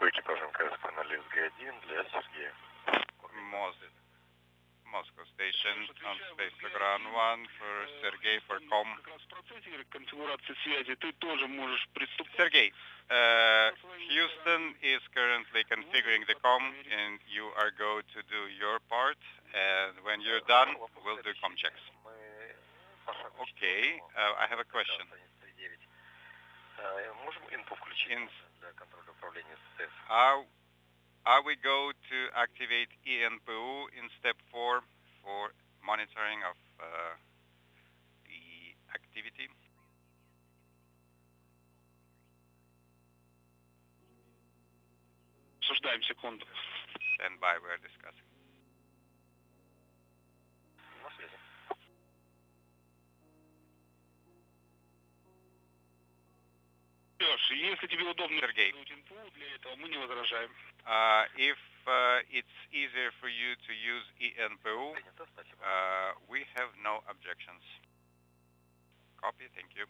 экипаж МКС на ЛСГ-1 для Сергея. Moscow Station on space to ground 1 for Sergey for com. Sergey, Houston is currently configuring the com and you are going to do your part, and when you're done, we'll do com checks. Okay, I have a question. Are we going to activate ENPU in step 4 for monitoring of the activity? Обсуждаем секунду. Stand by, we're discussing. На связи. Если тебе удобно Сергей, для этого, мы не возражаем. If it's easier for you to use ENPU, we have no objections. Copy, thank you.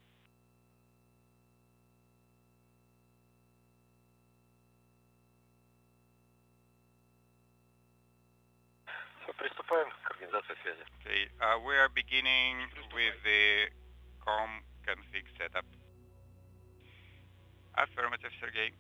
Приступаем к организации связи. Okay, we are beginning with the com config setup. Affirmative, Sergey.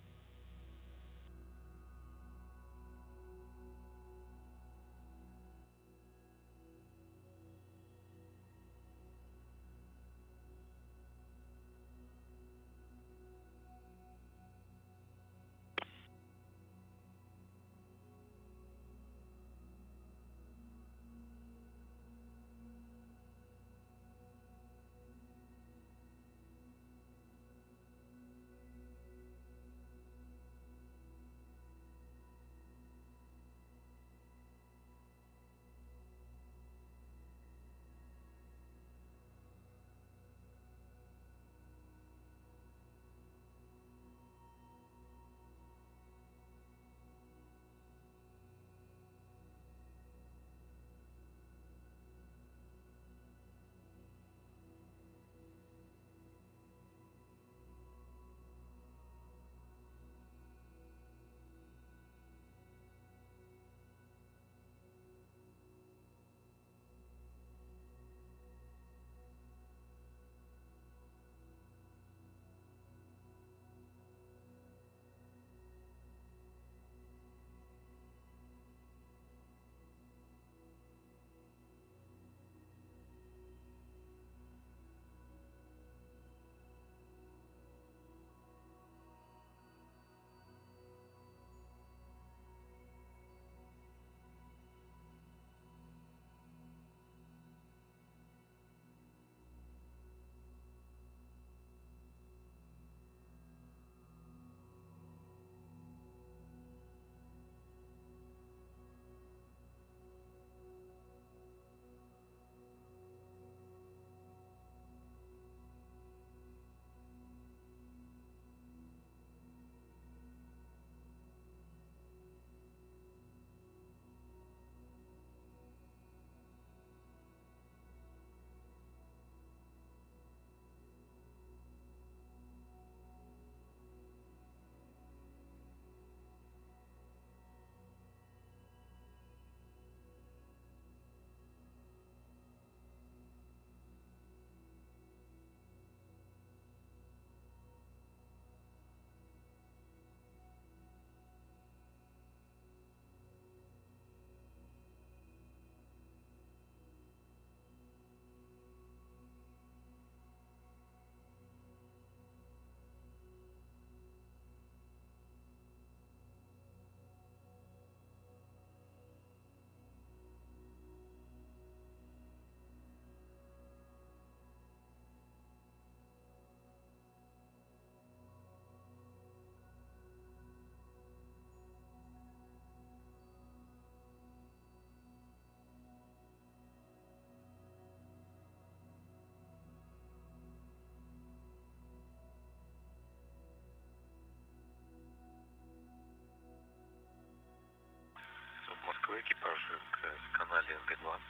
Экипаж МКС канале СГ-2.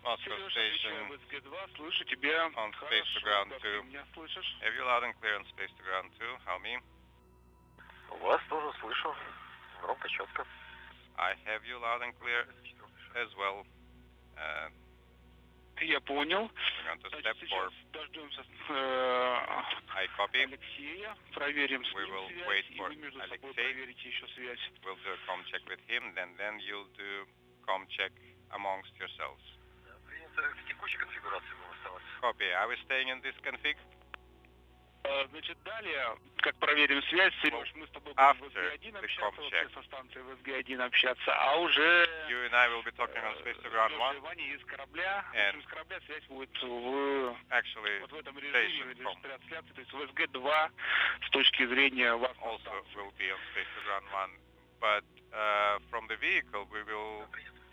Moscow Station Слышу тебя. on space to ground 2. Меня слышишь? Have you loud and clear on space to ground 2? How me? Вас тоже слышу. Громко, четко. I have you loud and clear as well. Я понял. We're going to Значит, step сейчас 4. дождемся I copy. Алексея, проверим с We ним will связь, wait и for вы между собой Alexey. проверите еще связь. We'll do a com check with him, and then you'll do com check amongst yourselves. Принято в текущей конфигурации будем оставаться. Copy. Are we staying in this config? Значит, далее, как проверим связь, Сереж, мы с тобой будем в After СГ-1 the общаться, com вообще check. со станции в СГ-1 общаться, а уже You and I will be talking on space to ground Леша и 1. Ваня из корабля, в And общем, из корабля связь будет в actually, вот в этом режиме station from трансляции, то есть в СГ-2 с точки зрения вас на also станции. will be on space to ground 1. But from the vehicle,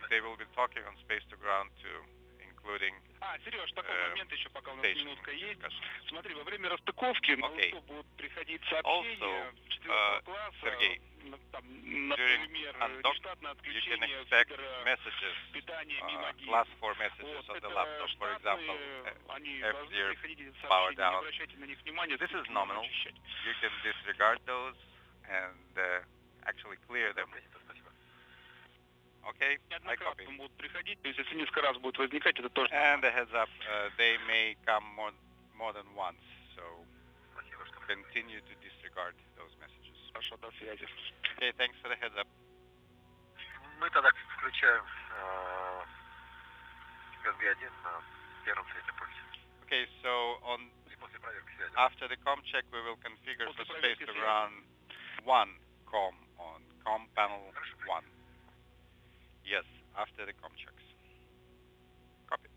they will be talking on space to ground 2, including Сереж, такой момент еще, пока у нас station минутка есть. discussion. Смотри, во время расстыковки на Okay. уступ будут приходить сообщения Also, 4 класса, Сергей, там, during например, Undocking, нештатное you can отключение expect фидера messages, питания мимо диска. class 4 messages Вот, on the это laptop, for example, штатные, они FDR должны приходить эти power сообщения, не down. обращайте на них внимания. This is слишком надо nominal. очищать. You can disregard those and actually clear them. Принято, спасибо. Okay, I Неоднократно copy. будут приходить, то есть если несколько раз будет возникать, это тоже... And a heads up, they may come more than once, so Спасибо, что continue to disregard those messages. Хорошо, до связи. Okay, thanks for the heads up. Мы тогда включаем СГ-1 на первом среднем пульсе. Okay, so on И после проверки связи. after the com check, we will configure for После space проверки to связи. ground 1 com on com panel 1. Yes, after the com checks. Copy.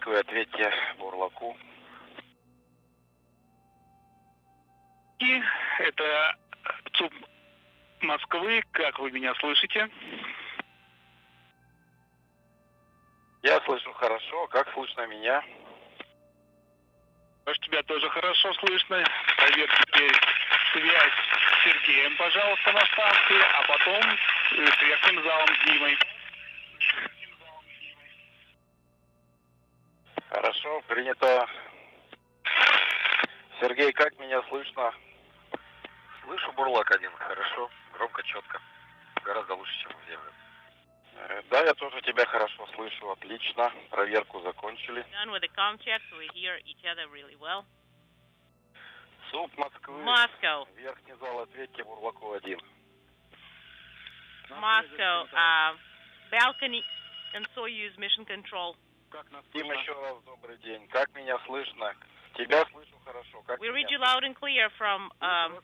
Москвы, ответьте Бурлаку. И это ЦУП Москвы. Как вы меня слышите? Я слышу хорошо. Как слышно меня? Тебя тоже хорошо слышно. Проверь теперь связь с Сергеем, пожалуйста, на станции, а потом с верхним залом с Димой. Хорошо, принято. Сергей, как меня слышно? Слышу Бурлак-1, хорошо, громко, четко. Гораздо лучше, чем в землю. Да, я тоже тебя хорошо слышу. Отлично. Проверку закончили. Done with the com check, so we hear each other really well. СУП Москвы. Moscow. Верхний зал, ответьте Бурлаку-1. Moscow, balcony and Soyuz mission control. Тим, еще раз добрый день. Как меня слышно? Тебя слышу хорошо. Как We меня read you loud and clear from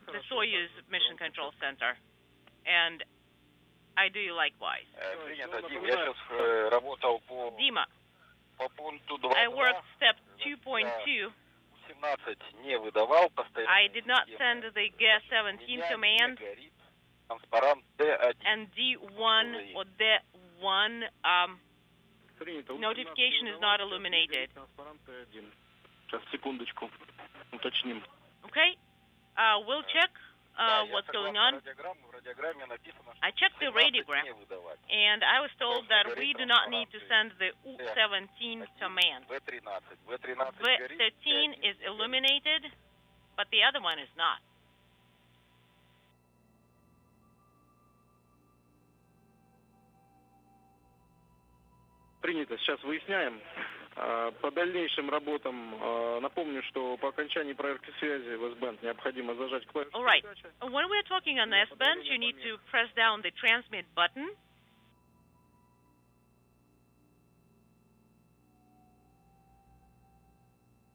the Soyuz mission control center. And I do you likewise. Принято, Дим. Я сейчас работал по Dima, пункту I 2. worked step 2.2. 17 не выдавал постоянно. I did not send the gas 17 command, Транспарант D1. and D1 or D1 notification is not illuminated. Сейчас, секундочку, уточним. Okay? We'll check what's going on. I checked the radiogram, and I was told that we do not need to send the U17 command. V13 is illuminated, but the other one is not. Принято. Сейчас выясняем. По дальнейшим работам напомню, что по окончании проверки связи в S-band необходимо зажать клавишу. All right. When we're talking on S-band, you need to press down the transmit button.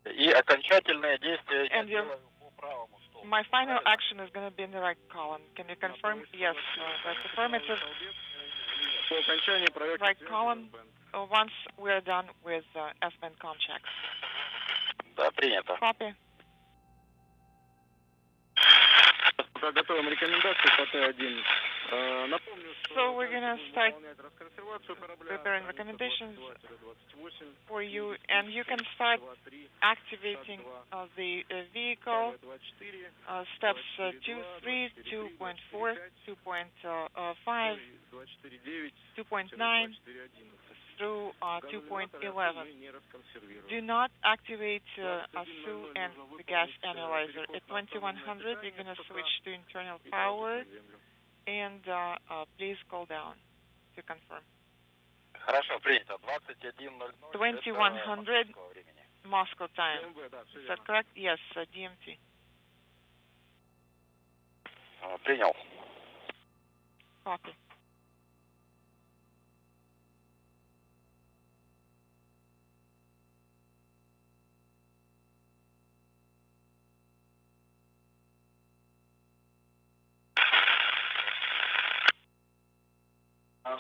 И окончательное действие я And your- делаю по правому столбу. My final action is going to be in the right column. Can you confirm? Yes, that's affirmative. По окончании проверки Right связи column. в S-band. Once we're done with S-band com checks. Да, принято. Copy. Пока готовим рекомендации по Т1. Напомню, что So we're gonna start выполнять расконсервацию корабля. preparing recommendations 28, for you, and you can start activating the vehicle. 24, Steps 2, 3, 2.4, 2.5, 24.9, 2.9 through 2.11. Do not activate ASU and the gas analyzer. At 2100, you're going to switch to internal power, and please call down to confirm. Хорошо, принято. 21:00. 2100 Moscow time. Is that correct? Yes, DMT. Принял. Copy.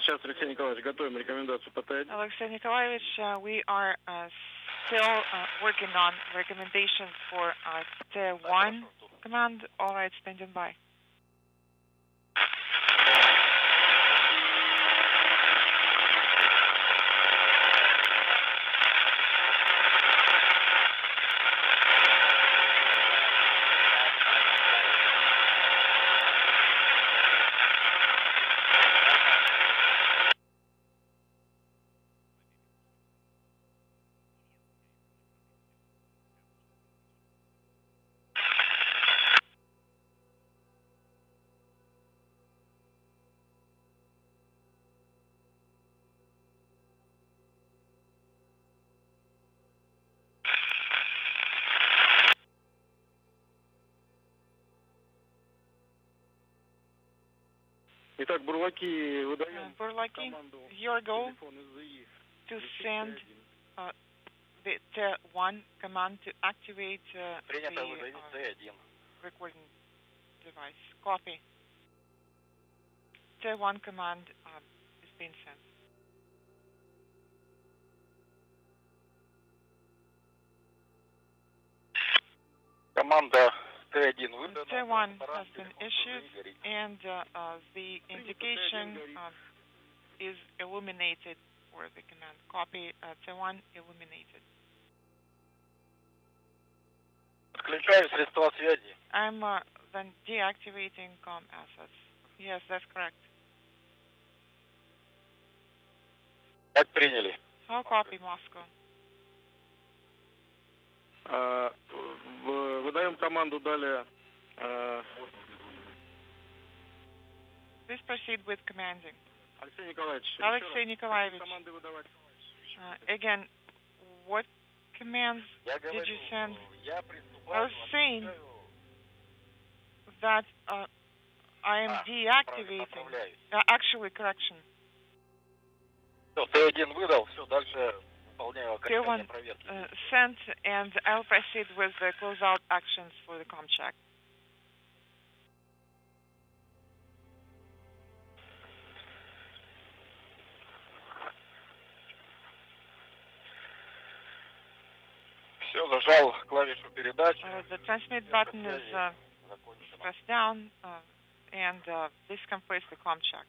Сейчас, Алексей Николаевич, готовим рекомендацию по Т1. Alexey Nikolaevich, we are still working on recommendations for T1 command. All right, standing by. Итак, бурлаки, выдаем Buрлaki, команду your goal телефон ИЗИ to send the T1 command to activate Принято, the выдаю Т1. recording device. Copy. T1 command is being sent. команда Т1 выдана. T1 has been issued, and the indication is illuminated for the command. Copy, T1 illuminated. Отключаю средства связи. I'm then deactivating comm assets. Yes, that's correct. Как приняли? How copy, Moscow? Выдаем команду далее. Please proceed with commanding. Алексей Николаевич. Alexey Nikolaevich. Команды выдавать. Again, what commands did you send? I was saying that I am deactivating. Actually, correction. Все, Т1 выдал, все, дальше выполняю окончание проверки. Sent, and I'll proceed with the closeout actions for the comm check. Все, зажал клавишу передачи. The transmit button is pressed down, and this completes the comm check.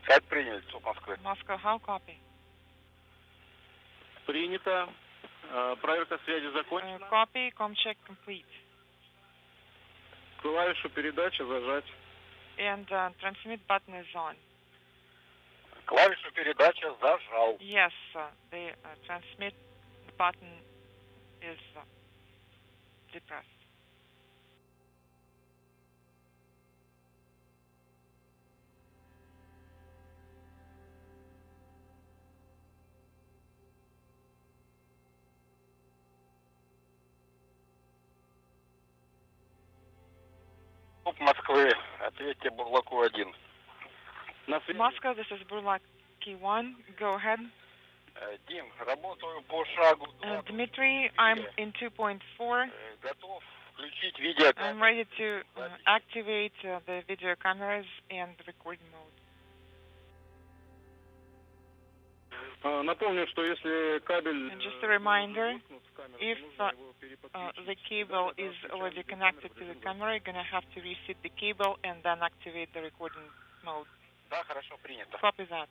Как приняли, ЦУП Москвы? Moscow, how copy? Принято. Проверка связи закончена. Copy, comm check complete. Клавишу передачи зажать. And transmit button is on. Клавишу передачи зажал. Yes, the transmit button is depressed. ЦУП Москвы, ответьте Бурлаку 1. Moscow, this is Burlaki 1. Go ahead. Дим, работаю по шагу 2. Dmitry, I'm in 2.4. Готов включить видео. I'm ready to activate the video cameras and recording mode. Напомню, что если кабель... And just a reminder, if the cable is already connected to the camera, you're going to have to reset the cable and then activate the recording mode. Да, хорошо, принято. Copy that.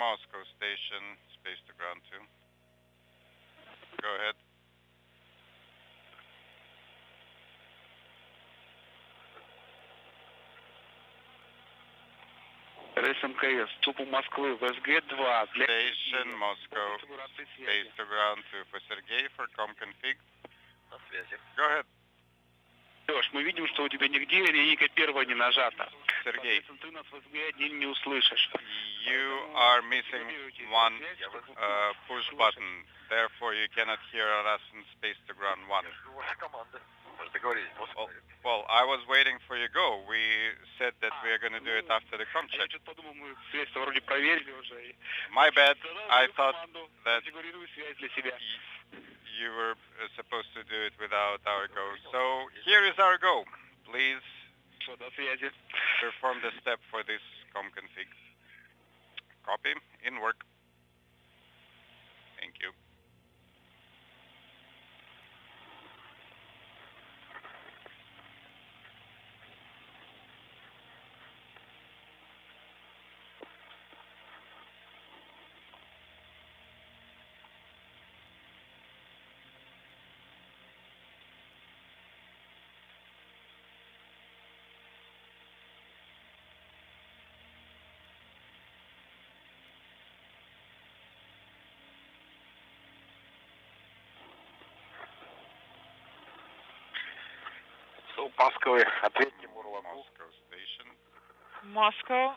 Moscow station, space to ground 2. Go ahead. РСМКС, ЦУПу Москвы, ВСГ-2. Station Moscow, space to ground 2 for Sergey for ComConfig. На связи. Go ahead. Леш, мы видим, что у тебя нигде линейка первая не нажата. Сергей. Соответственно, ты нас в СГ-1 не услышишь. You are missing one push button, therefore you cannot hear us in space to ground 1. Я жду вашей команды. Мы же договорились после проверки. Well, I was waiting for you go. We said that we are going to do it after the com Я check. что-то подумал, мы связь вроде проверили уже. My bad. I thought that Конфигурирую связь для себя. you were supposed to do it without our go. So here is our go. Please Что, до связи. perform the step for this ComConfig. Copy. In work. Thank you. Москвы, ответь Тимуру Лаку. Moscow station. Moscow,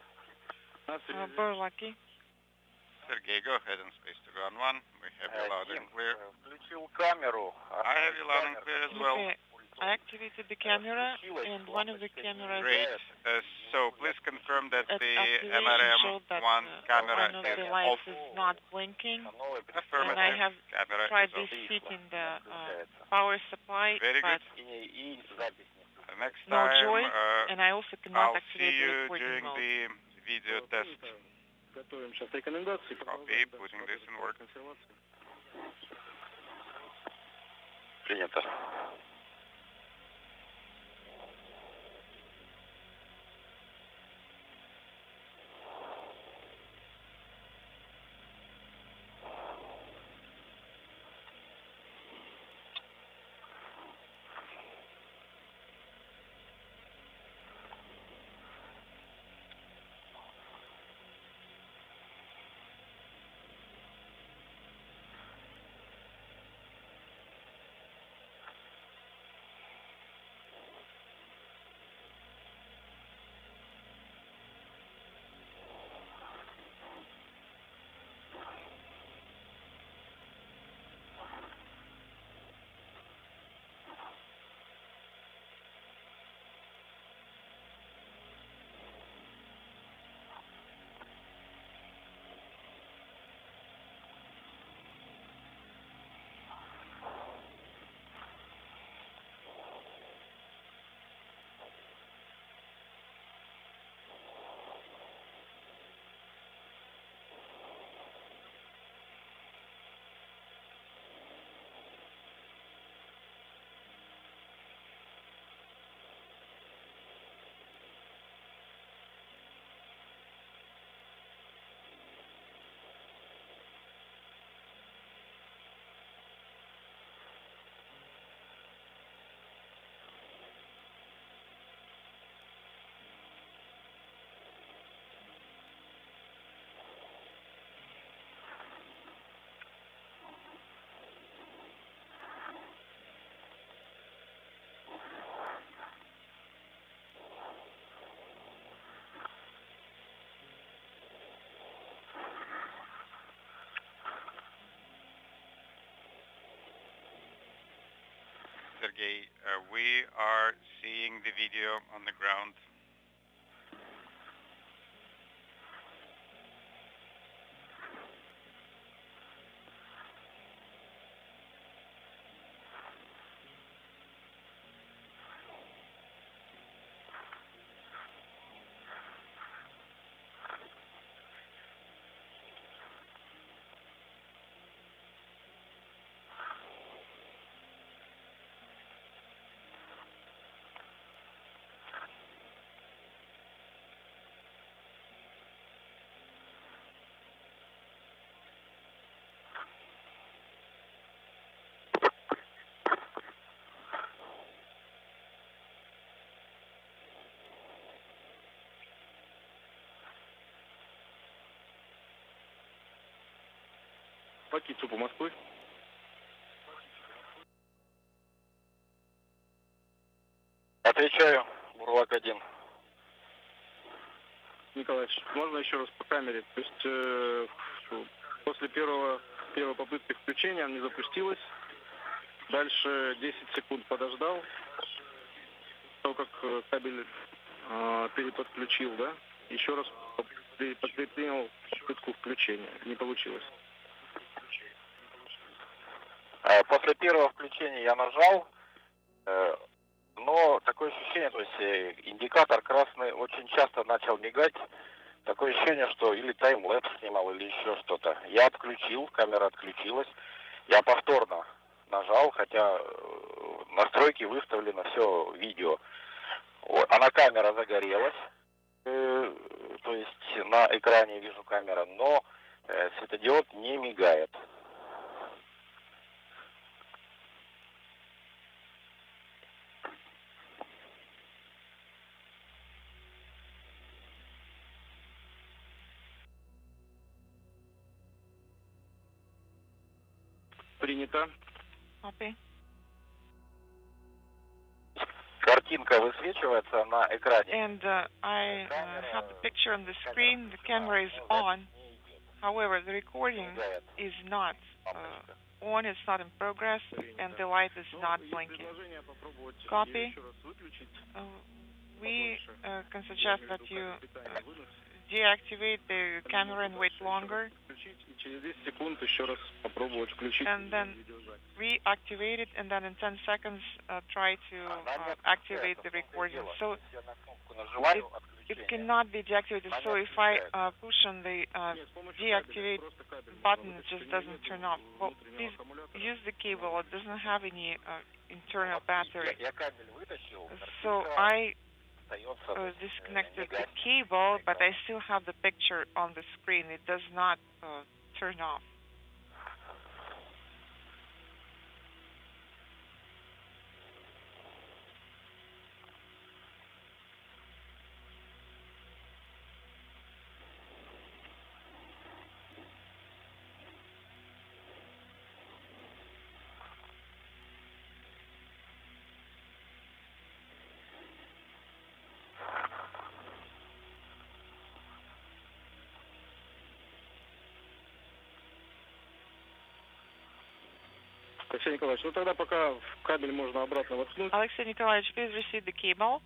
Burlaki. Sergey, go ahead and space to ground 1. We have you loud and clear. Включил камеру. I have you loud and clear as well. Okay, I activated the camera, and one of the cameras Great. So please confirm that at the activation showed that MRM-1 camera one of is the off. lights is not blinking. And I Affirmative. have Camera tried is off. this fit in the power supply, Very but good. Next no time, joy, and I also cannot I'll activate see the you recording during mode. the video test. Готовим сейчас рекомендации. Copy, putting this in work. Принято. Sergey, we are seeing the video on the ground. по КИЦУПу Москвы. Отвечаю, Бурлак-1. Николаевич, можно еще раз по камере? То есть после первой попытки включения она не запустилась. Дальше 10 секунд подождал, то как кабель переподключил, да? Еще раз предпринял попытку включения. Не получилось. После первого включения я нажал, но такое ощущение, то есть индикатор красный очень часто начал мигать. Такое ощущение, что или таймлэпс снимал, или еще что-то. Я отключил, камера отключилась. Я повторно нажал, хотя настройки выставлены, все видео. Вот. А на камера загорелась. То есть на экране вижу камера, но светодиод не мигает. Принято. Copy. Картинка высвечивается на экране. And I have the picture on the screen. The camera is on. However, the recording is not on. It's not in progress, and the light is not blinking. Copy. We can suggest that you deactivate the camera and wait longer, and then reactivate it, and then in 10 seconds try to activate the recording. So it cannot be deactivated. So if I push on the deactivate button, it just doesn't turn off. Well, please use the cable. It doesn't have any internal battery. So I disconnected the cable, but I still have the picture on the screen. It does not turn off. Алексей Николаевич, ну тогда пока кабель можно обратно воткнуть. Alexey Nikolaevich, please receive the cable.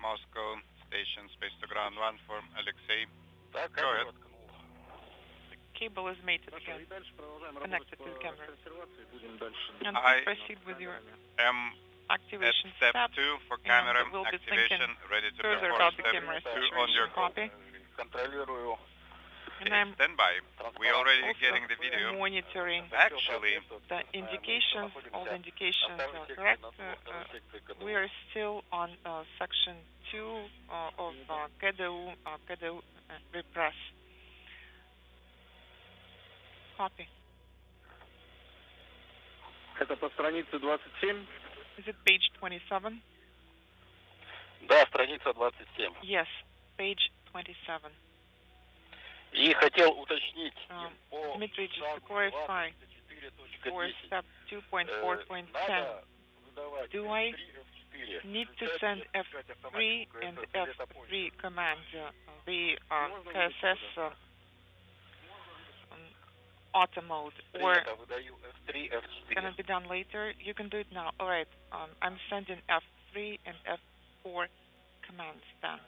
Moscow station, space to ground 1 for Alexey. Да, Go ahead. The cable is mated again, connected to the camera. And I proceed with your am at activation step step. 2 for and camera we'll be activation, ready to further perform about the step camera 2 on situation. your Copy. Контролирую. And I'm standby. We already also getting the video. monitoring Actually, the indications. All the indications are correct. We are still on section 2 of KDU repress. Copy. Это по странице 27. Is it page 27? Да, страница 27. Yes, page 27. И хотел уточнить Dmitry, just to clarify, for step 2.4.10, do I need to send F3 and F3 commands, the KSS auto mode, or can it be done later? You can do it now. All right, I'm sending F3 and F4 commands then.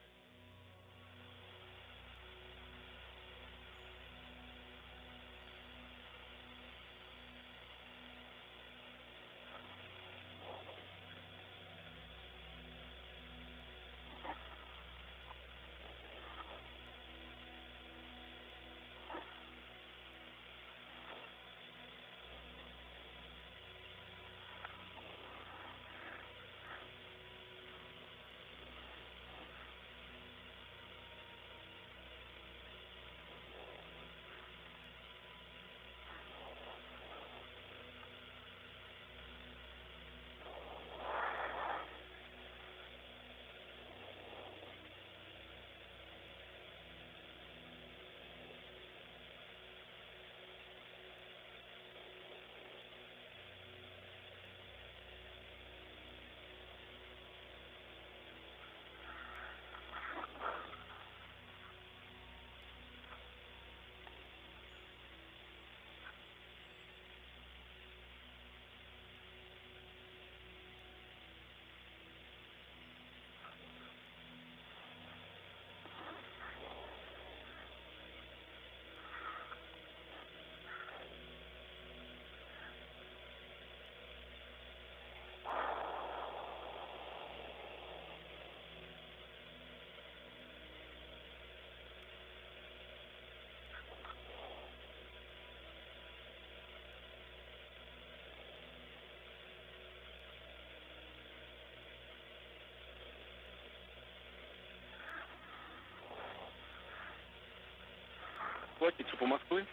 Бурлаки, ЦУПу Москвы.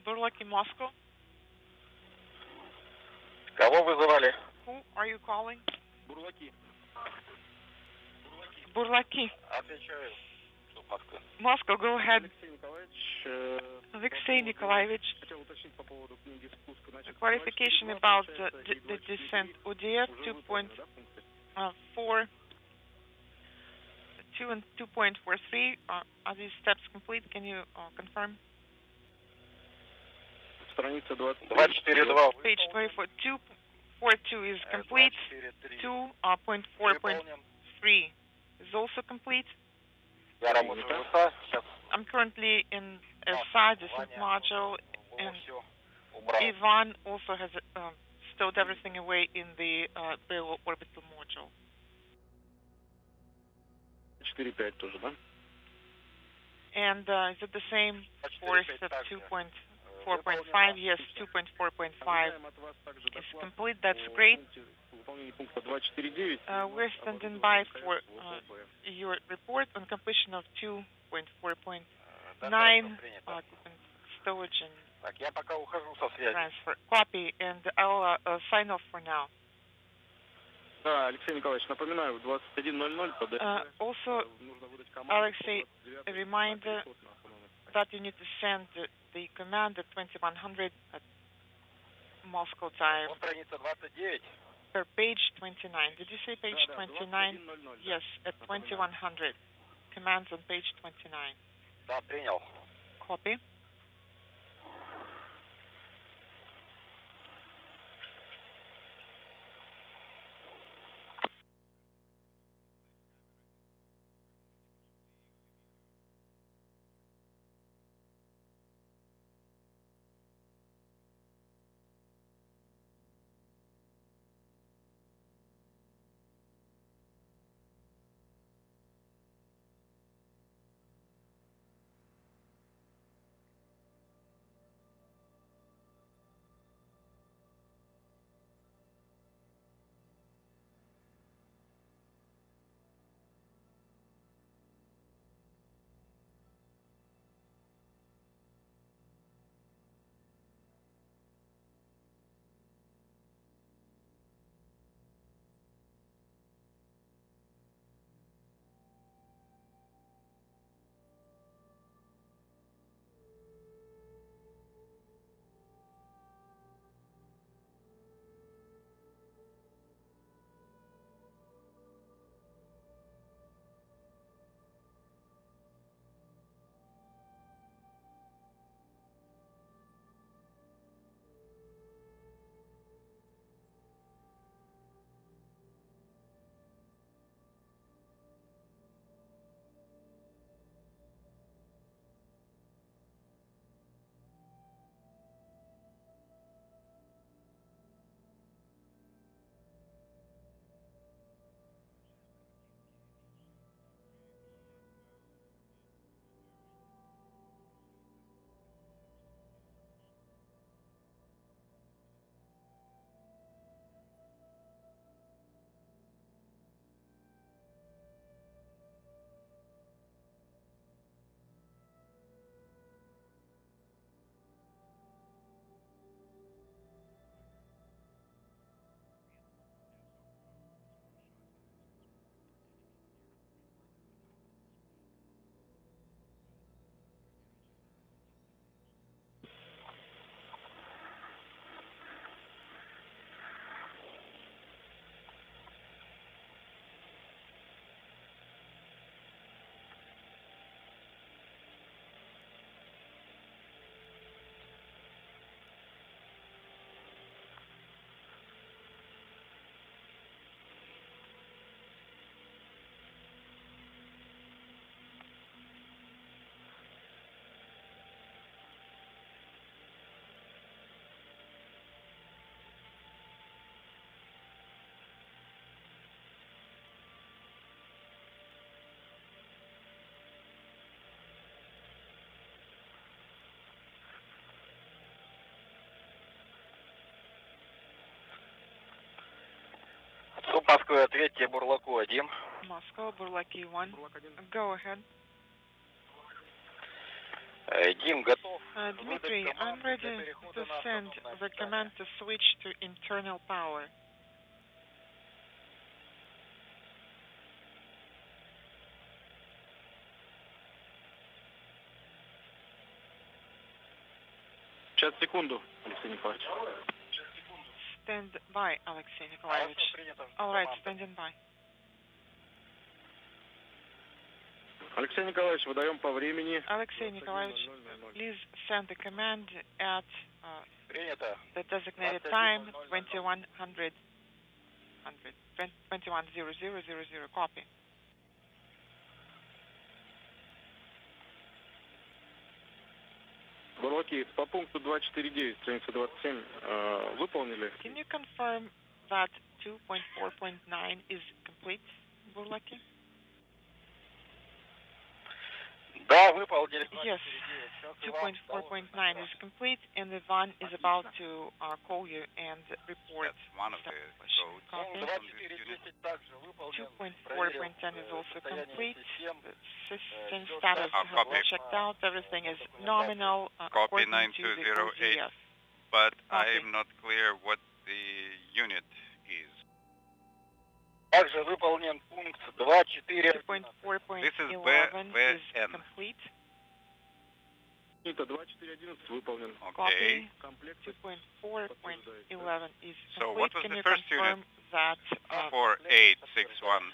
Burlaki, Moscow. Кого вызывали? Who are you calling? Бурлаки. Burlaki. Отвечаю. ЦУП Москвы. Moscow, go ahead. Алексей Николаевич. Alexey Nikolaevich. Хотел уточнить по поводу книги спуска. A clarification about the descent. UDF 2.4, 2 and 2.43. Are these steps complete? Can you confirm? Страница 242. Page 24. 2.42 is complete. 2.4.3 is also complete. Я работаю в ИСА. Сейчас I'm currently in a side descent module, and убрал. Ivan also has stowed everything away in the Belo orbital module. 4.5 тоже, да? And is it the same for step 2.4.5? Yes, 2.4.5 is complete. That's great. Выполнение пункта 2.4.9. We're standing by for your report on completion of 2.4.9 storage and Так, я пока ухожу со связи. transfer. Copy, and I'll sign off for now. Да, Алексей Николаевич, напоминаю, в 21:00 по Also, нужно выдать команду. Alexey, a reminder that you need to send the command at 2100 at Moscow time Страница 29. per page 29. Did you say page 29? Yes, at 2100. Commands on page 29. Да, принял. Copy. ЦУП Москвы, ответьте Бурлаку 1. Moscow, Burlaki 1. Go ahead. Дим, готов? Dmitry, I'm ready to send the command to switch to internal power. Сейчас, секунду, Алексей Николаевич. Stand by, Alexey Nikolaevich. All right, standing by. Алексей Николаевич, выдаем по времени. Alexey Nikolaevich, please send the command at the designated time, 2100. 21:00:00. Copy. Бурлаки, по пункту 249, страница 27, выполнили? Can you confirm that 2.4.9 is complete, Buрлаки? Да, выполнили. Yes, 2.4.9 is complete, and the van is about to call you and report. That's one of the codes. Copy. 2.4.10 is also complete. The system status has been checked out. Everything is nominal Copy according to the 9208. OGS. But Copy. I'm not clear what the unit is. Также выполнен пункт 2.4. 2.4.11 is complete. 2.4.11 выполнен. Okay. Copy. 2.4.11 is So complete. what was Can the you first confirm unit? that 4861.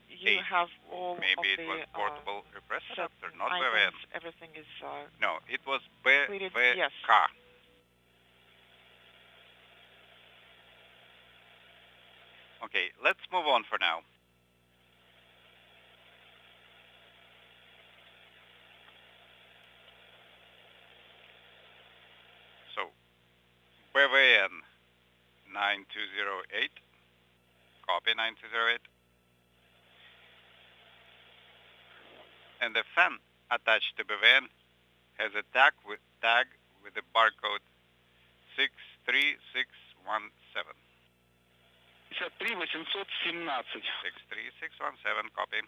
you have all Maybe of it the was portable repressor set adapter, not items, VVN. everything is No, it was completed? Yes. BVK. Okay, let's move on for now. So, BVN 9208, copy 9208. And the fan attached to BVN has a tag with the barcode 63617. 53817. 63617, copy.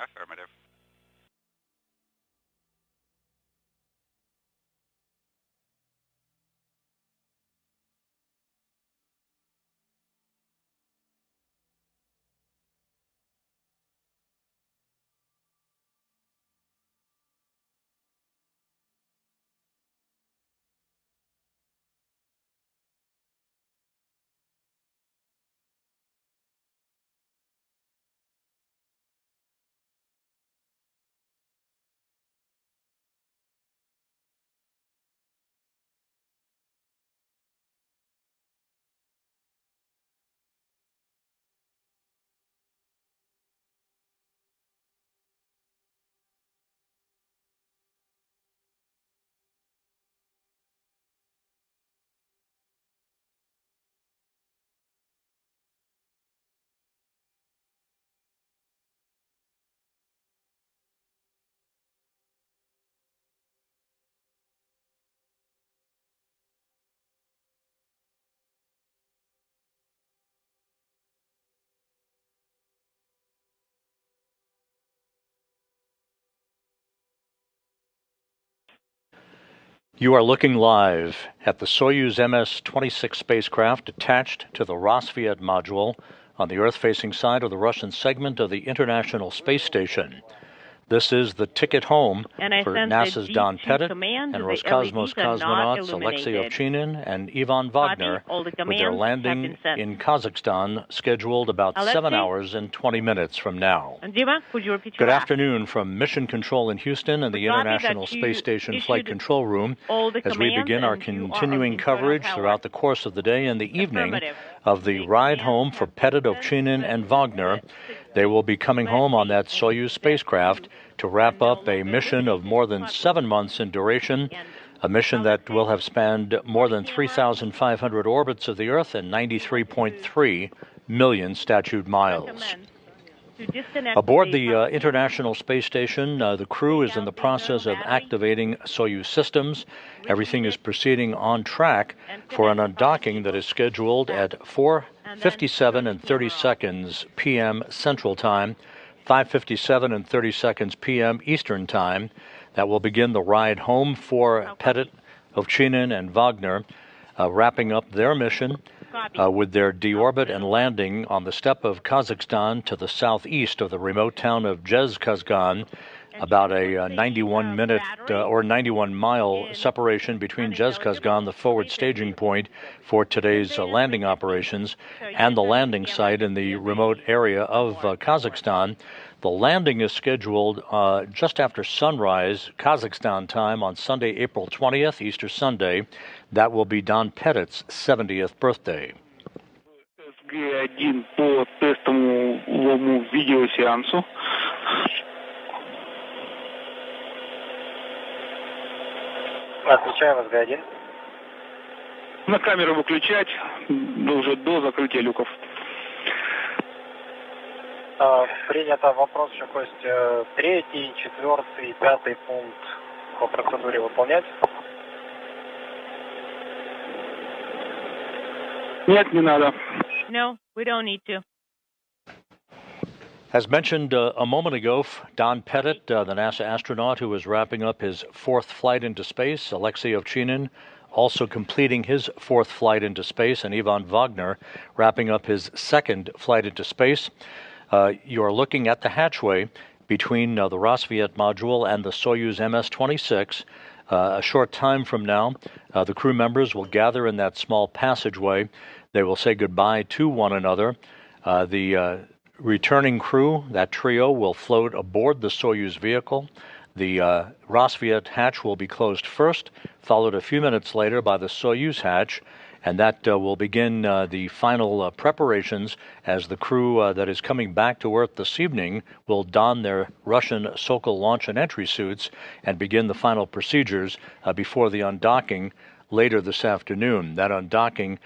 Affirmative. You are looking live at the Soyuz MS-26 spacecraft attached to the Roscosmos module on the Earth-facing side of the Russian segment of the International Space Station. This is the ticket home for NASA's Don Pettit and Roscosmos cosmonauts Alexey Ovchinin and Ivan Vagner, with their landing in Kazakhstan scheduled about 7 hours and 20 minutes from now. Good afternoon from Mission Control in Houston and the International Space Station Flight Control Room as we begin our continuing coverage throughout the course of the day and the evening of the ride home for Pettit, Ovchinin, and Vagner. They will be coming home on that Soyuz spacecraft to wrap up a mission of more than 7 months in duration, a mission that will have spanned more than 3,500 orbits of the Earth and 93.3 million statute miles. Aboard the International Space Station, the crew is in the process of activating Soyuz systems. Everything is proceeding on track for an undocking that is scheduled at 4 5:57 and 30 seconds p.m. Central Time, 5:57 and 30 seconds p.m. Eastern Time. That will begin the ride home for Pettit, Ovchinin, and Vagner, wrapping up their mission with their deorbit and landing on the steppe of Kazakhstan to the southeast of the remote town of Zhezkazgan, about a 91-minute or 91-mile separation between Zhezkazgan, the forward staging point for today's landing operations, and the landing site in the remote area of Kazakhstan. The landing is scheduled just after sunrise, Kazakhstan time, on Sunday, April 20th, Easter Sunday. That will be Don Pettit's 70th birthday. SG-1 по тестовому видеосеансу. Отвечаем, СГ-1. На камеру выключать уже до закрытия люков. Принято. Вопрос еще, Кость. 3-й, 4-й, 5-й пункт по процедуре выполнять? Нет, не надо. No, we don't need to. As mentioned a moment ago, Don Pettit, the NASA astronaut who is wrapping up his fourth flight into space, Alexey Ovchinin also completing his fourth flight into space, and Ivan Vagner wrapping up his second flight into space. You are looking at the hatchway between the Roscosmos module and the Soyuz MS-26. A short time from now, the crew members will gather in that small passageway. They will say goodbye to one another. The returning crew, that trio, will float aboard the Soyuz vehicle. The Roscosmos hatch will be closed first, followed a few minutes later by the Soyuz hatch, and that will begin the final preparations as the crew that is coming back to Earth this evening will don their Russian Sokol launch and entry suits and begin the final procedures before the undocking later this afternoon. That undocking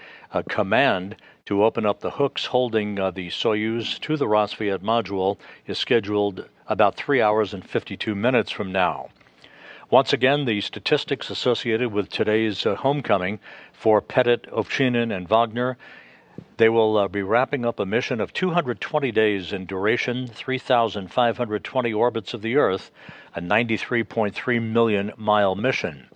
command to open up the hooks holding the Soyuz to the Roscosmos module is scheduled about 3 hours and 52 minutes from now. Once again, the statistics associated with today's homecoming for Pettit, Ovchinin, and Vagner. They will be wrapping up a mission of 220 days in duration, 3,520 orbits of the Earth, a 93.3 million mile mission.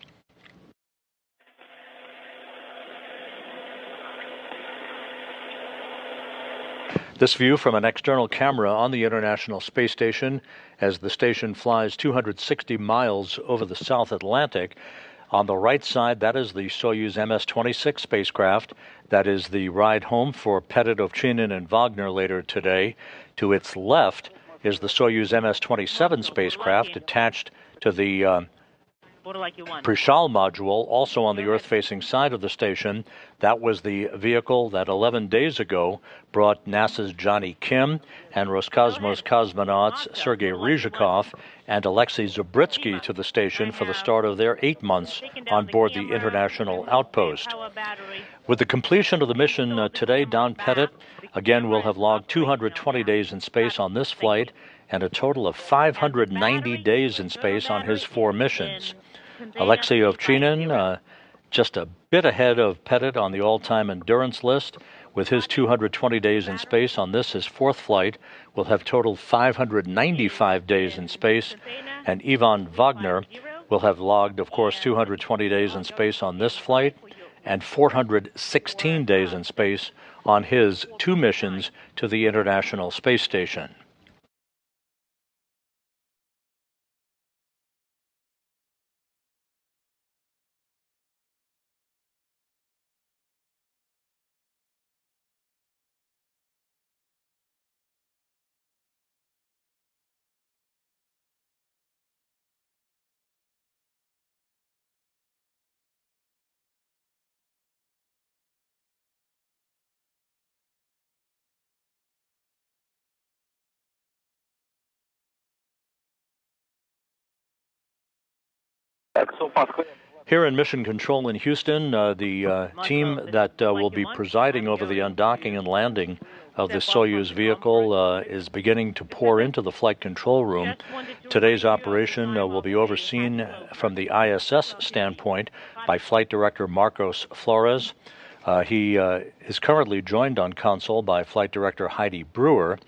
This view from an external camera on the International Space Station as the station flies 260 miles over the South Atlantic. On the right side, that is the Soyuz MS-26 spacecraft. That is the ride home for Pettit, Ovchinin, and Vagner later today. To its left is the Soyuz MS-27 spacecraft attached to the Prishal module, also on the Earth-facing side of the station. That was the vehicle that 11 days ago brought NASA's Johnny Kim and Roscosmos cosmonauts Sergei Ryzhikov and Alexey Zabritsky to the station for the start of their 8 months on board the International Outpost. With the completion of the mission today, Don Pettit again will have logged 220 days in space on this flight and a total of 590 days in space on his 4 missions. Alexey Ovchinin, just a bit ahead of Pettit on the all-time endurance list, with his 220 days in space on this, his 4th flight, will have totaled 595 days in space, and Ivan Vagner will have logged, of course, 220 days in space on this flight and 416 days in space on his 2 missions to the International Space Station. Here in Mission Control in Houston, the team that will be presiding over the undocking and landing of the Soyuz vehicle is beginning to pour into the flight control room. Today's operation will be overseen from the ISS standpoint by Flight Director Marcos Flores. He is currently joined on console by Flight Director Heidi Brewer.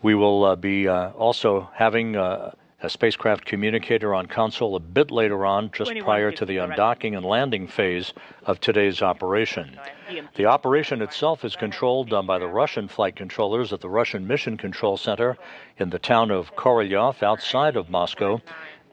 We will be also having a spacecraft communicator on console a bit later on, just prior to the undocking and landing phase of today's operation. The operation itself is controlled by the Russian flight controllers at the Russian Mission Control Center in the town of Korolyov outside of Moscow.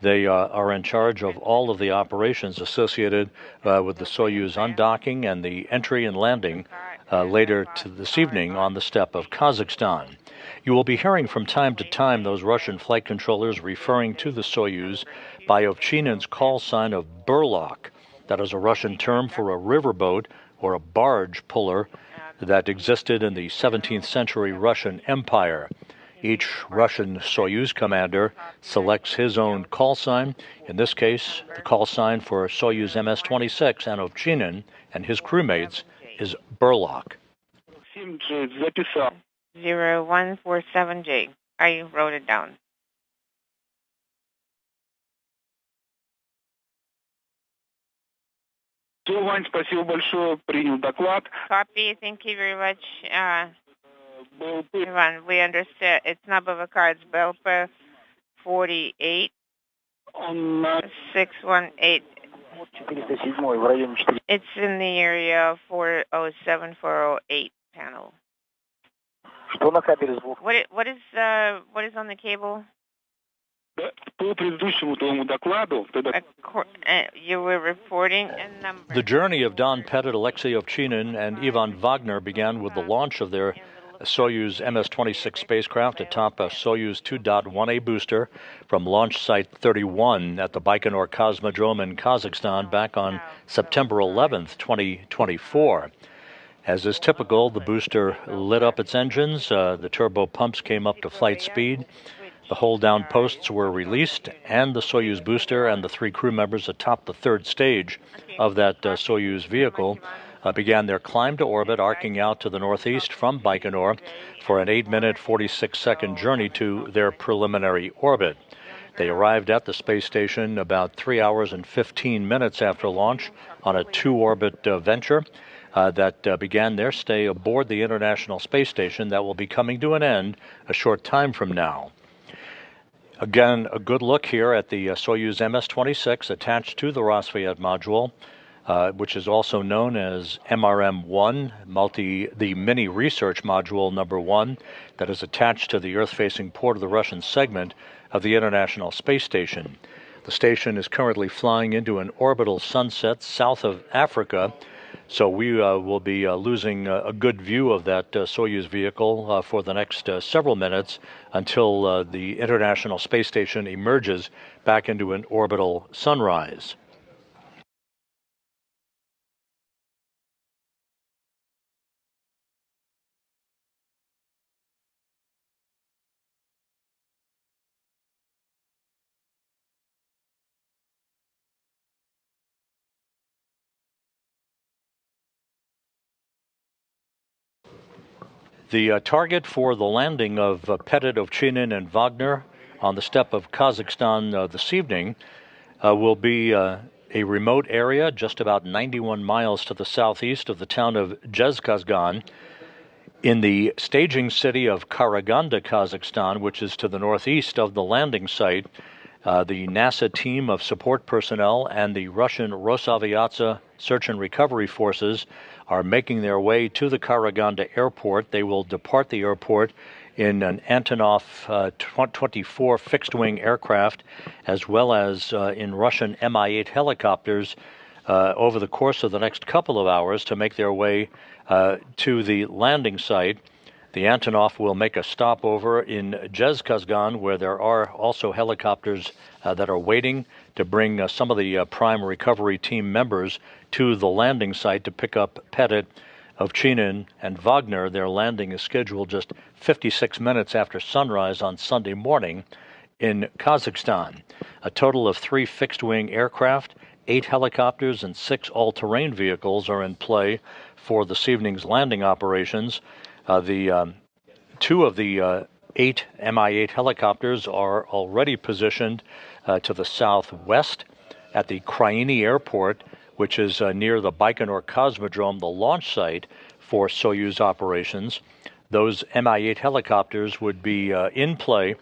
They are in charge of all of the operations associated with the Soyuz undocking and the entry and landing later this evening on the steppe of Kazakhstan. You will be hearing from time to time those Russian flight controllers referring to the Soyuz by Ovchinin's call sign of Burlak. That is a Russian term for a riverboat or a barge puller that existed in the 17th century Russian Empire. Each Russian Soyuz commander selects his own call sign. In this case, the call sign for Soyuz MS-26 and Ovchinin and his crewmates is Burlak. 0147J. I wrote it down. Copy. Thank you very much. Ivan, we understand. It's Nabovaka. It's Belpa 48 618. It's in the area 407408 panel. What is on the cable? You were reporting a number. The journey of Don Pettit, Alexey Ovchinin, and Ivan Vagner began with the launch of their Soyuz MS-26 spacecraft atop a Soyuz 2.1A booster from launch site 31 at the Baikonur Cosmodrome in Kazakhstan back on September 11th, 2024. As is typical, the booster lit up its engines, the turbo pumps came up to flight speed, the hold-down posts were released, and the Soyuz booster and the 3 crew members atop the 3rd stage of that Soyuz vehicle began their climb to orbit, arcing out to the northeast from Baikonur for an 8-minute, 46-second journey to their preliminary orbit. They arrived at the space station about 3 hours and 15 minutes after launch on a 2-orbit venture that began their stay aboard the International Space Station that will be coming to an end a short time from now. Again, a good look here at the Soyuz MS-26 attached to the Roscosmos module, which is also known as MRM-1, the Mini Research Module number 1, that is attached to the Earth-facing port of the Russian segment of the International Space Station. The station is currently flying into an orbital sunset south of Africa, so we will be losing a good view of that Soyuz vehicle for the next several minutes until the International Space Station emerges back into an orbital sunrise. The target for the landing of Pettit, Ovchinin, and Vagner on the steppe of Kazakhstan this evening will be a remote area just about 91 miles to the southeast of the town of Zhezkazgan in the staging city of Karaganda, Kazakhstan, which is to the northeast of the landing site. The NASA team of support personnel and the Russian Rosaviatsia search and recovery forces are making their way to the Karaganda airport. They will depart the airport in an Antonov 24 fixed-wing aircraft, as well as in Russian Mi-8 helicopters over the course of the next couple of hours to make their way to the landing site. The Antonov will make a stopover in Zhezkazgan, where there are also helicopters that are waiting to bring some of the prime recovery team members to the landing site to pick up Pettit, Ovchinin, and Vagner. Their landing is scheduled just 56 minutes after sunrise on Sunday morning in Kazakhstan. A total of 3 fixed-wing aircraft, 8 helicopters, and 6 all-terrain vehicles are in play for this evening's landing operations. The 2 of the 8 Mi-8 helicopters are already positioned to the southwest at the Kraini Airport, which is near the Baikonur Cosmodrome, the launch site for Soyuz operations. Those Mi-8 helicopters would be in play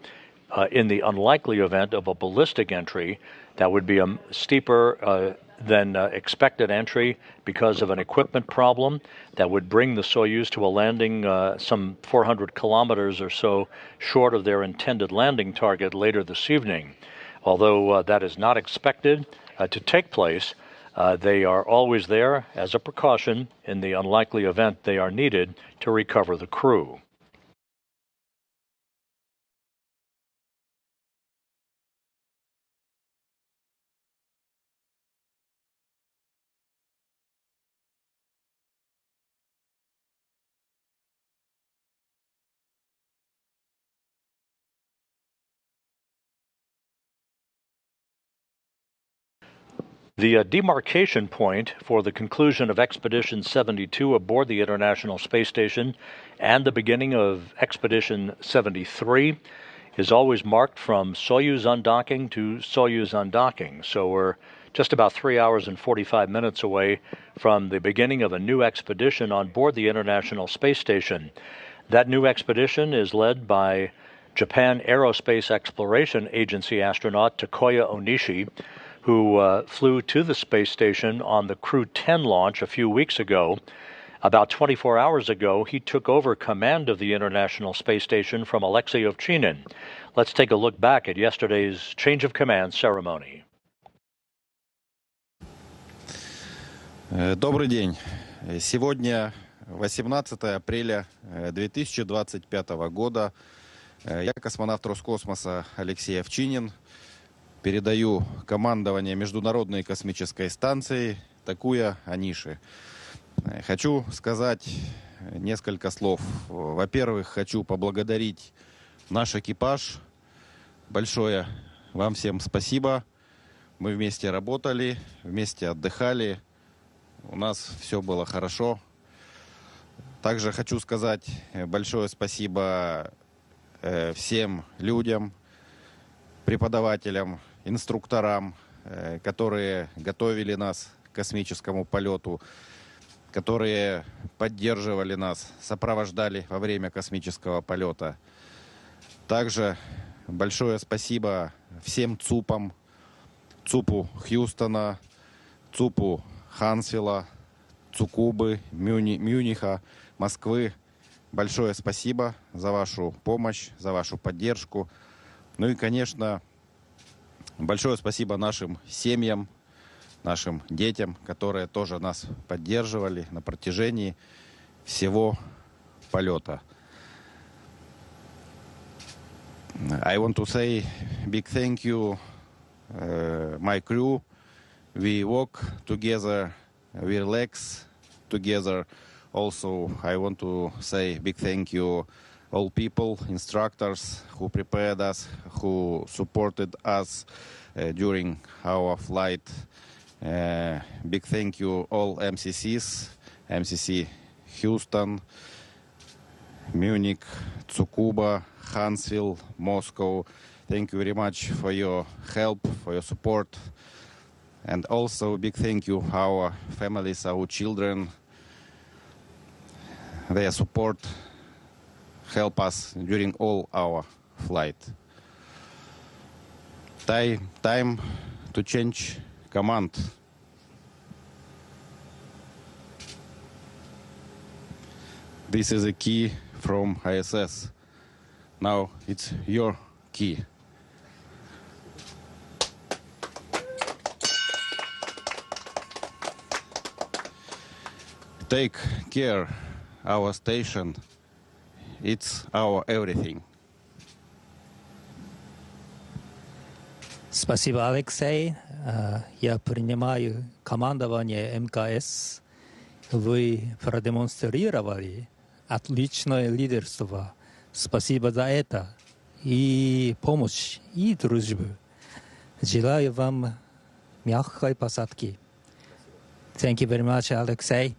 in the unlikely event of a ballistic entry. That would be a steeper than expected entry because of an equipment problem that would bring the Soyuz to a landing some 400 kilometers or so short of their intended landing target later this evening. Although that is not expected to take place, they are always there as a precaution in the unlikely event they are needed to recover the crew. The demarcation point for the conclusion of Expedition 72 aboard the International Space Station and the beginning of Expedition 73 is always marked from Soyuz undocking to Soyuz undocking. So we're just about 3 hours and 45 minutes away from the beginning of a new expedition on board the International Space Station. That new expedition is led by Japan Aerospace Exploration Agency astronaut Takuya Onishi, who flew to the space station on the Crew 10 launch a few weeks ago. About 24 hours ago, he took over command of the International Space Station from Alexey Ovchinin. Let's take a look back at yesterday's change of command ceremony. Добрый день. Сегодня 18 апреля 2025 года. Я космонавт Роскосмоса Алексей Овчинин. Передаю командование Международной космической станции Такуя Ониши. Хочу сказать несколько слов. Во-первых, хочу поблагодарить наш экипаж. Большое вам всем спасибо. Мы вместе работали, вместе отдыхали. У нас все было хорошо. Также хочу сказать большое спасибо всем людям, преподавателям, инструкторам, которые готовили нас к космическому полету, которые поддерживали нас, сопровождали во время космического полета. Также большое спасибо всем ЦУПам, ЦУПу Хьюстона, ЦУПу Хансвилла, Цукубы, Мюниха, Москвы. Большое спасибо за вашу помощь, за вашу поддержку. Ну и, конечно, большое спасибо нашим семьям, нашим детям, которые тоже нас поддерживали на протяжении всего полета. I want to say big thank you, my crew. We walk together, we relax together. Also, I want to say big thank you all people, instructors who prepared us, who supported us during our flight. Big thank you all MCCs, MCC Houston, Munich, Tsukuba, Huntsville, Moscow. Thank you very much for your help, for your support. And also big thank you our families, our children. Their support help us during all our flight. Time to change command. This is a key from ISS. Now it's your key. Take care, our station. It's our everything. Спасибо, Алексей. Я принимаю командование МКС. Вы продемонстрировали отличное лидерство. Спасибо за это. И помощь, и дружбу. Желаю вам мягкой посадки. Thank you very much, Alexey.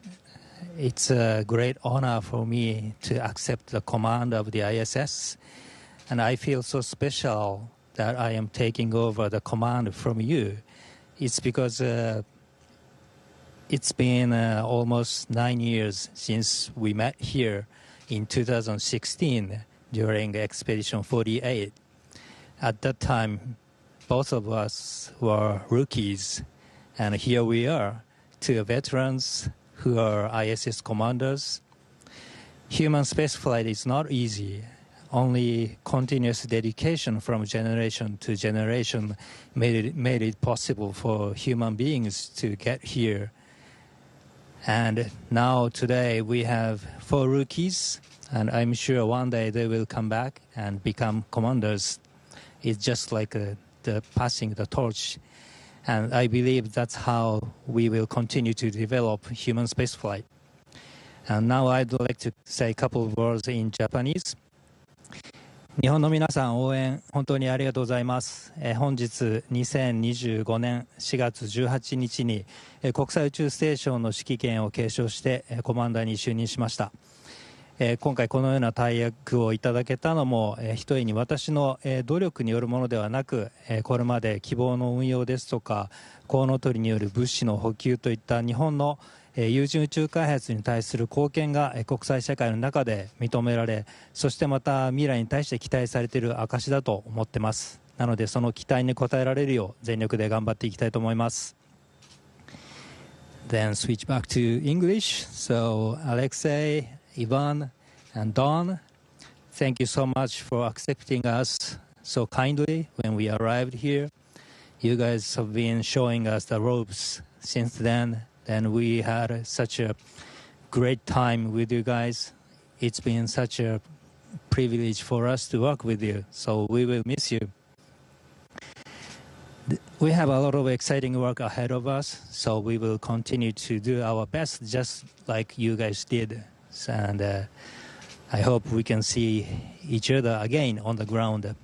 It's a great honor for me to accept the command of the ISS. And I feel so special that I am taking over the command from you. It's because It's been almost 9 years since we met here in 2016 during Expedition 48. At that time, both of us were rookies, and here we are, two veterans who are ISS commanders. Human spaceflight is not easy. Only continuous dedication from generation to generation made it possible for human beings to get here. And now today we have 4 rookies, and I'm sure one day they will come back and become commanders. It's just like the passing the torch. And I believe that's how we will continue to develop human spaceflight. And now I'd like to say a couple of words in Japanese. 日本の皆さん応援本当にありがとうございます。本日2025年4月18日に国際宇宙ステーションの指揮権を継承してコマンダーに就任しました。今回このような大役をいただけたのもひとえに私の努力によるものではなく、これまで希望の運用ですとかコウノトリによる物資の補給といった日本の有人宇宙開発に対する貢献が国際社会の中で認められ、そしてまた未来に対して期待されている証だと思っています。なのでその期待に応えられるよう全力で頑張っていきたいと思います。Then switch back to English. So Alexey, Ivan, and Don, thank you so much for accepting us so kindly when we arrived here. You guys have been showing us the ropes since then, and we had such a great time with you guys. It's been such a privilege for us to work with you, so we will miss you. We have a lot of exciting work ahead of us, so we will continue to do our best just like you guys did. And I hope we can see each other again on the ground.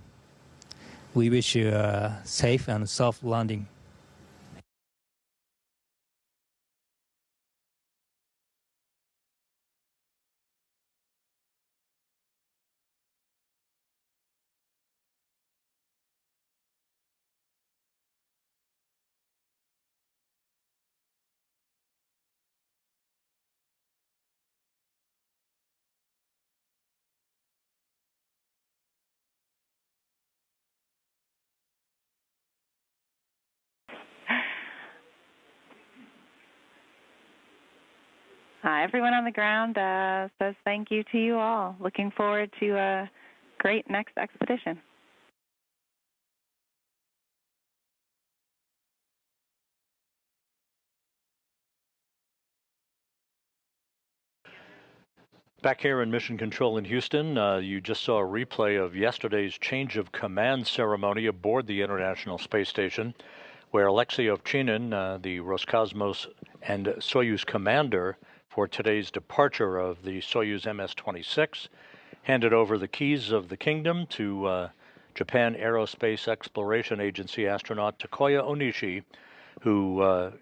We wish you a safe and soft landing. Everyone on the ground says thank you to you all. Looking forward to a great next expedition. Back here in Mission Control in Houston, you just saw a replay of yesterday's change of command ceremony aboard the International Space Station, where Alexey Ovchinin, the Roscosmos and Soyuz commander for today's departure of the Soyuz MS-26, handed over the keys of the kingdom to Japan Aerospace Exploration Agency astronaut Takuya Onishi, who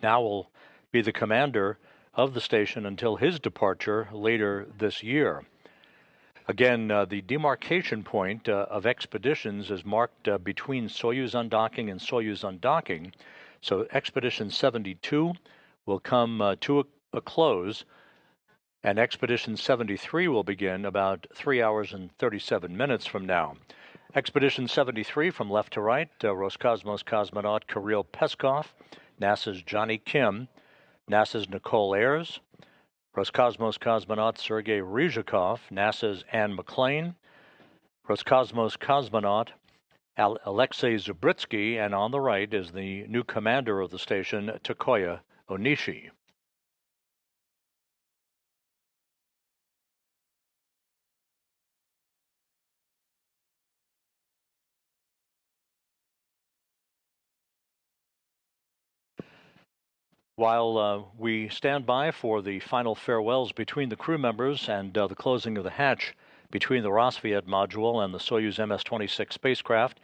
now will be the commander of the station until his departure later this year. Again, the demarcation point of expeditions is marked between Soyuz Undocking and Soyuz Undocking. So Expedition 72 will come to a close, and Expedition 73 will begin about 3 hours and 37 minutes from now. Expedition 73, from left to right, Roscosmos cosmonaut Kirill Peskov, NASA's Johnny Kim, NASA's Nicole Ayers, Roscosmos cosmonaut Sergei Ryzhikov, NASA's Anne McClain, Roscosmos cosmonaut Alexey Zubritsky, and on the right is the new commander of the station, Takuya Onishi. While we stand by for the final farewells between the crew members and the closing of the hatch between the Roscosmos module and the Soyuz MS-26 spacecraft,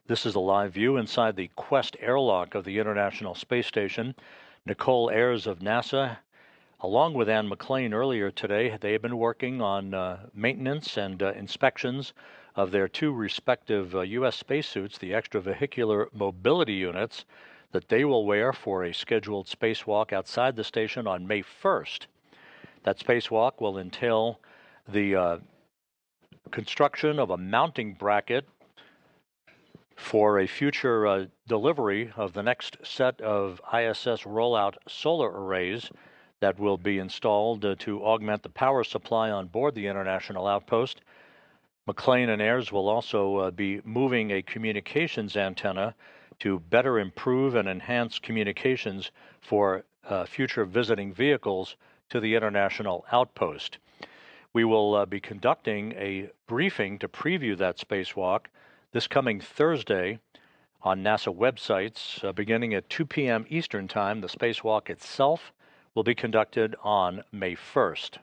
this is a live view inside the Quest airlock of the International Space Station. Nicole Ayers of NASA, along with Anne McClain earlier today, they have been working on maintenance and inspections of their 2 respective U.S. spacesuits, the extravehicular mobility units that they will wear for a scheduled spacewalk outside the station on May 1st. That spacewalk will entail the construction of a mounting bracket for a future delivery of the next set of ISS rollout solar arrays that will be installed to augment the power supply on board the International Outpost. McLean and Ayres will also be moving a communications antenna to better improve and enhance communications for future visiting vehicles to the International Outpost. We will be conducting a briefing to preview that spacewalk this coming Thursday on NASA websites beginning at 2 p.m. Eastern Time. The spacewalk itself will be conducted on May 1st.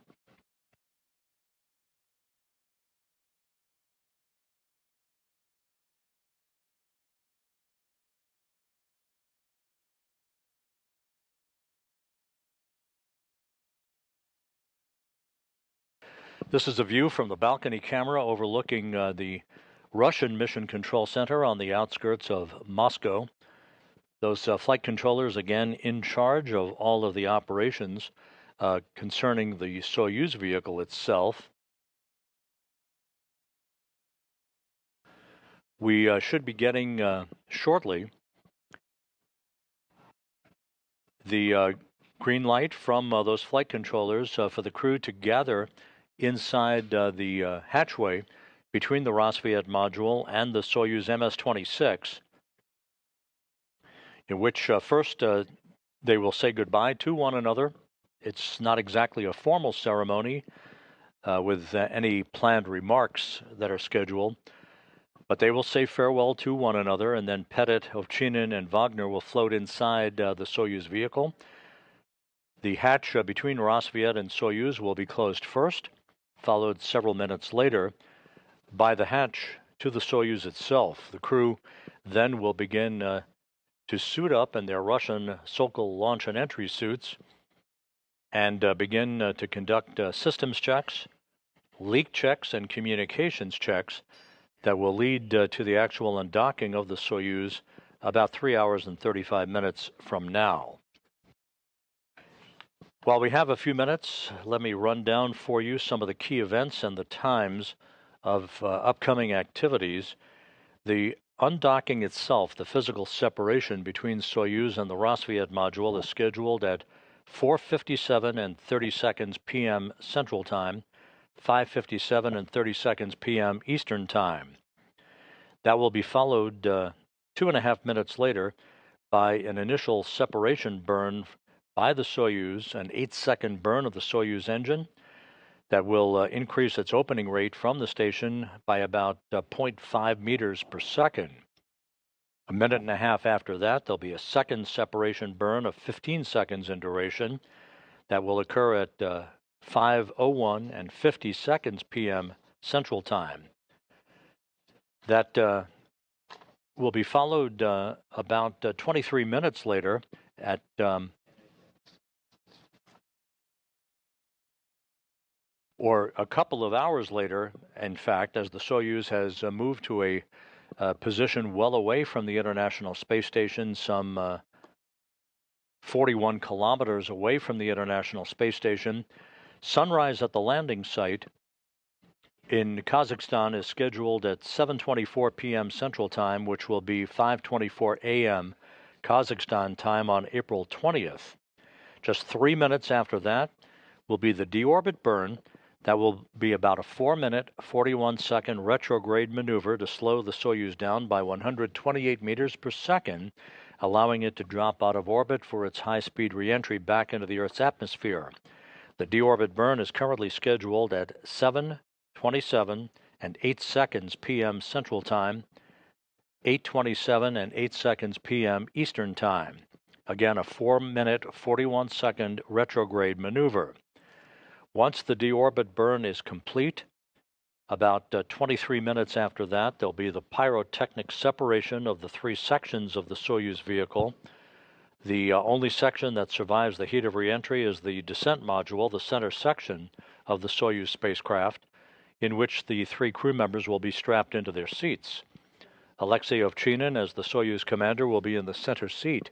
This is a view from the balcony camera overlooking the Russian Mission Control Center on the outskirts of Moscow. Those flight controllers, again, in charge of all of the operations concerning the Soyuz vehicle itself. We should be getting shortly the green light from those flight controllers for the crew to gather inside the hatchway between the Rosviet module and the Soyuz MS-26, in which first they will say goodbye to one another. It's not exactly a formal ceremony with any planned remarks that are scheduled, but they will say farewell to one another, and then Pettit, Ovchinin, and Vagner will float inside the Soyuz vehicle. The hatch between Rosviet and Soyuz will be closed first, followed several minutes later by the hatch to the Soyuz itself. The crew then will begin to suit up in their Russian Sokol launch and entry suits and begin to conduct systems checks, leak checks, and communications checks that will lead to the actual undocking of the Soyuz about 3 hours and 35 minutes from now. While we have a few minutes, let me run down for you some of the key events and the times of upcoming activities. The undocking itself, the physical separation between Soyuz and the Rosviet module, is scheduled at 4:57 and 30 seconds p.m. Central Time, 5:57 and 30 seconds p.m. Eastern Time. That will be followed 2.5 minutes later by an initial separation burn by the Soyuz, an 8-second burn of the Soyuz engine that will increase its opening rate from the station by about 0.5 meters per second. A minute and a half after that, there'll be a second separation burn of 15 seconds in duration that will occur at 5:01 and 50 seconds p.m. Central Time. That will be followed about 23 minutes later at or a couple of hours later, in fact, as the Soyuz has moved to a position well away from the International Space Station, some 41 kilometers away from the International Space Station. Sunrise at the landing site in Kazakhstan is scheduled at 7:24 p.m. Central Time, which will be 5:24 a.m. Kazakhstan time on April 20th. Just 3 minutes after that will be the deorbit burn. That will be about a 4-minute, 41-second retrograde maneuver to slow the Soyuz down by 128 meters per second, allowing it to drop out of orbit for its high-speed reentry back into the Earth's atmosphere. The deorbit burn is currently scheduled at 7:27 and 8 seconds p.m. Central Time, 8:27 and 8 seconds p.m. Eastern Time. Again, a 4-minute, 41-second retrograde maneuver. Once the deorbit burn is complete, about 23 minutes after that, there'll be the pyrotechnic separation of the 3 sections of the Soyuz vehicle. The only section that survives the heat of reentry is the descent module, the center section of the Soyuz spacecraft, in which the 3 crew members will be strapped into their seats. Alexey Ovchinin, as the Soyuz commander, will be in the center seat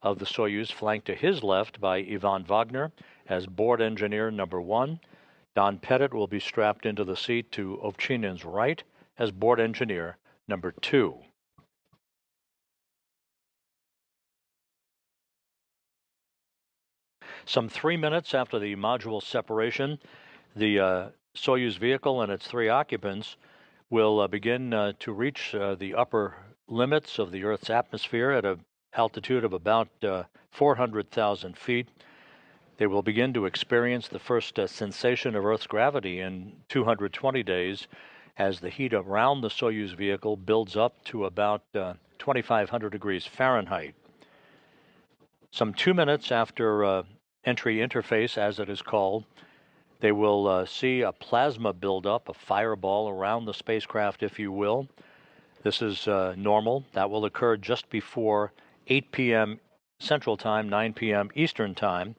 of the Soyuz, flanked to his left by Ivan Vagner as board engineer number 1. Don Pettit will be strapped into the seat to Ovchinin's right as board engineer number 2. Some 3 minutes after the module separation, the Soyuz vehicle and its 3 occupants will begin to reach the upper limits of the Earth's atmosphere at an altitude of about 400,000 feet. They will begin to experience the first sensation of Earth's gravity in 220 days as the heat around the Soyuz vehicle builds up to about 2,500 degrees Fahrenheit. Some 2 minutes after entry interface, as it is called, they will see a plasma buildup, a fireball around the spacecraft, if you will. This is normal. That will occur just before 8 p.m. Central Time, 9 p.m. Eastern Time.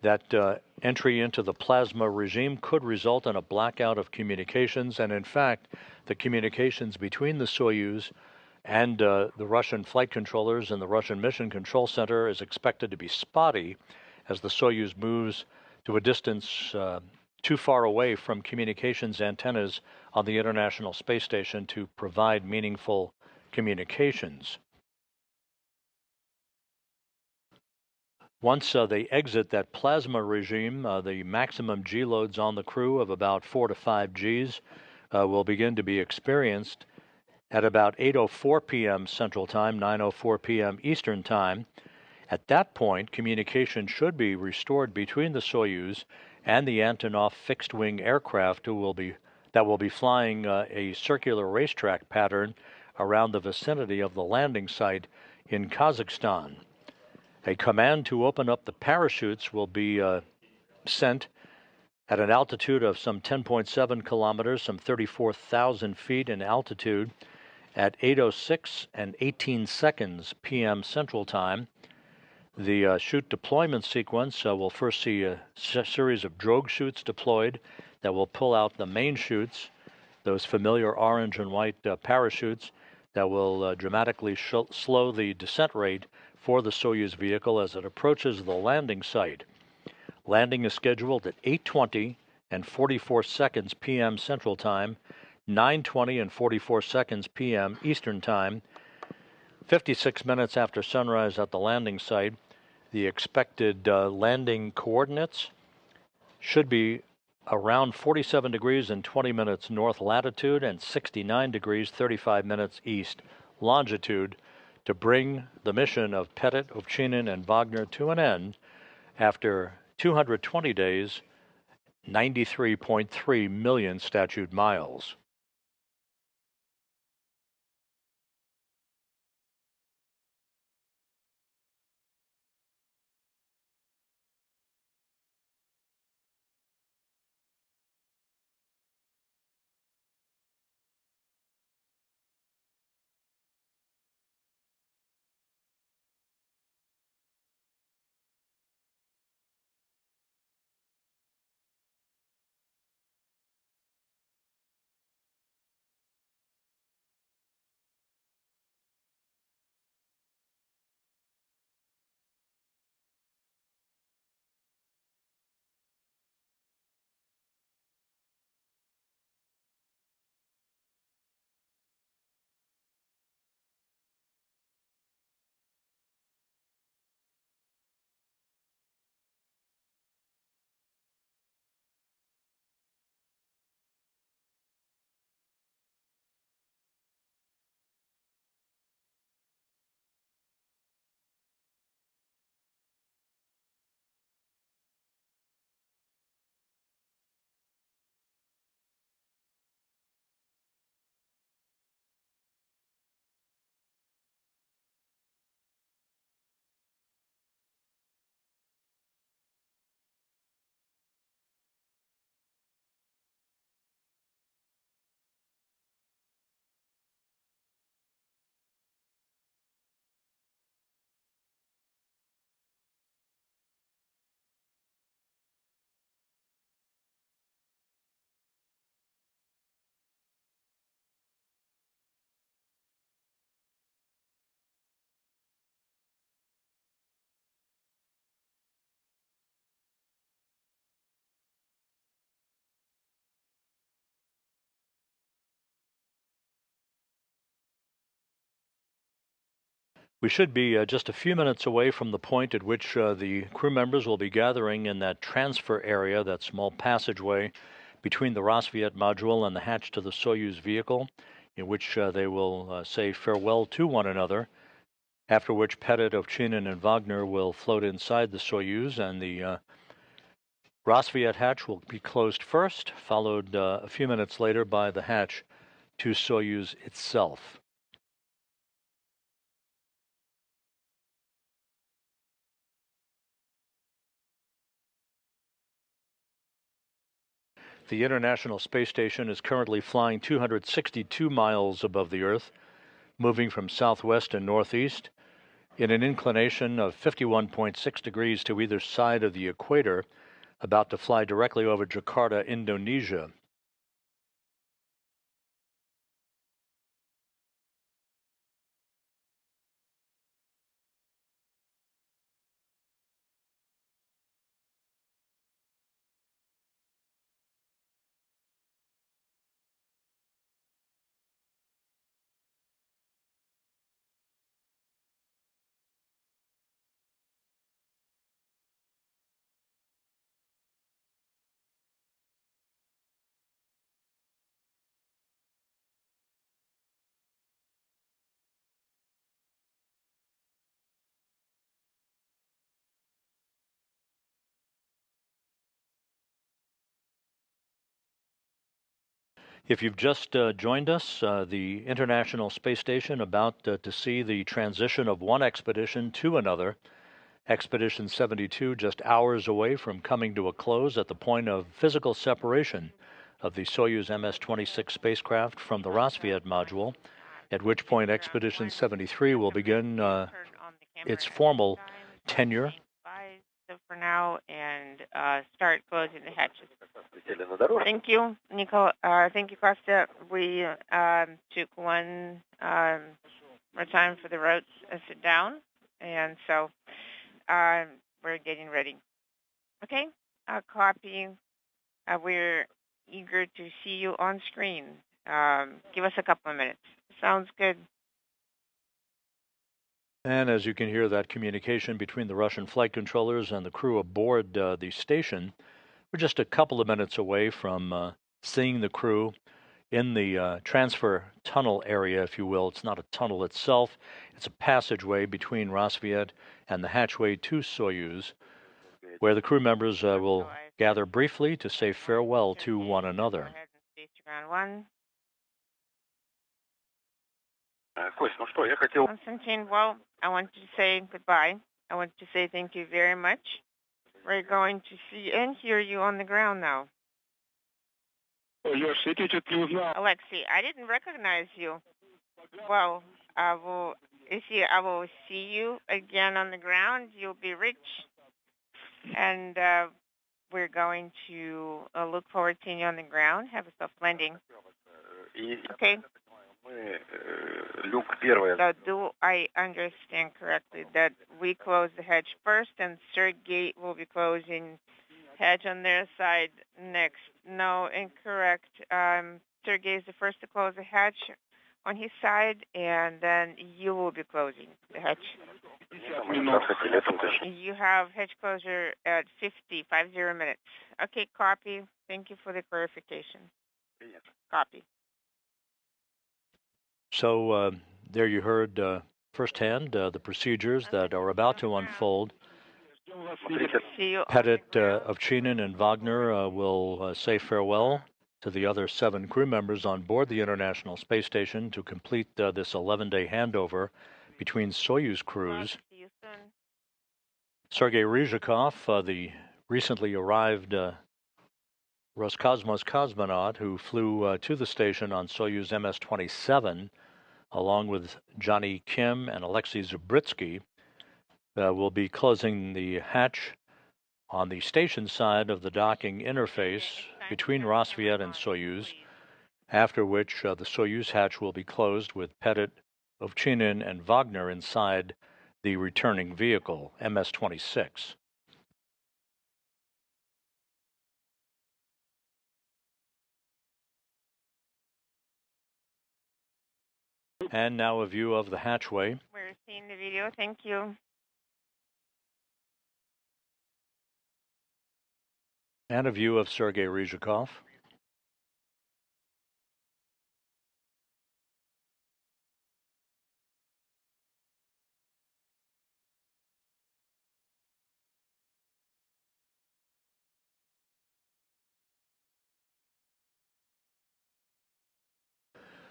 That entry into the plasma regime could result in a blackout of communications, and in fact, the communications between the Soyuz and the Russian flight controllers and the Russian Mission Control Center is expected to be spotty as the Soyuz moves to a distance too far away from communications antennas on the International Space Station to provide meaningful communications. Once they exit that plasma regime, the maximum G loads on the crew of about 4 to 5 Gs will begin to be experienced at about 8:04 p.m. Central Time, 9:04 p.m. Eastern Time. At that point, communication should be restored between the Soyuz and the Antonov fixed-wing aircraft that will be flying a circular racetrack pattern around the vicinity of the landing site in Kazakhstan. A command to open up the parachutes will be sent at an altitude of some 10.7 kilometers, some 34,000 feet in altitude, at 8:06 and 18 seconds p.m. Central Time. The chute deployment sequence will first see a series of drogue chutes deployed that will pull out the main chutes, those familiar orange and white parachutes that will dramatically slow the descent rate for the Soyuz vehicle as it approaches the landing site. Landing is scheduled at 8:20 and 44 seconds p.m. Central Time, 9:20 and 44 seconds p.m. Eastern Time. 56 minutes after sunrise at the landing site, the expected landing coordinates should be around 47 degrees and 20 minutes north latitude and 69 degrees 35 minutes east longitude to bring the mission of Pettit, Ovchinin, and Vagner to an end after 220 days, 93.3 million statute miles. We should be just a few minutes away from the point at which the crew members will be gathering in that transfer area, that small passageway between the Rosviet module and the hatch to the Soyuz vehicle, in which they will say farewell to one another, after which Pettit, Ovchinin, and Vagner will float inside the Soyuz, and the Rosviet hatch will be closed first, followed a few minutes later by the hatch to Soyuz itself. The International Space Station is currently flying 262 miles above the Earth, moving from southwest and northeast in an inclination of 51.6 degrees to either side of the equator, about to fly directly over Jakarta, Indonesia. If you've just joined us, the International Space Station about to see the transition of one expedition to another. Expedition 72 just hours away from coming to a close at the point of physical separation of the Soyuz MS-26 spacecraft from the Rosviet module, at which point Expedition 73 will begin its formal tenure. For now, and start closing the hatches. Thank you, Nico. Thank you, Costa. We took one more time for the roads to sit down, and so we're getting ready. Okay, copy. We're eager to see you on screen. Give us a couple of minutes. Sounds good. And as you can hear, that communication between the Russian flight controllers and the crew aboard the station, we're just a couple of minutes away from seeing the crew in the transfer tunnel area, if you will. It's not a tunnel itself. It's a passageway between Rosviet and the hatchway to Soyuz, where the crew members will gather briefly to say farewell to one another. Konstantin, well, I want to say goodbye. I want to say thank you very much. We're going to see and hear you on the ground now. Alexey, I didn't recognize you. Well, I will see you again on the ground. You'll be rich. And we're going to look forward to seeing you on the ground. Have a soft landing. Okay. So do I understand correctly that we close the hatch first and Sergei will be closing hatch on their side next? No, incorrect. Sergei is the first to close the hatch on his side, and then you will be closing the hatch. You have hatch closure at 50 minutes. Okay, copy. Thank you for the clarification. Copy. So there you heard firsthand the procedures that are about to unfold. Pettit, Ovchinin, and Vagner will say farewell to the other 7 crew members on board the International Space Station to complete this 11-day handover between Soyuz crews. Sergei Ryzhikov, the recently arrived Roscosmos cosmonaut who flew to the station on Soyuz MS-27, along with Johnny Kim and Alexey Zabritsky, will be closing the hatch on the station side of the docking interface between Rosviet and Soyuz, after which the Soyuz hatch will be closed with Pettit, Ovchinin, and Vagner inside the returning vehicle, MS-26. And now a view of the hatchway. We're seeing the video. Thank you. And a view of Sergei Ryzhikov.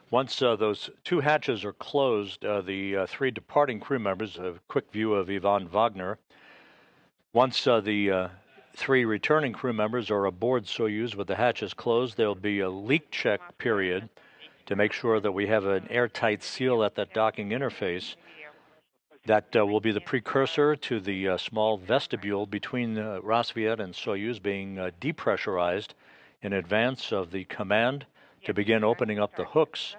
Once those two hatches are closed, the three departing crew members, a quick view of Ivan Vagner. Once the three returning crew members are aboard Soyuz with the hatches closed, there'll be a leak check period to make sure that we have an airtight seal at that docking interface. That will be the precursor to the small vestibule between Rassvet and Soyuz being depressurized in advance of the command to begin opening up the hooks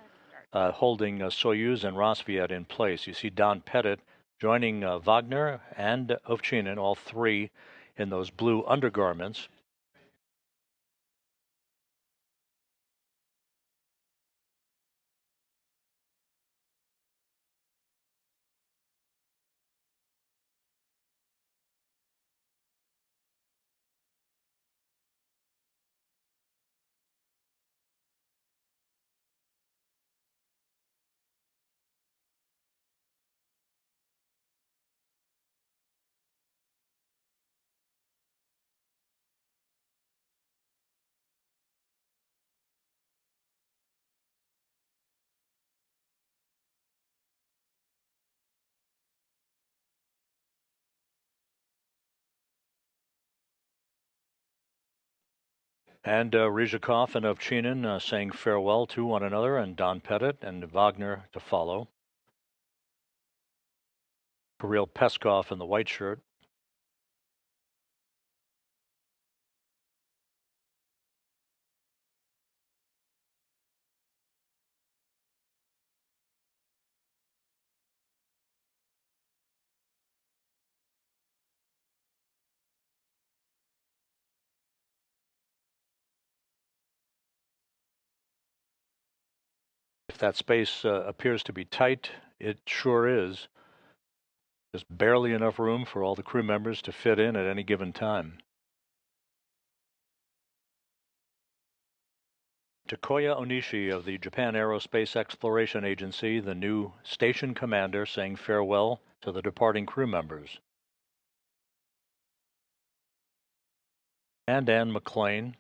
holding Soyuz and Rassvet in place. You see Don Pettit joining Vagner and Ovchinin, all three in those blue undergarments. And Ryzhikov and Ovchinin saying farewell to one another, and Don Pettit and Vagner to follow. Kirill Peskov in the white shirt. If that space appears to be tight, it sure is. There's barely enough room for all the crew members to fit in at any given time. Takoya Onishi of the Japan Aerospace Exploration Agency, the new station commander, saying farewell to the departing crew members. And Anne McLean.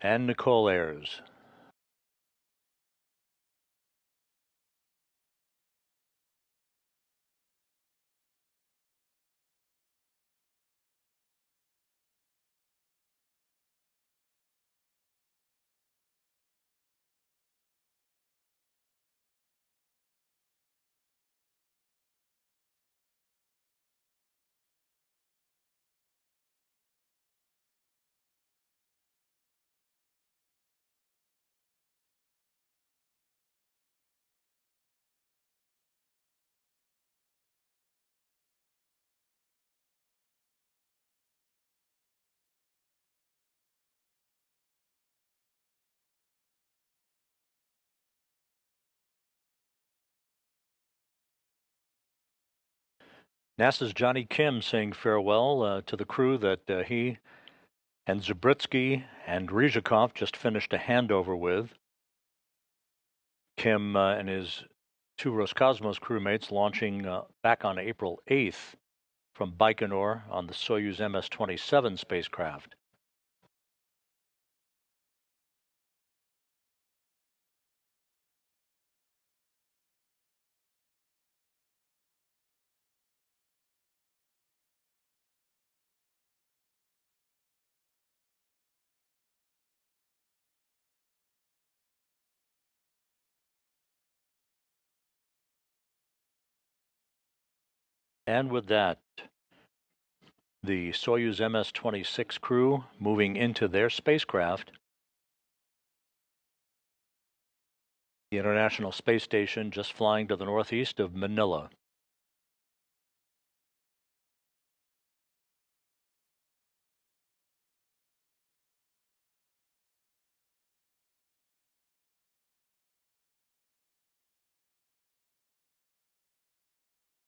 And Nicole Ayers. NASA's Johnny Kim saying farewell to the crew that he and Zabritsky and Ryzhikov just finished a handover with. Kim and his two Roscosmos crewmates launching back on April 8th from Baikonur on the Soyuz MS-27 spacecraft. And with that, the Soyuz MS-26 crew moving into their spacecraft. The International Space Station just flying to the northeast of Manila.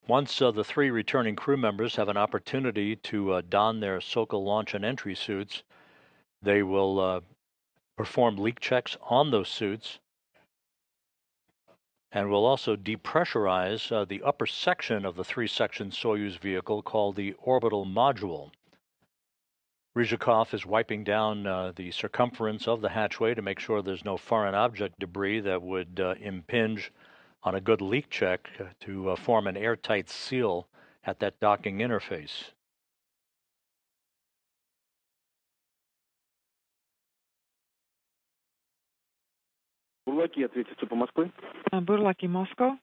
Once the three returning crew members have an opportunity to don their Sokol launch and entry suits, they will perform leak checks on those suits, and will also depressurize the upper section of the three-section Soyuz vehicle called the orbital module. Ryzhikov is wiping down the circumference of the hatchway to make sure there's no foreign object debris that would impinge on a good leak check to form an airtight seal at that docking interface. Бурлаки, ответите по Москве. Бурлаки, Moscow.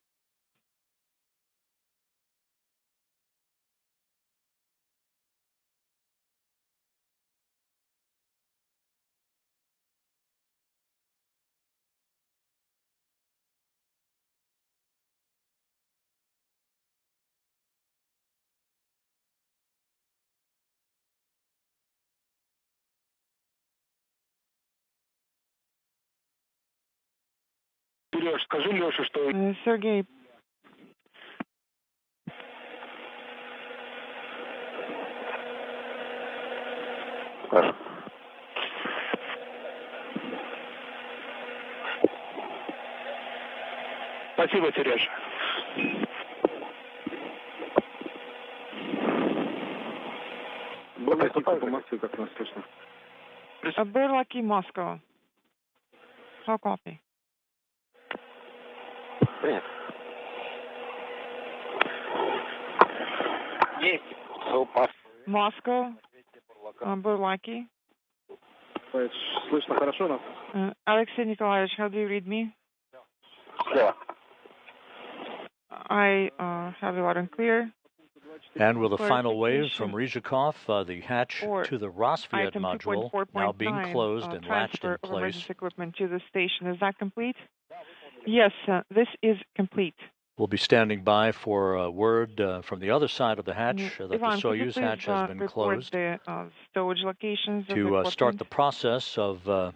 Сереж, скажи Леше, что... Сергей, Скажем. Спасибо, Сереж. Бурлаки по Москве, как нас слышно. Бурлаки, Moscow. How copy? Принято. Есть. Moscow. Бурлаки. Слышно хорошо нас? Alexey Nikolaevich, how do you read me? Слева. I have it loud and clear. And with a final wave from Ryzhikov, the hatch to the Roscosmos module now being closed and latched in place. Emergency equipment to the station. Is that complete? Yes, this is complete. We'll be standing by for word from the other side of the hatch that the Soyuz hatch has been closed the storage locations to start the process of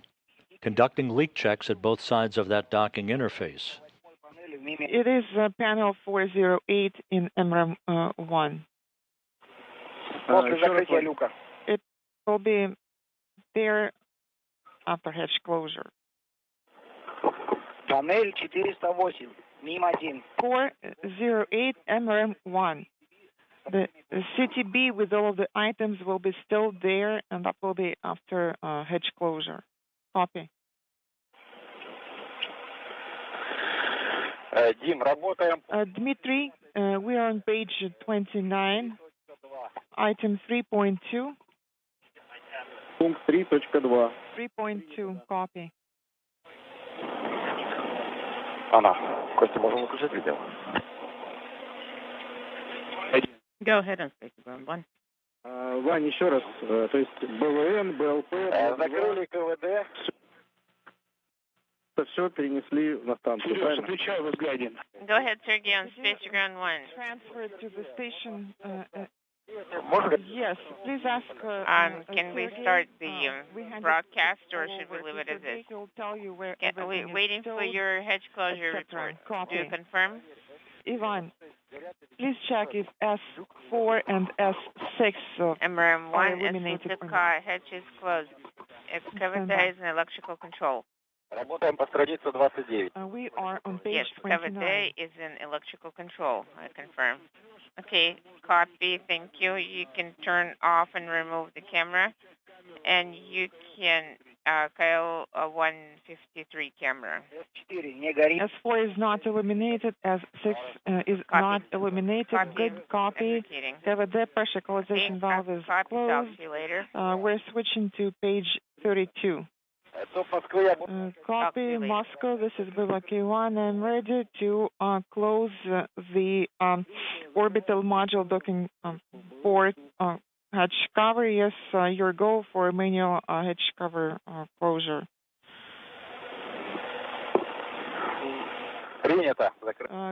conducting leak checks at both sides of that docking interface. It is panel 408 in MRAM 1. It will be there after hatch closure. Панель 408, МИМ 1. 408 MRM 1. The CTB with all of the items will be still there, and that will be after hatch closure. Copy. Дим, работаем. Dmitry, we are on page 29, item 3.2. Пункт 3.2. 3.2, copy. Анна, Костя, можем выключать видео? Go ahead and speak ground one. Вань, еще раз, то есть БВН, БЛП... Закрыли КВД. Все перенесли на станцию, Сереж, отвечаю во взгляде. Go ahead, Sergey, on space to ground one. Transferred to the station. Yes, please ask. Can we start the broadcast, or should we leave it as is? Waiting for your hedge closure report. Do you confirm? Ivan, please check if S4 and S6 MRM1 S6 car hedge is closed. Excavator is in electrical control. Работаем по странице 29. We are on page yes, 29. Excavator is in electrical control. I confirm. Okay, copy. Thank you. You can turn off and remove the camera, and you can Kyle 153 camera. S4 is not illuminated. S6 is copy. Not illuminated. Copy. Good copy. KVD pressure equalization valve is closed. See you later. We're switching to page 32. Copy, Moscow. This is Bulak 1. I'm ready to close the orbital module docking port hatch cover. Yes, your go for manual hatch cover closure.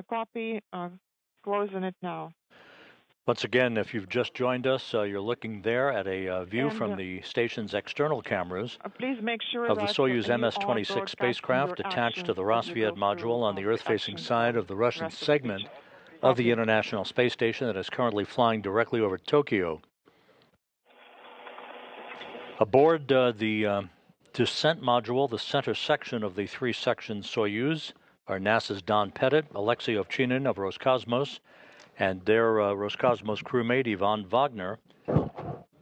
Copy. Closing it now. Once again, if you've just joined us, you're looking there at a view from the station's external cameras please make sure of the that Soyuz you MS-26 are spacecraft attached to the Roscosmos module on the Earth-facing side of the Russian segment of the International Space Station that is currently flying directly over Tokyo. Aboard the descent module, the center section of the three-section Soyuz, are NASA's Don Pettit, Alexey Ovchinin of Roscosmos, and their Roscosmos crewmate Ivan Vagner,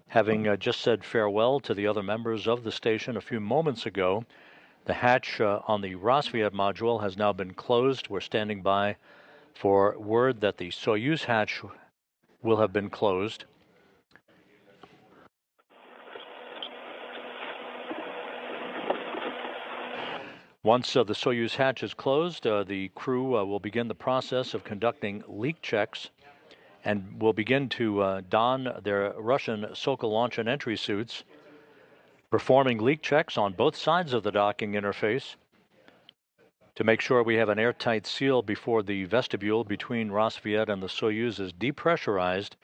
having just said farewell to the other members of the station a few moments ago. The hatch on the Roscosmos module has now been closed. We're standing by for word that the Soyuz hatch will have been closed. Once the Soyuz hatch is closed, the crew will begin the process of conducting leak checks and will begin to don their Russian Sokol launch and entry suits, performing leak checks on both sides of the docking interface to make sure we have an airtight seal before the vestibule between Roscosmos and the Soyuz is depressurized.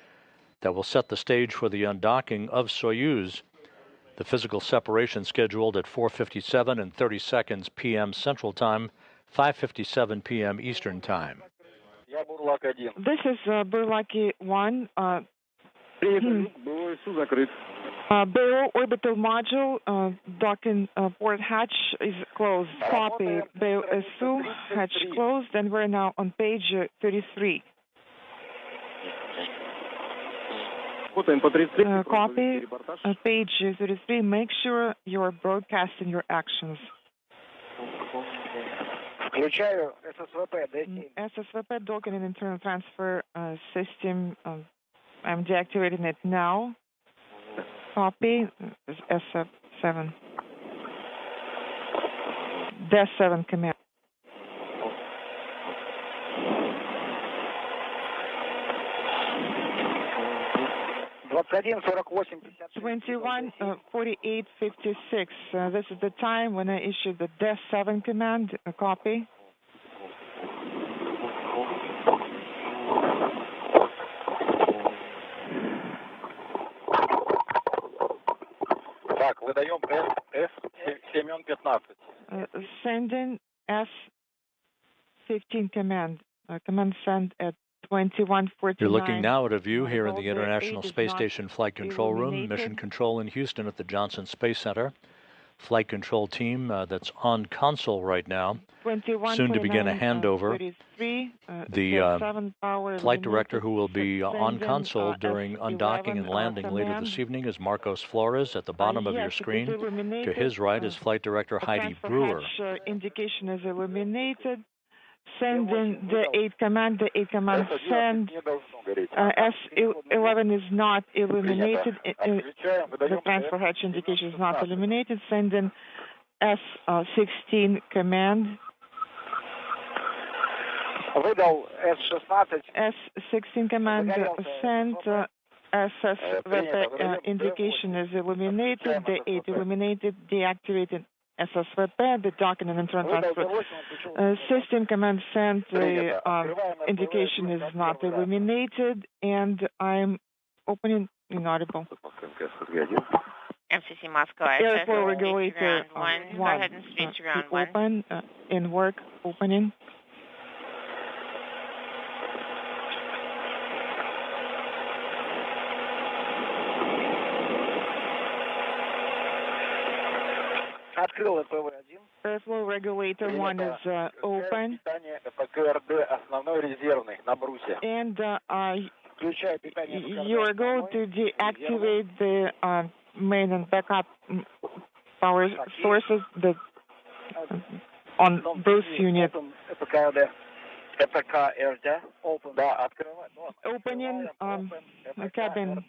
That will set the stage for the undocking of Soyuz. The physical separation scheduled at 4:57 and 30 seconds p.m. Central Time, 5:57 p.m. Eastern Time. This is Burlaki 1. BO orbital module docking port hatch is closed. Copy. BO SU hatch closed, and we're now on page 33. Copy. Page 33. Make sure you're broadcasting your actions. SSVP docking and internal transfer system. I'm deactivating it now. Copy. SF7. DES7 command. 21:48:56. This is the time when I issued the DES7 command. Copy. Так, выдаем С-15. Sending S-15 command. Command sent at 21:49. You're looking now at a view here in the International Space Station Flight Control Room, Mission Control in Houston at the Johnson Space Center. Flight Control team that's on console right now, soon to begin a handover. The flight director who will be on console during undocking and landing later this evening is Marcos Flores at the bottom of your screen. To his right is Flight Director Heidi Brewer. Indication is illuminated. Sending the 8 command. The 8 command send. S11 is not illuminated. The transfer hatch indication is not illuminated. Sending S16 command. S16 command sent. SSVP indication is illuminated. The 8 illuminated, deactivated. SSVP, the docking and internal transfer system command sent. The indication is not illuminated, and I'm opening inaudible. MCC Moscow, airflow regulator 1. Go ahead and switch to ground 1. Open, in work, opening. Airflow regulator 1 is open. And you are going to deactivate the main and backup power sources on those units. Opening cabin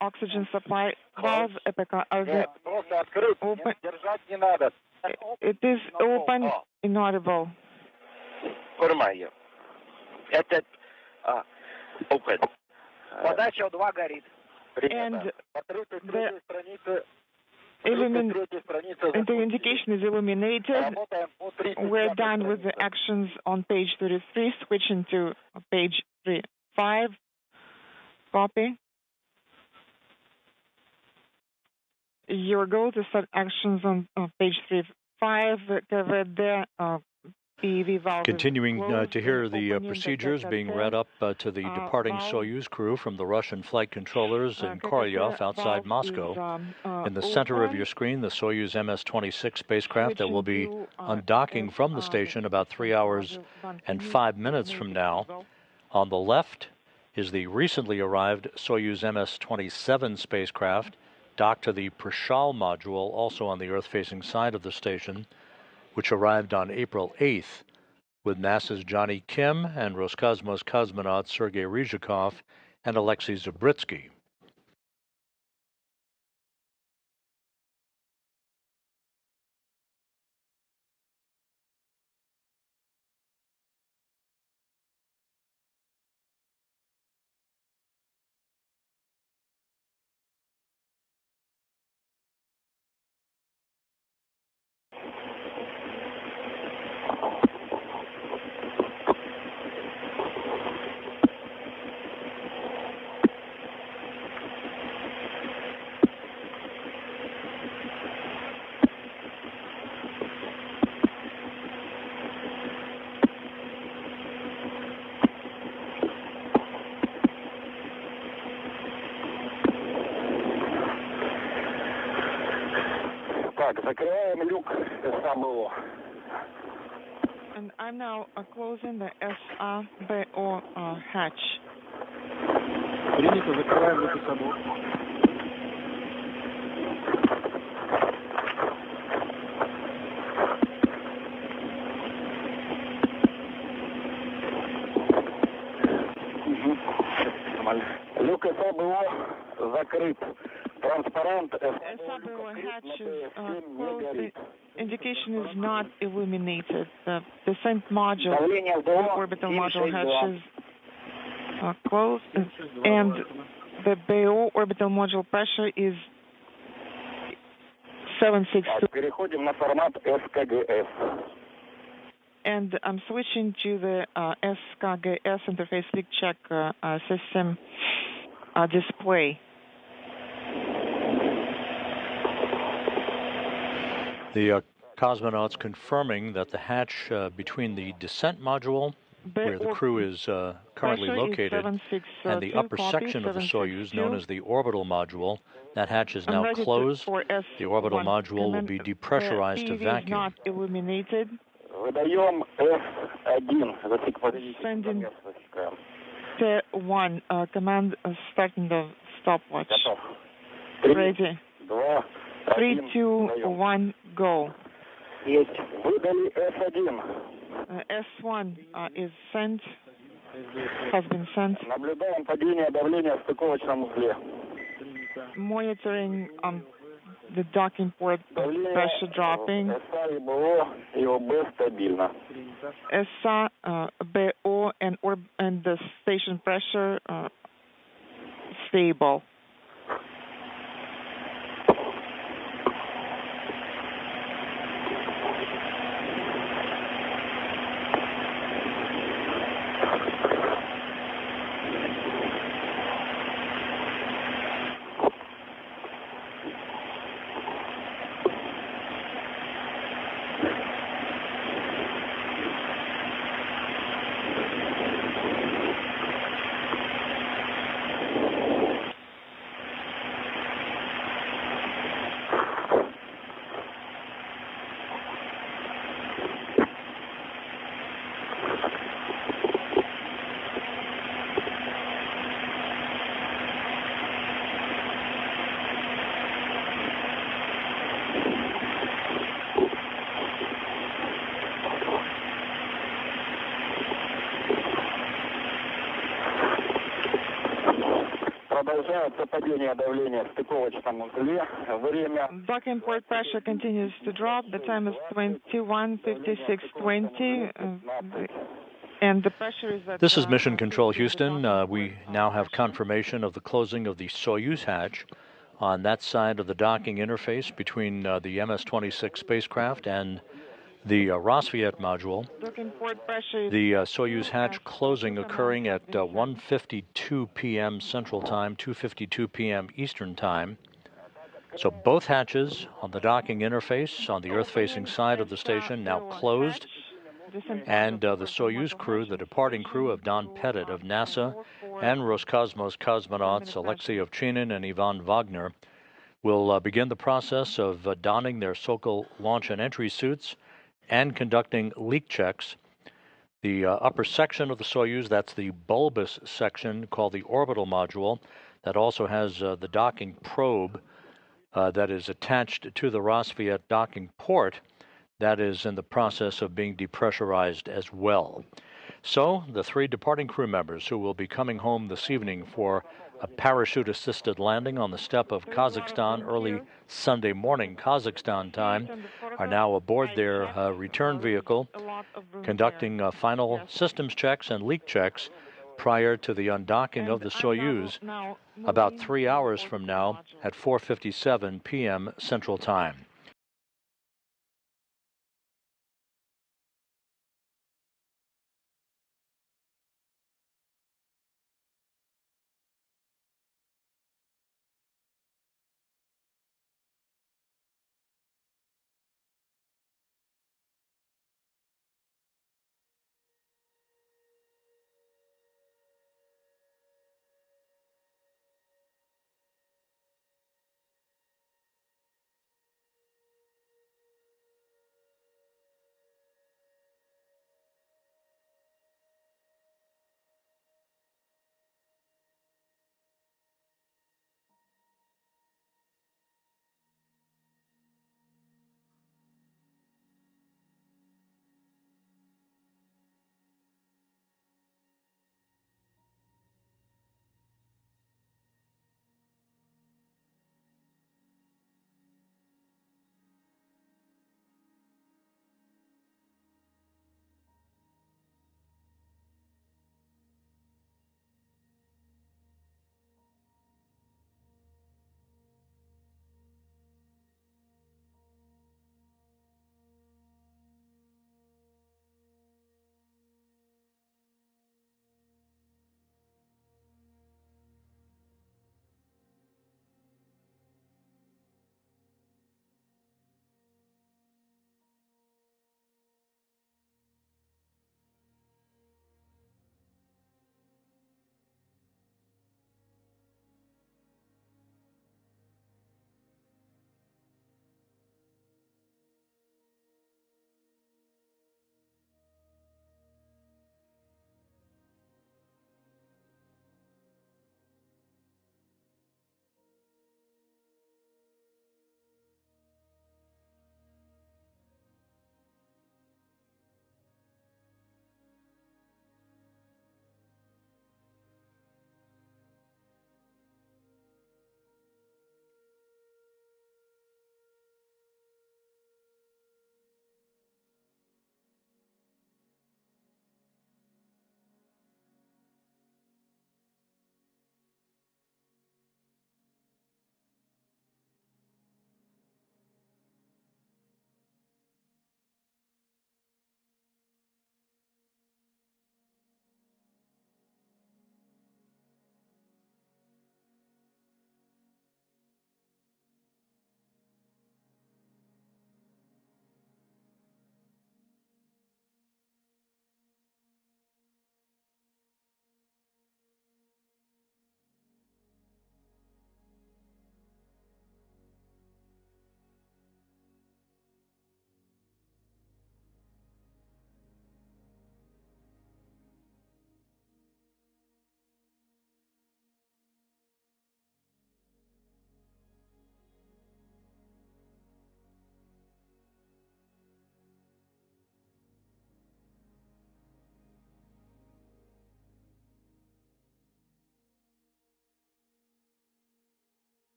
oxygen supply valve. Open. It is open, inaudible. Open. Подача 2 горит. And the indication is illuminated. We're done with the actions on page 33, switching to page 35. Copy. Your goal to start actions on page 35. Continuing to hear the procedures being read up to the departing Soyuz crew from the Russian flight controllers in Korolyov outside Moscow. In the center of your screen, the Soyuz MS-26 spacecraft that will be undocking from the station about 3 hours and 5 minutes from now. On the left is the recently arrived Soyuz MS-27 spacecraft, docked to the Prishal module, also on the Earth-facing side of the station, which arrived on April 8th with NASA's Johnny Kim and Roscosmos cosmonauts Sergei Ryzhikov and Alexey Zabritsky. And I'm now closing the SABO hatch. Принято, закрываем люк САБО. Люк САБО закрыт. Транспарант SABO hatch is closed. The indication is not illuminated. The descent module, the orbital module hatch is closed, and the BO orbital module pressure is 762. Переходим на формат СКГС. And I'm switching to the SKGS interface leak check system display. The cosmonauts confirming that the hatch between the descent module, where the crew is currently located, and the upper section of the Soyuz, known as the orbital module, that hatch is now closed. The orbital module will be depressurized to vacuum. Not illuminated. Выдаем F1. Sending T1 command starting the stopwatch. Ready. 3, 2, 1, go. Есть. Выдали F1. S1 is sent, has been sent. Наблюдаем падение давления в стыковочном узле. Monitoring the docking port pressure dropping. СА и БО и ОБ стабильно. SA, BO, and the station pressure stable. Продолжается падение давления в стыковочном узле. Время. Docking port pressure continues to drop. The time is 21:56:20. And the pressure is at... This is Mission Control Houston. We now have confirmation of the closing of the Soyuz hatch on that side of the docking interface between the MS-26 spacecraft and the Roscosmos module. The Soyuz hatch closing occurring at 1:52 p.m. Central Time, 2:52 p.m. Eastern Time. So both hatches on the docking interface on the Earth-facing side of the station now closed, and the Soyuz crew, the departing crew of Don Pettit of NASA and Roscosmos cosmonauts Alexey Ovchinin and Ivan Vagner will begin the process of donning their Sokol launch and entry suits and conducting leak checks. The upper section of the Soyuz, that's the bulbous section called the orbital module, that also has the docking probe that is attached to the Roscosmos docking port, that is in the process of being depressurized as well. So the three departing crew members who will be coming home this evening for a parachute-assisted landing on the steppe of Kazakhstan early Sunday morning Kazakhstan time are now aboard their return vehicle, conducting final systems checks and leak checks prior to the undocking of the Soyuz about 3 hours from now at 4:57 p.m. Central Time.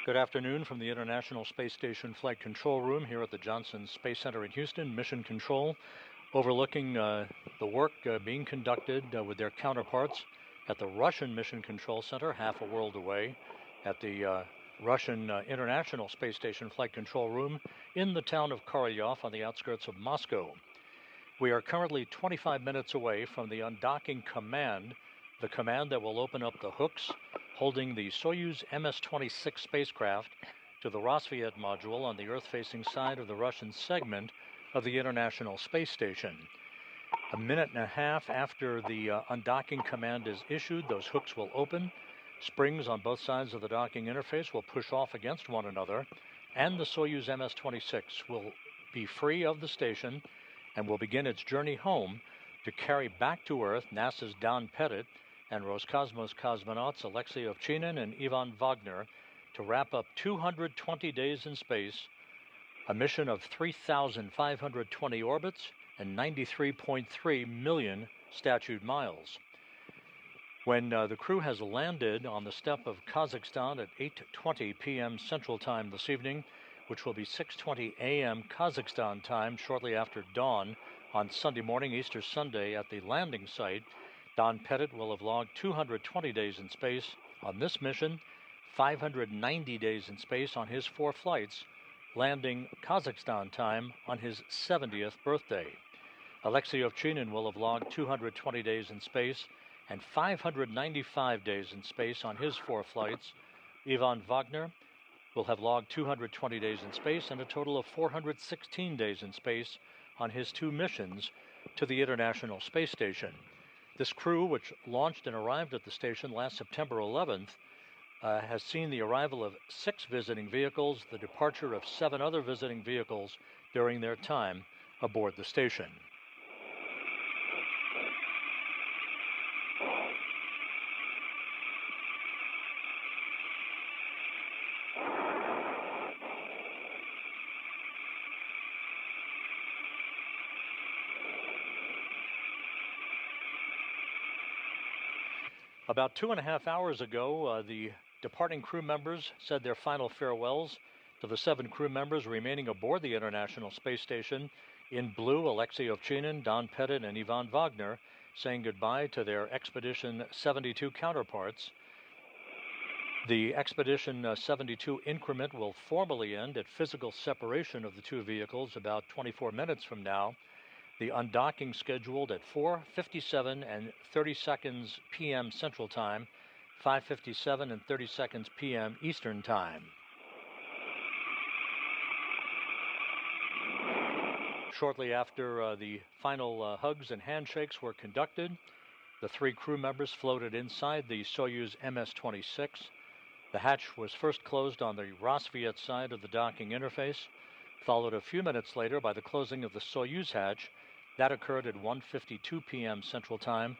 Good afternoon from the International Space Station Flight Control Room here at the Johnson Space Center in Houston, Mission Control, overlooking the work being conducted with their counterparts at the Russian Mission Control Center, half a world away, at the Russian International Space Station Flight Control Room in the town of Korolyov on the outskirts of Moscow. We are currently 25 minutes away from the undocking command, the command that will open up the hooks holding the Soyuz MS-26 spacecraft to the Roscosmos module on the Earth-facing side of the Russian segment of the International Space Station. A minute and a half after the undocking command is issued, those hooks will open. Springs on both sides of the docking interface will push off against one another, and the Soyuz MS-26 will be free of the station and will begin its journey home to carry back to Earth NASA's Don Pettit and Roscosmos cosmonauts Alexey Ovchinin and Ivan Vagner to wrap up 220 days in space, a mission of 3,520 orbits and 93.3 million statute miles. When the crew has landed on the steppe of Kazakhstan at 8:20 p.m. Central Time this evening, which will be 6:20 a.m. Kazakhstan time shortly after dawn on Sunday morning, Easter Sunday, at the landing site, Don Pettit will have logged 220 days in space on this mission, 590 days in space on his 4 flights, landing Kazakhstan time on his 70th birthday. Alexey Ovchinin will have logged 220 days in space and 595 days in space on his 4 flights. Ivan Vagner will have logged 220 days in space and a total of 416 days in space on his 2 missions to the International Space Station. This crew, which launched and arrived at the station last September 11th, has seen the arrival of 6 visiting vehicles, the departure of 7 other visiting vehicles during their time aboard the station. About 2.5 hours ago, the departing crew members said their final farewells to the 7 crew members remaining aboard the International Space Station. In blue, Alexey Ovchinin, Don Pettit, and Ivan Vagner saying goodbye to their Expedition 72 counterparts. The Expedition 72 increment will formally end at physical separation of the 2 vehicles about 24 minutes from now. The undocking scheduled at 4:57 and 30 seconds p.m. Central Time, 5:57 and 30 seconds p.m. Eastern Time. Shortly after the final hugs and handshakes were conducted, the 3 crew members floated inside the Soyuz MS-26. The hatch was first closed on the Roscosmos side of the docking interface, followed a few minutes later by the closing of the Soyuz hatch. That occurred at 1:52 p.m. Central Time,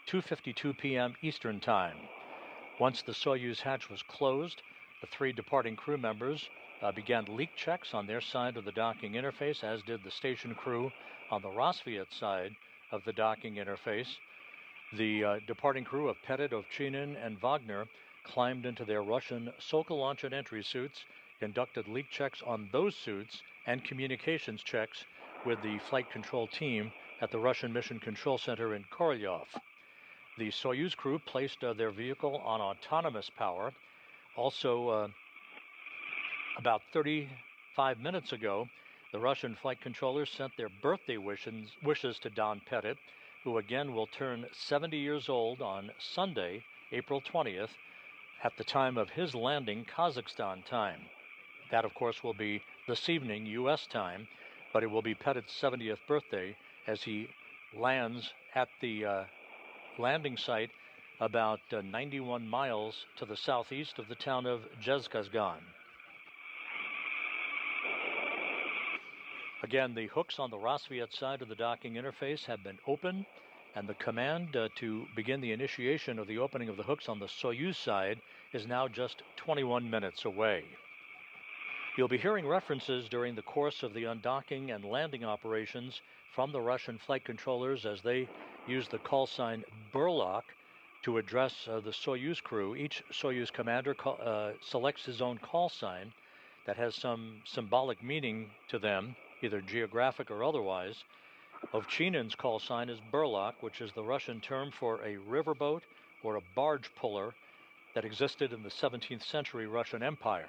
2:52 p.m. Eastern Time. Once the Soyuz hatch was closed, the 3 departing crew members began leak checks on their side of the docking interface, as did the station crew on the Roscosmos side of the docking interface. The departing crew of Pettit, Ovchinin, and Vagner climbed into their Russian Sokol launch and entry suits, conducted leak checks on those suits, and communications checks with the flight control team at the Russian Mission Control Center in Korolyov. The Soyuz crew placed their vehicle on autonomous power. Also, about 35 minutes ago, the Russian flight controllers sent their birthday wishes to Don Pettit, who again will turn 70 years old on Sunday, April 20th, at the time of his landing Kazakhstan time. That, of course, will be this evening, U.S. time, but it will be Pettit's 70th birthday as he lands at the landing site about 91 miles to the southeast of the town of Zhezkazgan. Again, the hooks on the Roscosmos side of the docking interface have been opened, and the command to begin the initiation of the opening of the hooks on the Soyuz side is now just 21 minutes away. You'll be hearing references during the course of the undocking and landing operations from the Russian flight controllers as they use the call sign Burlock to address the Soyuz crew. Each Soyuz commander selects his own call sign that has some symbolic meaning to them, either geographic or otherwise. Ovchinin's call sign is burlak, which is the Russian term for a riverboat or a barge puller that existed in the 17th century Russian Empire.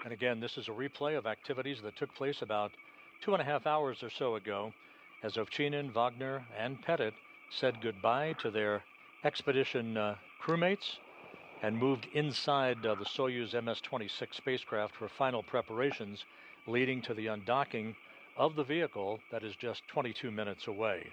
And again, this is a replay of activities that took place about 2.5 hours or so ago, as Ovchinin, Vagner, and Pettit said goodbye to their expedition crewmates and moved inside the Soyuz MS-26 spacecraft for final preparations, leading to the undocking of the vehicle that is just 22 minutes away.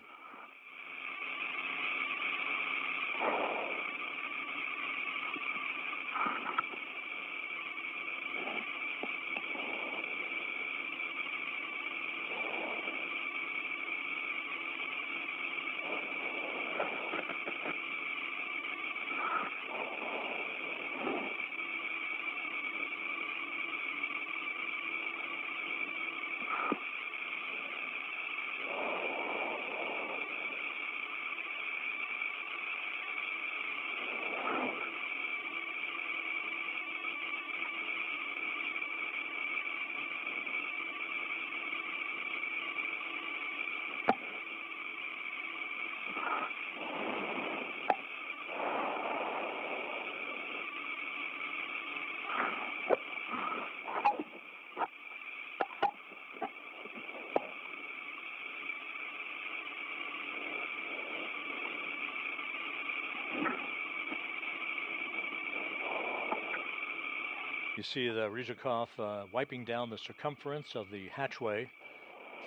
You see the Ryzhikov wiping down the circumference of the hatchway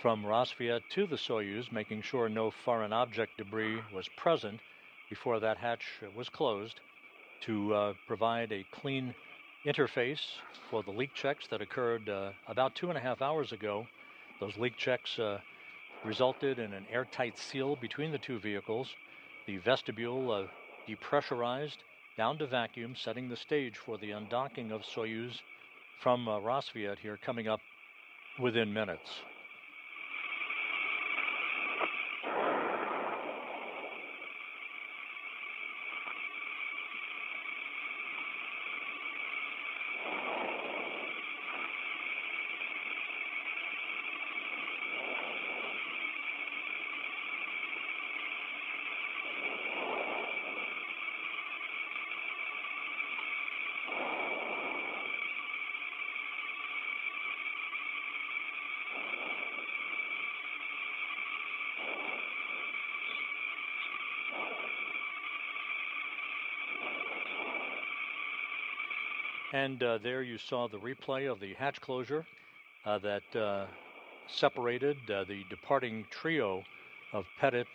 from Roscosmos to the Soyuz, making sure no foreign object debris was present before that hatch was closed, to provide a clean interface for the leak checks that occurred about 2.5 hours ago. Those leak checks resulted in an airtight seal between the two vehicles. The vestibule depressurized down to vacuum, setting the stage for the undocking of Soyuz from Roscosmos here, coming up within minutes. And there you saw the replay of the hatch closure that separated the departing trio of Pettit,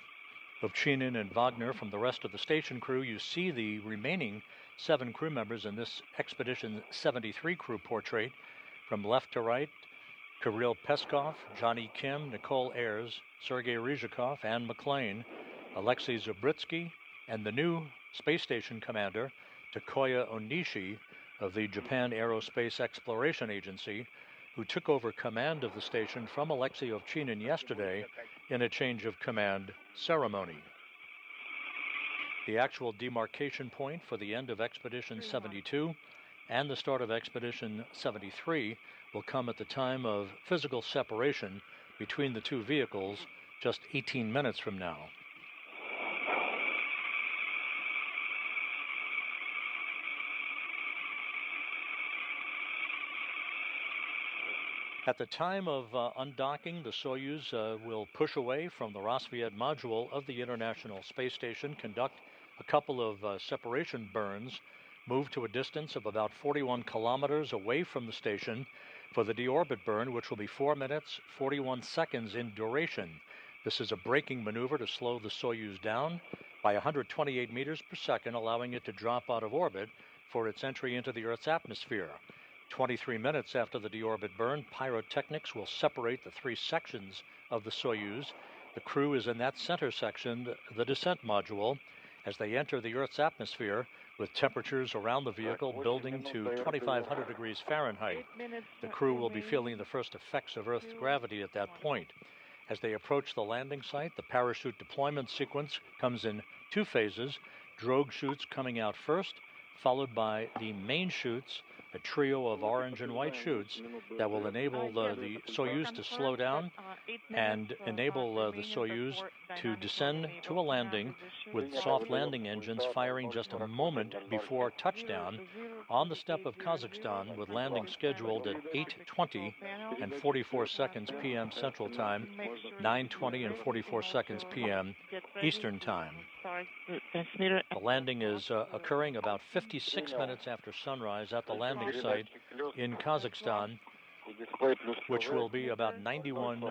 Ovchinin, and Vagner from the rest of the station crew. You see the remaining 7 crew members in this Expedition 73 crew portrait. From left to right, Kirill Peskov, Johnny Kim, Nicole Ayers, Sergei Ryzhikov, Anne McLean, Alexey Zabritsky, and the new space station commander, Takoya Onishi, of the Japan Aerospace Exploration Agency, who took over command of the station from Alexey Ovchinin yesterday in a change of command ceremony. The actual demarcation point for the end of Expedition 72 and the start of Expedition 73 will come at the time of physical separation between the two vehicles just 18 minutes from now. At the time of undocking, the Soyuz will push away from the Roscosmos module of the International Space Station, conduct a couple of separation burns, move to a distance of about 41 kilometers away from the station for the deorbit burn, which will be 4 minutes, 41 seconds in duration. This is a braking maneuver to slow the Soyuz down by 128 meters per second, allowing it to drop out of orbit for its entry into the Earth's atmosphere. 23 minutes after the deorbit burn, pyrotechnics will separate the 3 sections of the Soyuz. The crew is in that center section, the descent module, as they enter the Earth's atmosphere, with temperatures around the vehicle building to 2,500 degrees Fahrenheit. The crew will be feeling the first effects of Earth's gravity at that point. As they approach the landing site, the parachute deployment sequence comes in 2 phases, drogue chutes coming out first, followed by the main chutes, a trio of orange and white chutes that will enable the Soyuz to slow down and enable the Soyuz to descend to a landing with soft landing engines firing just a moment before touchdown on the steppe of Kazakhstan, with landing scheduled at 8:20 and 44 seconds p.m. Central Time, 9:20 and 44 seconds p.m. Eastern Time. The landing is occurring about 56 minutes after sunrise at the landing site in Kazakhstan, which will be about 91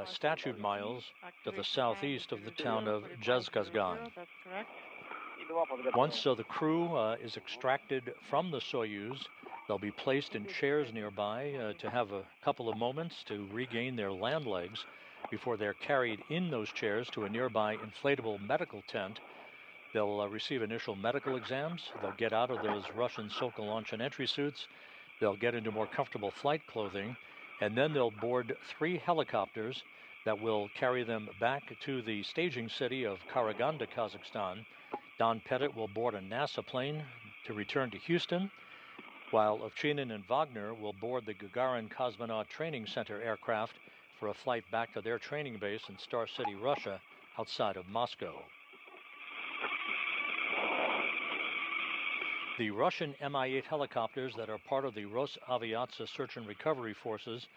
statute miles to the southeast of the town of Zhezkazgan. Once the crew is extracted from the Soyuz, they'll be placed in chairs nearby to have a couple of moments to regain their land legs before they're carried in those chairs to a nearby inflatable medical tent. They'll receive initial medical exams. They'll get out of those Russian Sokol launch and entry suits. They'll get into more comfortable flight clothing, and then they'll board 3 helicopters that will carry them back to the staging city of Karaganda, Kazakhstan. Don Pettit will board a NASA plane to return to Houston, while Ovchinin and Vagner will board the Gagarin Cosmonaut Training Center aircraft for a flight back to their training base in Star City, Russia, outside of Moscow. The Russian Mi-8 helicopters that are part of the Rosaviatsa search and recovery forces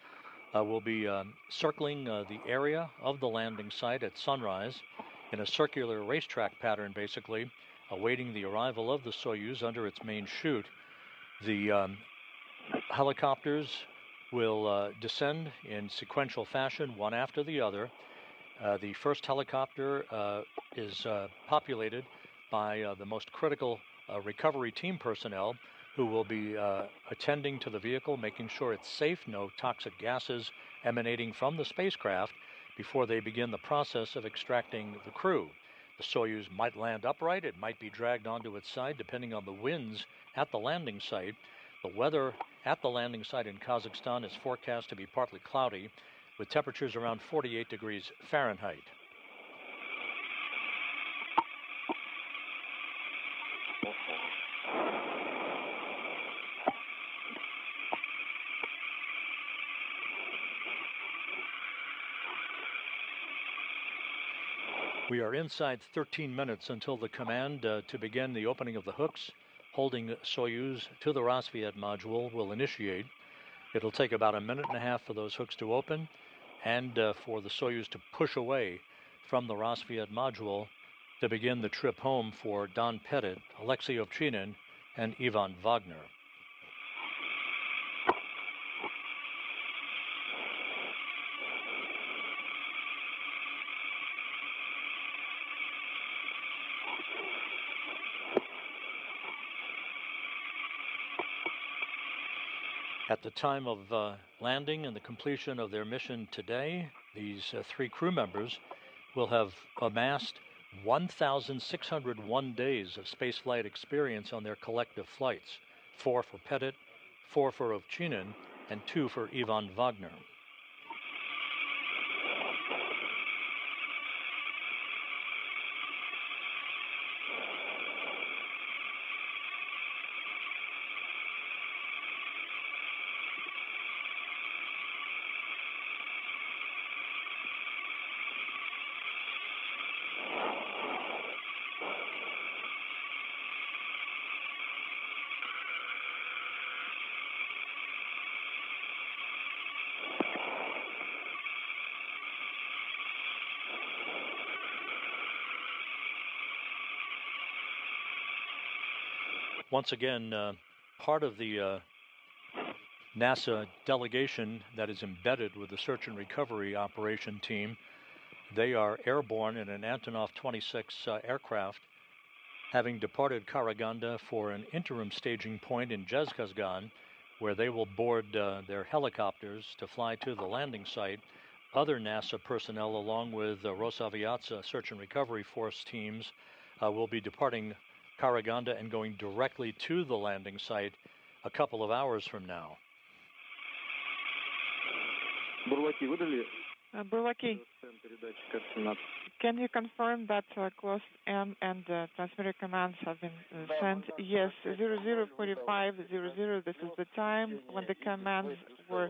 will be circling the area of the landing site at sunrise in a circular racetrack pattern, basically, awaiting the arrival of the Soyuz under its main chute. The helicopters will descend in sequential fashion, one after the other. The first helicopter is populated by the most critical recovery team personnel who will be attending to the vehicle, making sure it's safe, no toxic gases emanating from the spacecraft before they begin the process of extracting the crew. The Soyuz might land upright, it might be dragged onto its side depending on the winds at the landing site. The weather at the landing site in Kazakhstan is forecast to be partly cloudy, with temperatures around 48 degrees Fahrenheit. We are inside 13 minutes until the command to begin the opening of the hooks holding Soyuz to the Rosviet module will initiate. It'll take about a minute and a half for those hooks to open and for the Soyuz to push away from the Rosviet module to begin the trip home for Don Pettit, Alexey Ovchinin, and Ivan Vagner. At the time of landing and the completion of their mission today, these 3 crew members will have amassed 1,601 days of spaceflight experience on their collective flights, 4 for Pettit, 4 for Ovchinin, and 2 for Ivan Vagner. Once again, part of the NASA delegation that is embedded with the search and recovery operation team, they are airborne in an Antonov 26 aircraft, having departed Karaganda for an interim staging point in Zhezkazgan, where they will board their helicopters to fly to the landing site. Other NASA personnel, along with Rosaviatsa search and recovery force teams, will be departing Karaganda and going directly to the landing site a couple of hours from now. Burlaki, can you confirm that close M and transmitter commands have been sent? Yes, 004500, this is the time when the commands were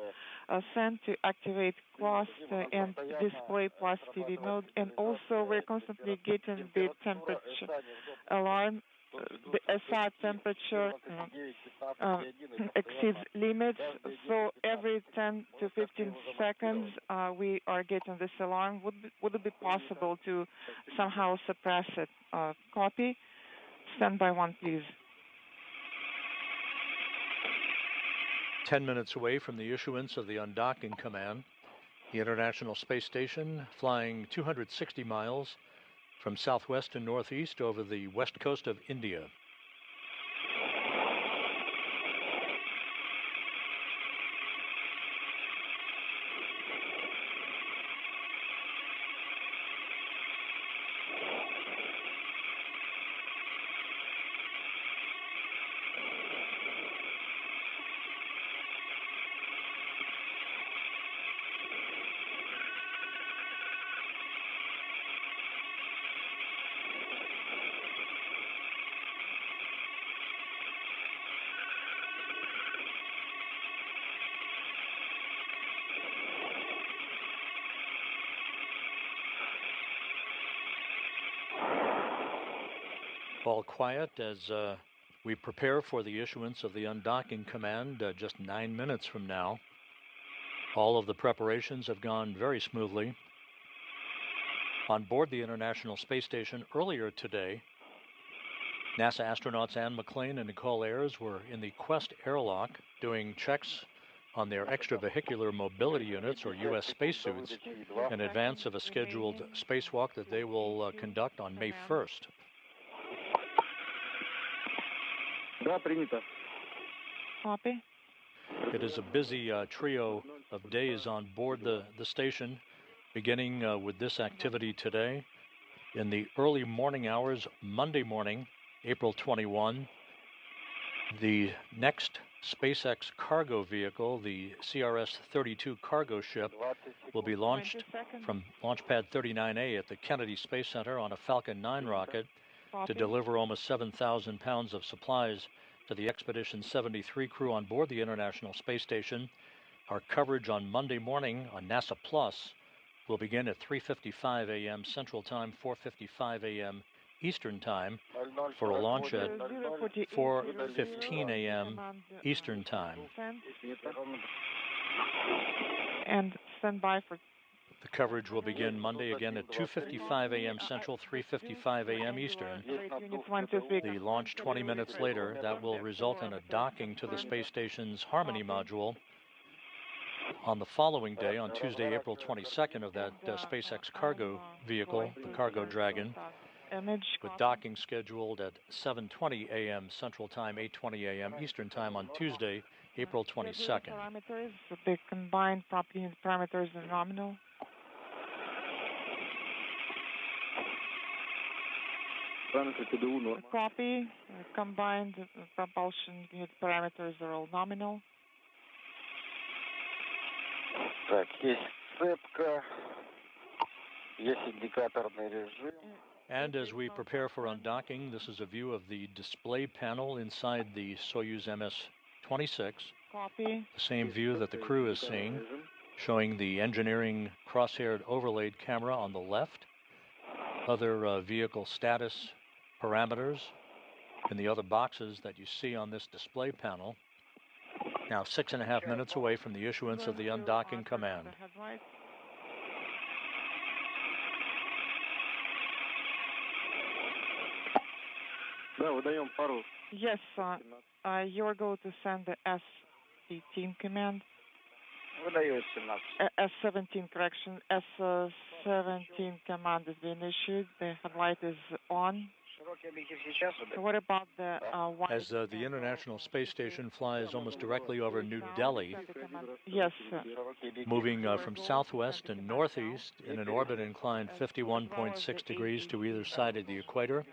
sent to activate closed and display plus TV mode. And also we're constantly getting the temperature alarm. The SI temperature exceeds limits, so every 10 to 15 seconds we are getting this alarm. Would it be possible to somehow suppress it? Copy. Stand by one, please. 10 minutes away from the issuance of the undocking command, the International Space Station, flying 260 miles from southwest and northeast over the west coast of India. All quiet as we prepare for the issuance of the undocking command just 9 minutes from now. All of the preparations have gone very smoothly. On board the International Space Station earlier today, NASA astronauts Anne McClain and Nicole Ayers were in the Quest airlock doing checks on their extravehicular mobility units, or U.S. spacesuits, in advance of a scheduled spacewalk that they will conduct on May 1st. Copy. It is a busy trio of days on board the station, beginning with this activity today. In the early morning hours, Monday morning, April 21, the next SpaceX cargo vehicle, the CRS-32 cargo ship, will be launched from Launch Pad 39A at the Kennedy Space Center on a Falcon 9 rocket to deliver almost 7,000 pounds of supplies to the Expedition 73 crew on board the International Space Station. Our coverage on Monday morning on NASA Plus will begin at 3:55 a.m. Central Time, 4:55 a.m. Eastern Time, for a launch at 4:15 a.m. Eastern Time. And stand by for... The coverage will begin Monday again at 2:55 a.m. Central, 3:55 a.m. Eastern. The launch 20 minutes later, that will result in a docking to the space station's Harmony module. On the following day, on Tuesday, April 22nd, of that SpaceX cargo vehicle, the Cargo Dragon, with docking scheduled at 7:20 a.m. Central Time, 8:20 a.m. Eastern Time on Tuesday, April 22nd. Parameters, the combined property unit parameters are nominal. Copy. Combined propulsion unit parameters are all nominal. Так, есть цепка, есть индикаторный режим. And as we prepare for undocking, this is a view of the display panel inside the Soyuz MS-26. Copy. The same view that the crew is seeing, showing the engineering cross-haired overlaid camera on the left, other vehicle status parameters in the other boxes that you see on this display panel. Now 6.5 minutes away from the issuance of the undocking command. Yes, you're going to send the S-18 command. S-17, correction. S-17 command is being issued. The headlight is on. What about the one? As the International Space Station flies almost directly over New Delhi, yes, moving from southwest and northeast in an orbit inclined 51.6 degrees to either side of the equator,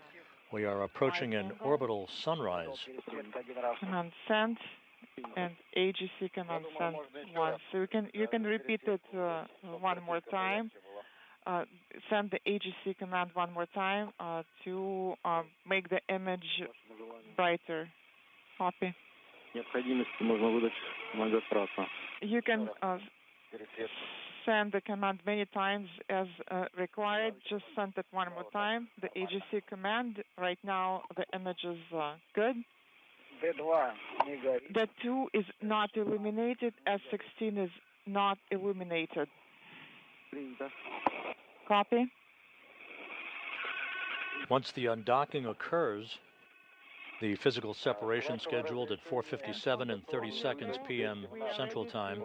We are approaching an orbital sunrise. Command sent and AGC command sent once. So you can repeat it one more time. Send the AGC command one more time to make the image brighter. Copy. You can send the command many times as required. Just send it one more time. The AGC command. Right now the image is good. The 2 is not illuminated. S16 is not illuminated. Copy. Once the undocking occurs, the physical separation scheduled at 4:57 and 30 seconds p.m. Central Time.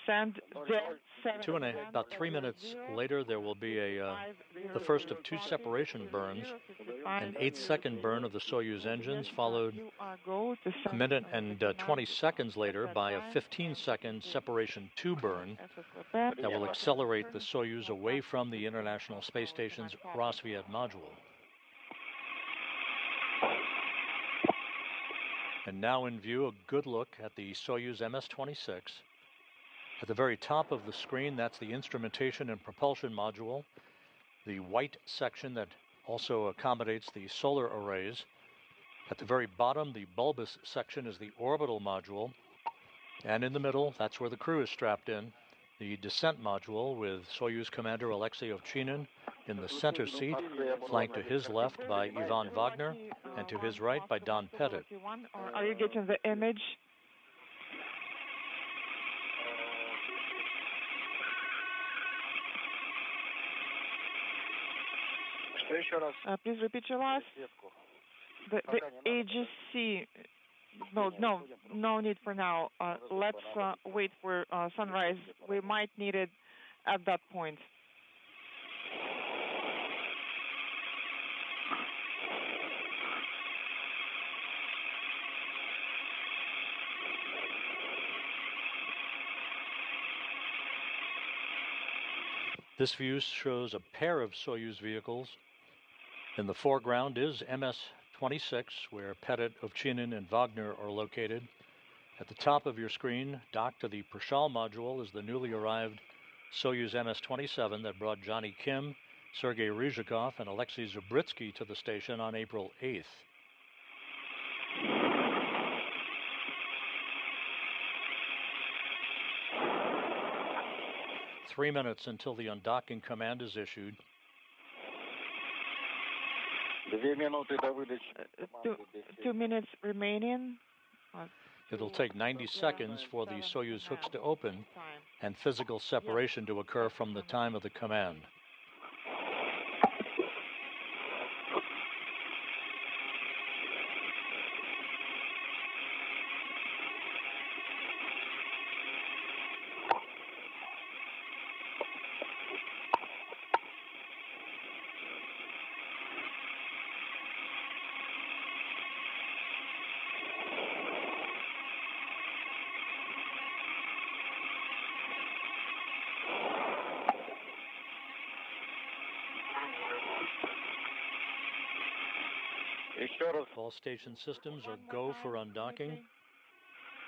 Send about 3 minutes later, there will be the first of 2 separation burns, an 8-second burn of the Soyuz engines, followed a minute and 20 seconds later by a 15-second separation 2 burn that will accelerate the Soyuz away from the International Space Station's Roscosmos module. And now in view, a good look at the Soyuz MS-26. At the very top of the screen, that's the instrumentation and propulsion module, the white section that also accommodates the solar arrays. At the very bottom, the bulbous section is the orbital module. And in the middle, that's where the crew is strapped in, the descent module with Soyuz Commander Alexey Ovchinin in the center seat, flanked to his left by Ivan Vagner, and to his right by Don Pettit. Are you getting the image? Please repeat your last. The AGC. No need for now. Let's wait for sunrise. We might need it at that point. This view shows a pair of Soyuz vehicles. In the foreground is MS-26, where Pettit, Ovchinin, and Vagner are located. At the top of your screen, docked to the Prashal module, is the newly arrived Soyuz MS-27 that brought Johnny Kim, Sergei Ryzhikov, and Alexey Zabritsky to the station on April 8th. Three minutes until the undocking command is issued. 2 minutes remaining. It'll take 90 seconds for the Soyuz hooks to open and physical separation to occur from the time of the command. All station systems are go for undocking.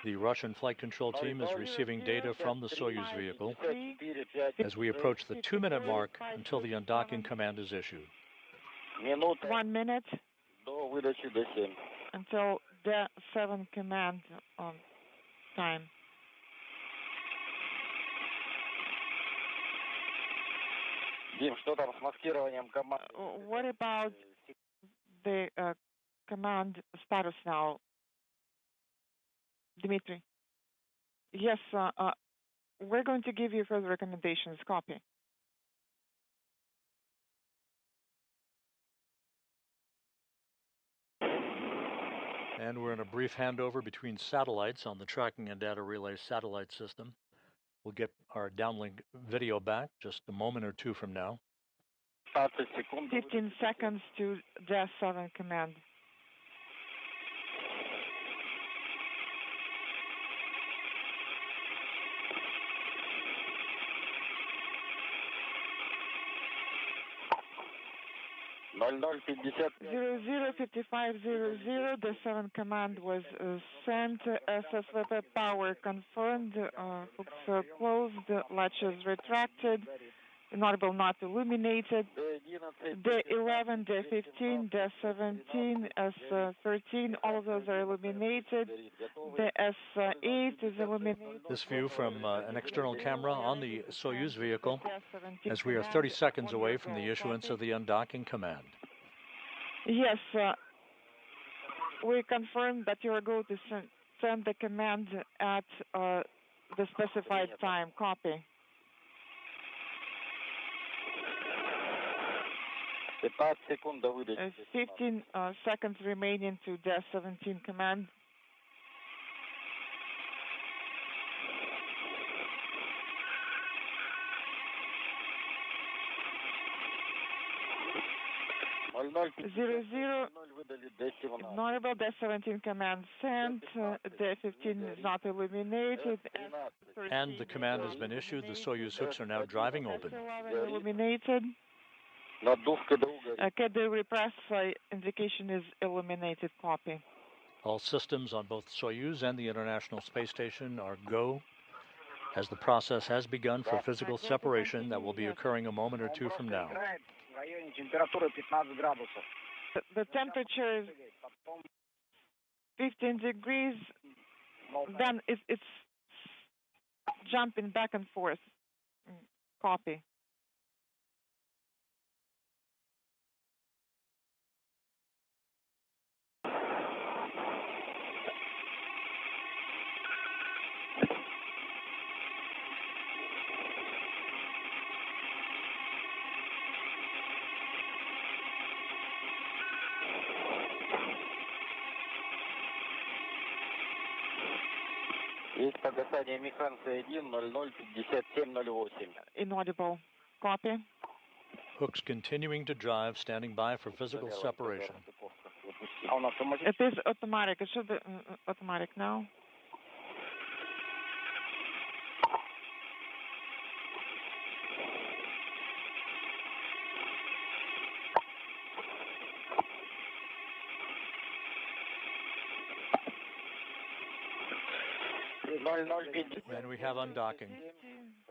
The Russian flight control team is receiving data from the Soyuz vehicle as we approach the 2-minute mark until the undocking command is issued. 1 minute until the 7 command time. What about the command status now, Dmitry? Yes, we're going to give you further recommendations. Copy. And we're in a brief handover between satellites on the tracking and data relay satellite system. We'll get our downlink video back just a moment or two from now. 15 seconds to the 7 command. 005500, the 7 command was sent. SSVP power confirmed. Hooks closed. Latches retracted. Inaudible not illuminated. D11, D15, D17, S13, all of those are illuminated. The S8 is illuminated. This view from an external camera on the Soyuz vehicle as we are 30 seconds away from the issuance of the undocking command. Yes, we confirm that you are going to send the command at the specified time. Copy. 15 seconds remaining to D17 command. Zero, ignorable, D17 command sent, D15 is not illuminated. And the command has been issued. The Soyuz hooks are now driving open. Illuminated. The repress indication is illuminated. Copy. All systems on both Soyuz and the International Space Station are go, as the process has begun for physical separation that will be occurring a moment or two from now. The temperature is 15 degrees, then it's jumping back and forth. Copy. Есть погасание механца 1, 005708. Inaudible. Copy. Hooks continuing to drive, standing by for physical separation. It is automatic. It should be automatic now. And we have undocking.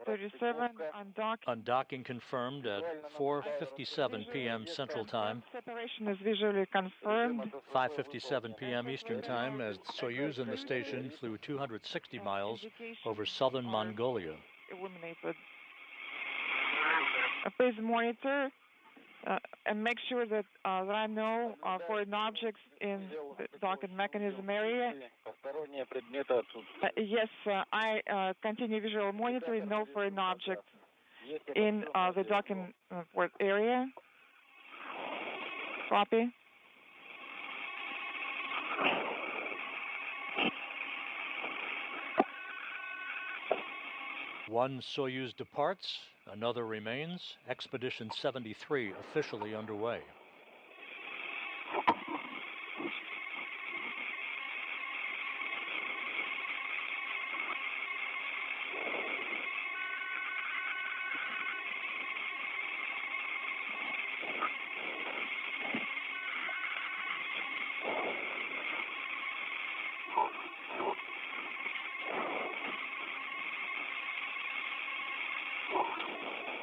37, undocking. Undocking confirmed at 4:57 p.m. Central Time. Separation is visually confirmed. 5:57 p.m. Eastern Time as Soyuz and the station flew 260 miles over southern Mongolia. Illuminated. Please monitor and make sure that there are no foreign objects in the docking mechanism area. Yes, I continue visual monitoring, no foreign objects in the docking port area. Copy. One Soyuz departs, another remains. Expedition 73 officially underway.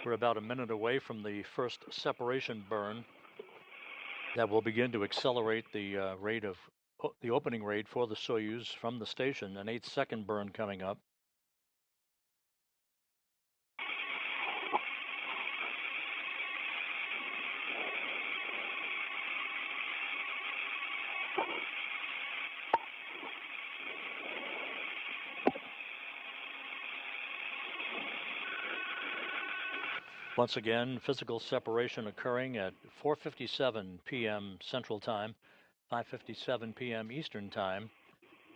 We're about a minute away from the first separation burn that will begin to accelerate the rate of the opening rate for the Soyuz from the station. An 8-second burn coming up. Once again, physical separation occurring at 4:57 p.m. Central Time, 5:57 p.m. Eastern Time.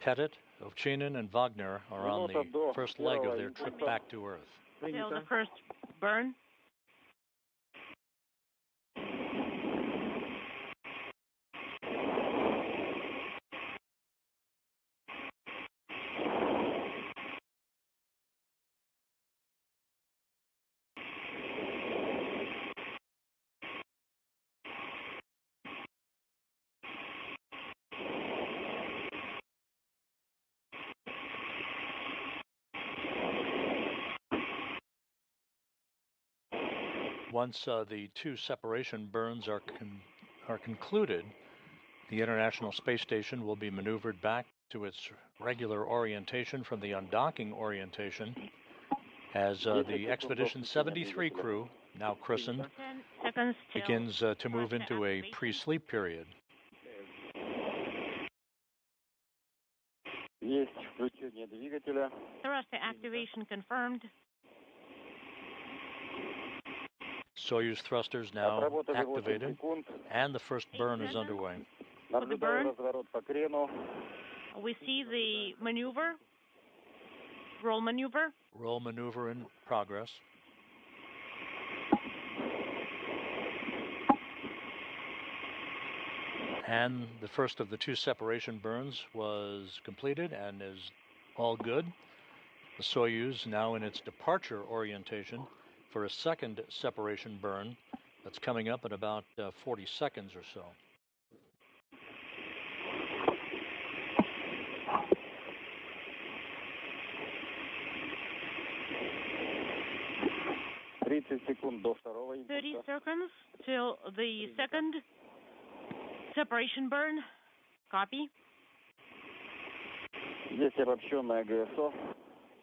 Pettit, Ovchinin, and Vagner are on the first leg of their trip back to Earth. Until the first burn. Once the two separation burns are concluded, the International Space Station will be maneuvered back to its regular orientation from the undocking orientation as the Expedition 73 crew, now christened, begins to move into a pre-sleep period. Thruster activation confirmed. Soyuz thrusters now activated, and the first burn is underway. For the burn, we see the maneuver, roll maneuver. Roll maneuver in progress. And the first of the two separation burns was completed and is all good. The Soyuz now in its departure orientation for a second separation burn that's coming up in about 40 seconds or so. — 30 seconds till the second separation burn. Copy.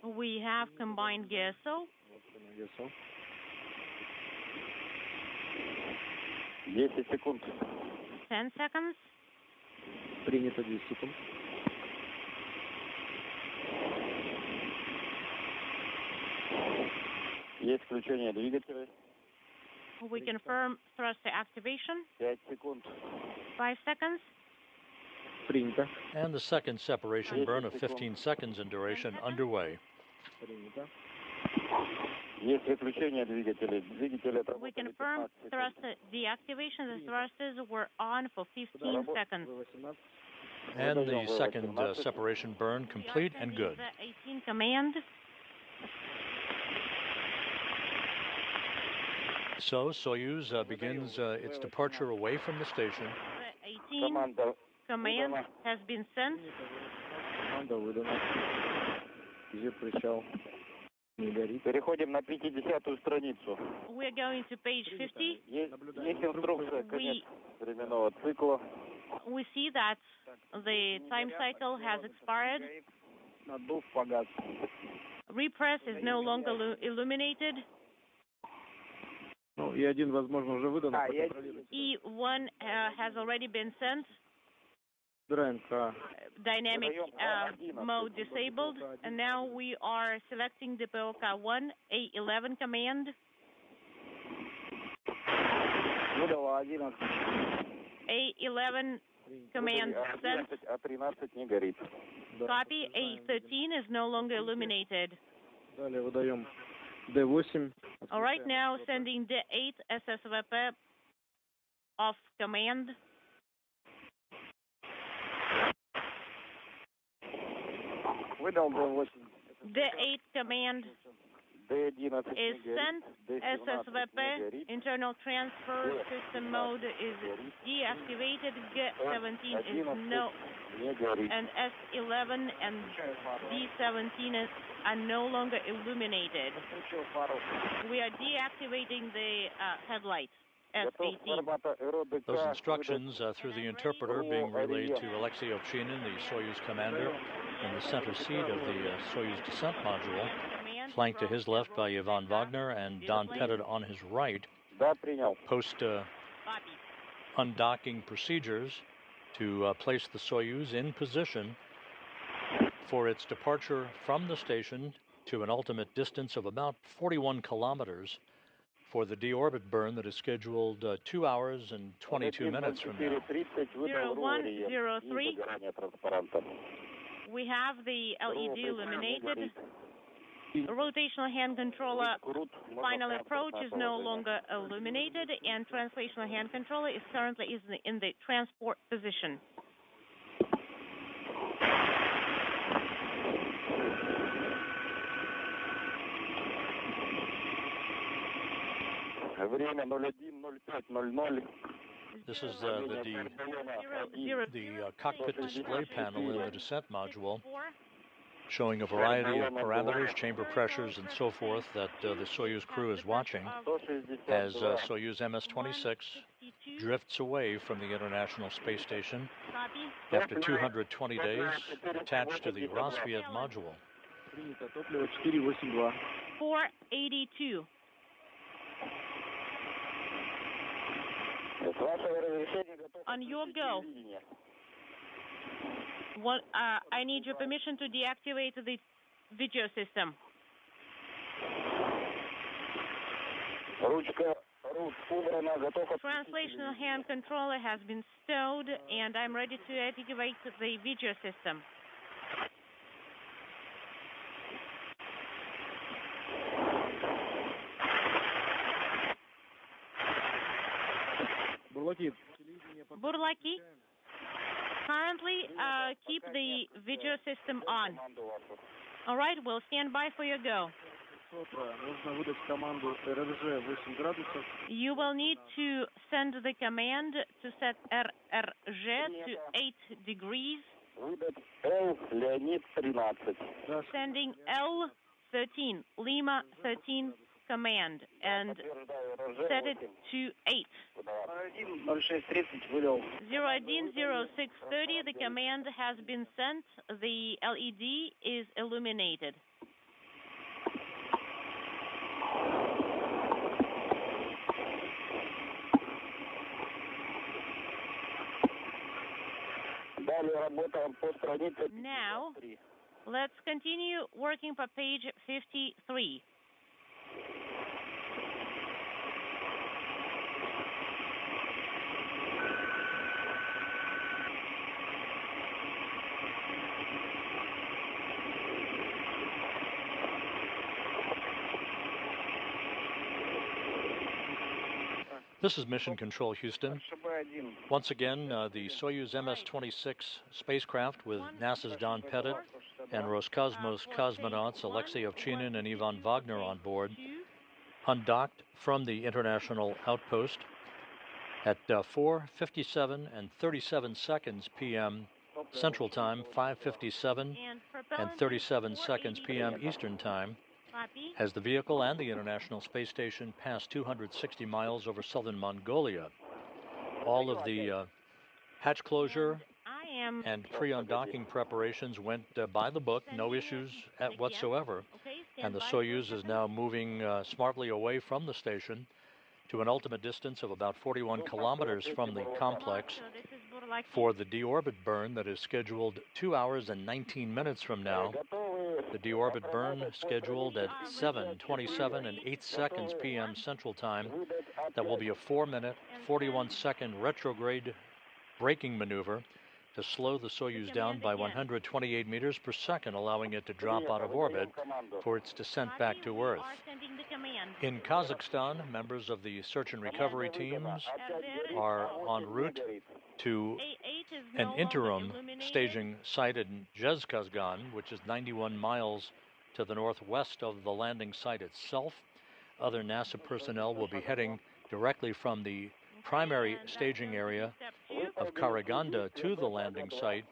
We have combined GSO. 10 seconds. Принято 10 секунд. Есть включение двигателей. We confirm thruster activation. 5 секунд. 5 seconds. Принято. And the second separation burn of 15 seconds in duration underway. Принято. Есть выключение двигателей. Двигатели We confirm thruster deactivation. The thrusters were on for 15 seconds. And the second separation burn complete and good. 18 command. So Soyuz begins its departure away from the station. 18 command has been sent. Переходим на 50-ю страницу. We're going to page 50. Есть инструкция, конец временного цикла. We see that the time cycle has expired. Наддув погас. Repress is no longer illuminated. Ну, И1, возможно, уже выдан. E1 has already been sent. Dynamic mode disabled, and now we are selecting the POK1 A11 command. A11 command sent. Copy. A13 is no longer illuminated. Далее выдаем D8. All right, now sending D8 SSVP off command. D8 command is sent. SSVP internal transfer system mode is deactivated. G17 is no, and S11 and D17 are no longer illuminated. We are deactivating the headlights. S18. Those instructions through the interpreter being relayed to Alexey Ovchinin, the Soyuz commander, in the center seat of the Soyuz descent module, flanked to his left by Ivan Vagner and Don Pettit on his right. Post undocking procedures to place the Soyuz in position for its departure from the station to an ultimate distance of about 41 kilometers for the deorbit burn that is scheduled 2 hours and 22 minutes from now. 0103. We have the LED illuminated. The rotational hand controller final approach is no longer illuminated, and translational hand controller is currently in the transport position. This is the cockpit display panel in the descent module, showing a variety of parameters, chamber pressures, and so forth that the Soyuz crew is watching as Soyuz MS-26 drifts away from the International Space Station after 220 days attached to the Roscosmos module. 482. On your go. I need your permission to deactivate the video system. Translational hand controller has been stowed, and I'm ready to activate the video system. Burlaki, currently keep the video system on. All right, we'll stand by for your go. You will need to send the command to set RRG to 8 degrees. Sending L13, Lima 13 command, and set it to 8. 0630, the command has been sent. The LED is illuminated. Now, let's continue working for page 53. This is Mission Control Houston. Once again, the Soyuz MS-26 spacecraft with NASA's Don Pettit and Roscosmos cosmonauts Alexey Ovchinin and Ivan Vagner on board undocked from the International Outpost at 4:57 and 37 seconds p.m. Central Time, 5:57 and 37 seconds p.m. Eastern Time, as the vehicle and the International Space Station passed 260 miles over southern Mongolia. All of the hatch closure and pre-undocking preparations went by the book, no issues whatsoever, and the Soyuz is now moving smartly away from the station to an ultimate distance of about 41 kilometers from the complex for the deorbit burn that is scheduled 2 hours and 19 minutes from now. The deorbit burn scheduled at 7:27 and 8 seconds p.m. Central Time. That will be a 4-minute, 41-second retrograde braking maneuver to slow the Soyuz down by 128 meters per second, allowing it to drop out of orbit for its descent back to Earth. In Kazakhstan, members of the search and recovery teams are en route to an interim staging site in Zhezkazgan, which is 91 miles to the northwest of the landing site itself. Other NASA personnel will be heading directly from the primary staging area of Karaganda to the landing site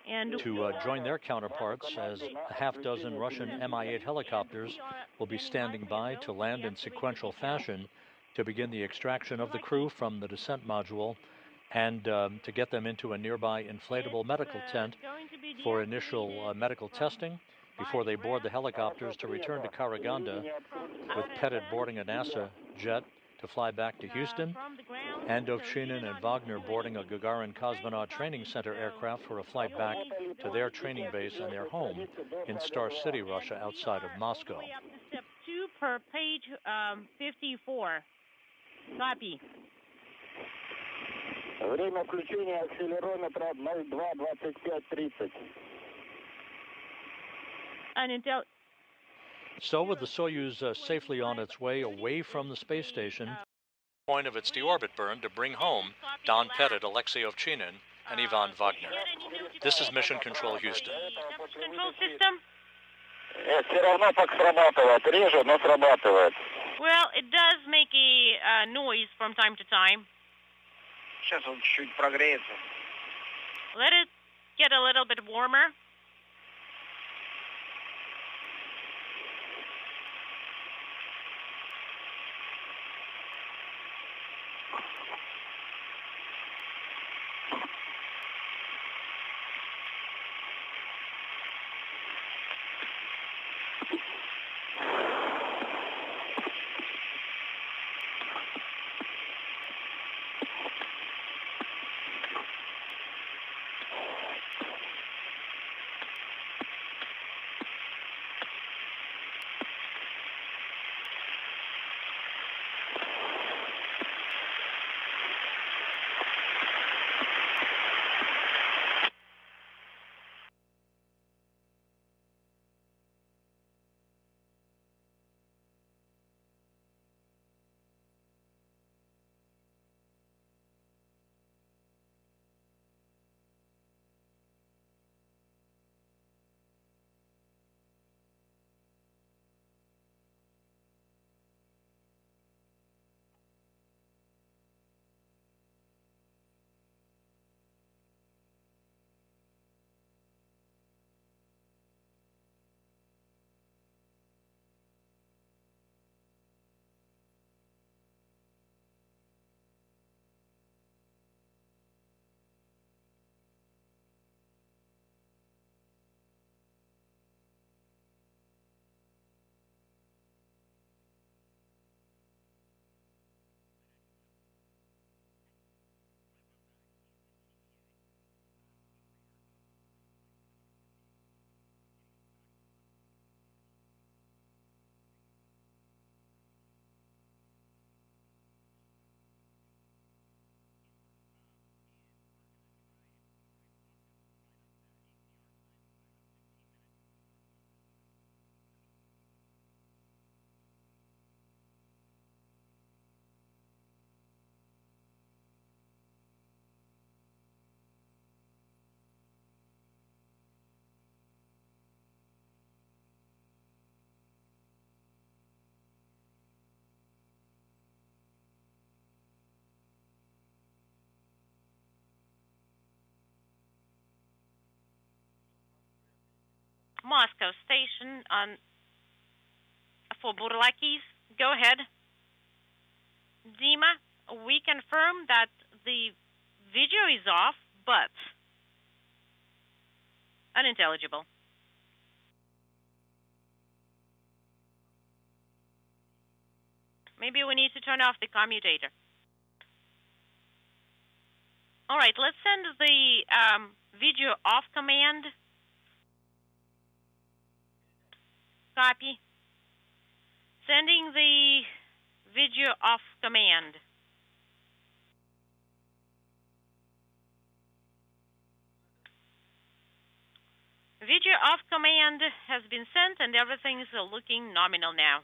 to join their counterparts, as a half-dozen Russian Mi-8 helicopters will be standing by to land in sequential fashion to begin the extraction of the crew from the descent module and to get them into a nearby inflatable medical tent for initial medical testing before they board the helicopters to return to Karaganda, with Pettit boarding a NASA jet to fly back to Houston, and Ovchinin and Vagner boarding a Gagarin Cosmonaut Training Center aircraft for a flight back to their training base and their home in Star City, Russia, outside of Moscow. Step 2 per page 54. Copy. Время включения акселерометра 02:25:30. So with the Soyuz safely on its way away from the space station, point of its deorbit burn to bring home Don Pettit, Alexey Ovchinin, and Ivan Vagner. This is Mission Control Houston. Control system? Все равно так срабатывает. Реже, но срабатывает. Well, it does make a noise from time to time. Сейчас он чуть-чуть прогреется. Let it get a little bit warmer. Moscow station on for Burlakis. Go ahead. Dima, we confirm that the video is off, but unintelligible. Maybe we need to turn off the commutator. All right, let's send the video off command. Copy. Sending the video off command. Video off command has been sent and everything is looking nominal now.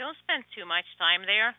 Don't spend too much time there.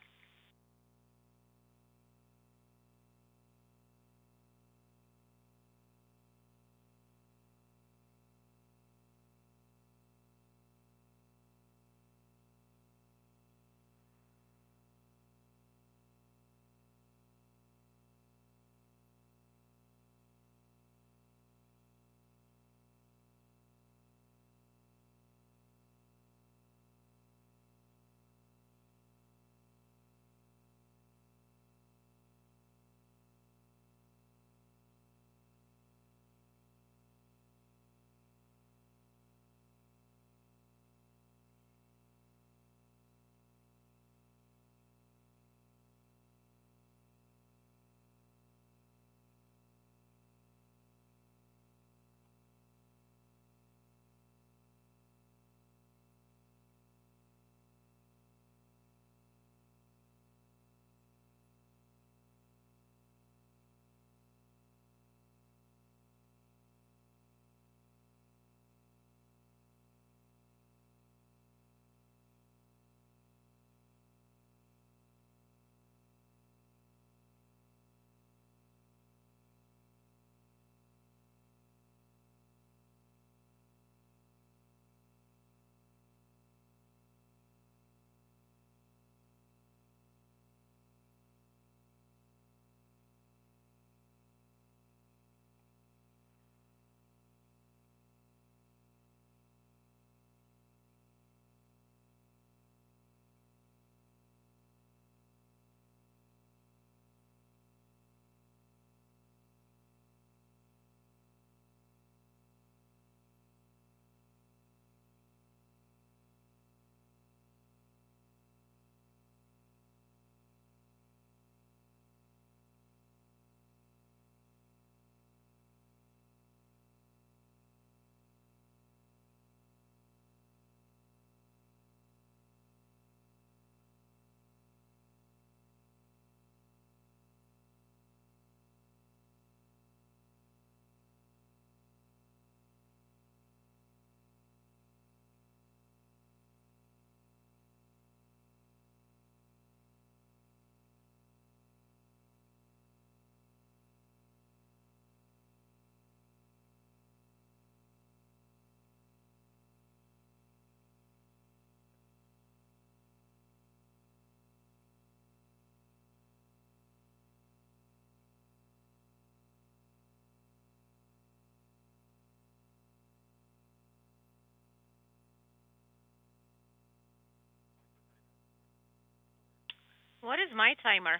What is my timer?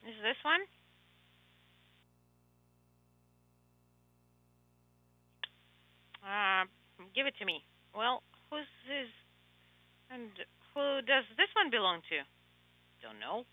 Is this one? Give it to me. Well, who's this? And who does this one belong to? Don't know.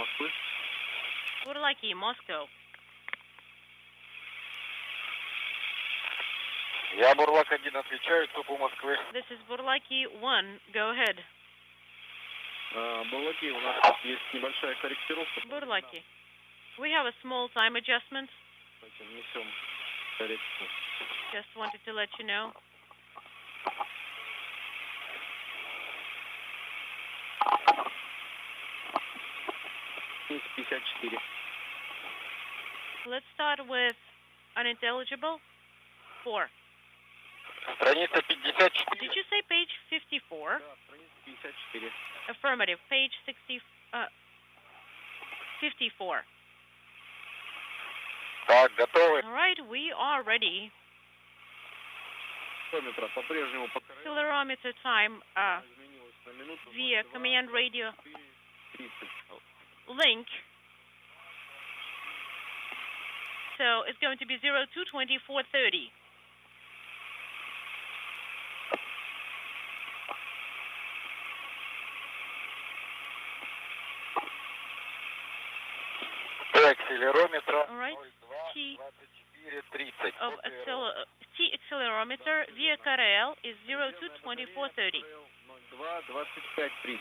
Москвы. Buрлaki, Moscow. Я Бурлак-1 отвечаю, ТУПу Москвы. This is Buрлaki 1. Go ahead. Бурлаки, у нас тут есть небольшая корректировка. Buрлaki. We have a small time adjustment. Внесем коррекцию. Just wanted to let you know. Есть 54. Let's start with unintelligible. 4. Страница 54. Did you say page 54? Да, страница 54. Affirmative. Page 54. Так, готовы? All right, we are ready. Акселерометра по-прежнему по королю. Accelerometer time Изменилось на минуту. via command radio 30. link. So it's going to be 022430. Акселерометра All right. 02-24-30. Of T accelerometer via KRL is 022430. 02-25-30.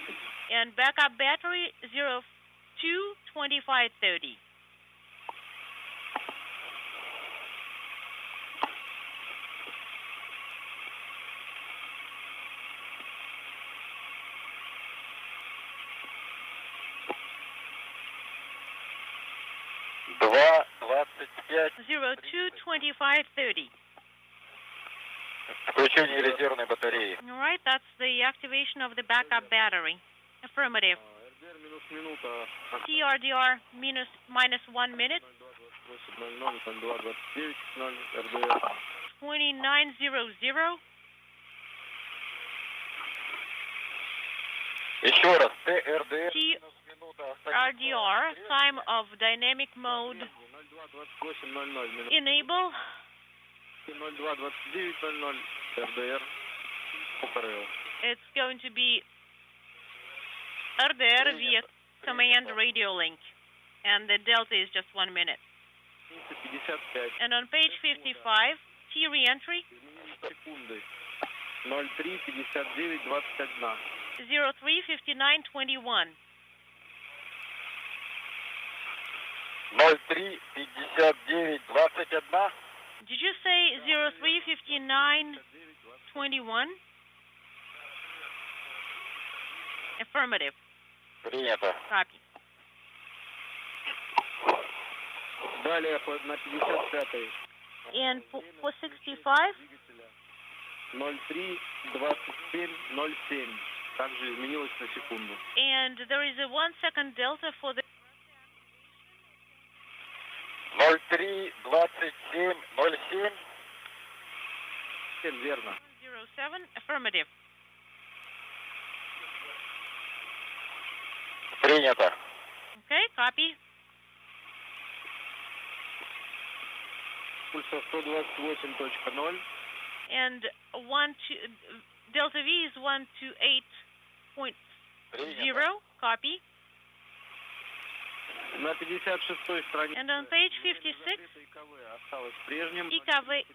And backup battery 022530. Два 25. 022530. Включение резервной батареи. All right, that's the activation of the backup battery. Affirmative. РДР минус минута. TRDR minus 1 minute. 00, 02-29, 0, РДР. 2900. Еще раз. ТРДР. TRDR, time of dynamic mode. 02-28, 00, минут. Enable. 02-29, 00, РДР. ОКРЛ. It's going to be RDR via command radio link. And the delta is just 1 minute. 55. And on page 55, T reentry. Секунды. 03-59-21. 035921. 03-59-21. Did you say 035921? Affirmative. Принято. Copy. Далее на 55-й. And for 65, 03-27-07. Также изменилось на секунду. and there is a 1 second delta for the 03-27-07. Верно. 07. Affirmative. Принято. Okay, copy. Пульса 128.0. And delta V is 128.0. Copy. На 56-й странице. And on page 56, осталось прежним. EKV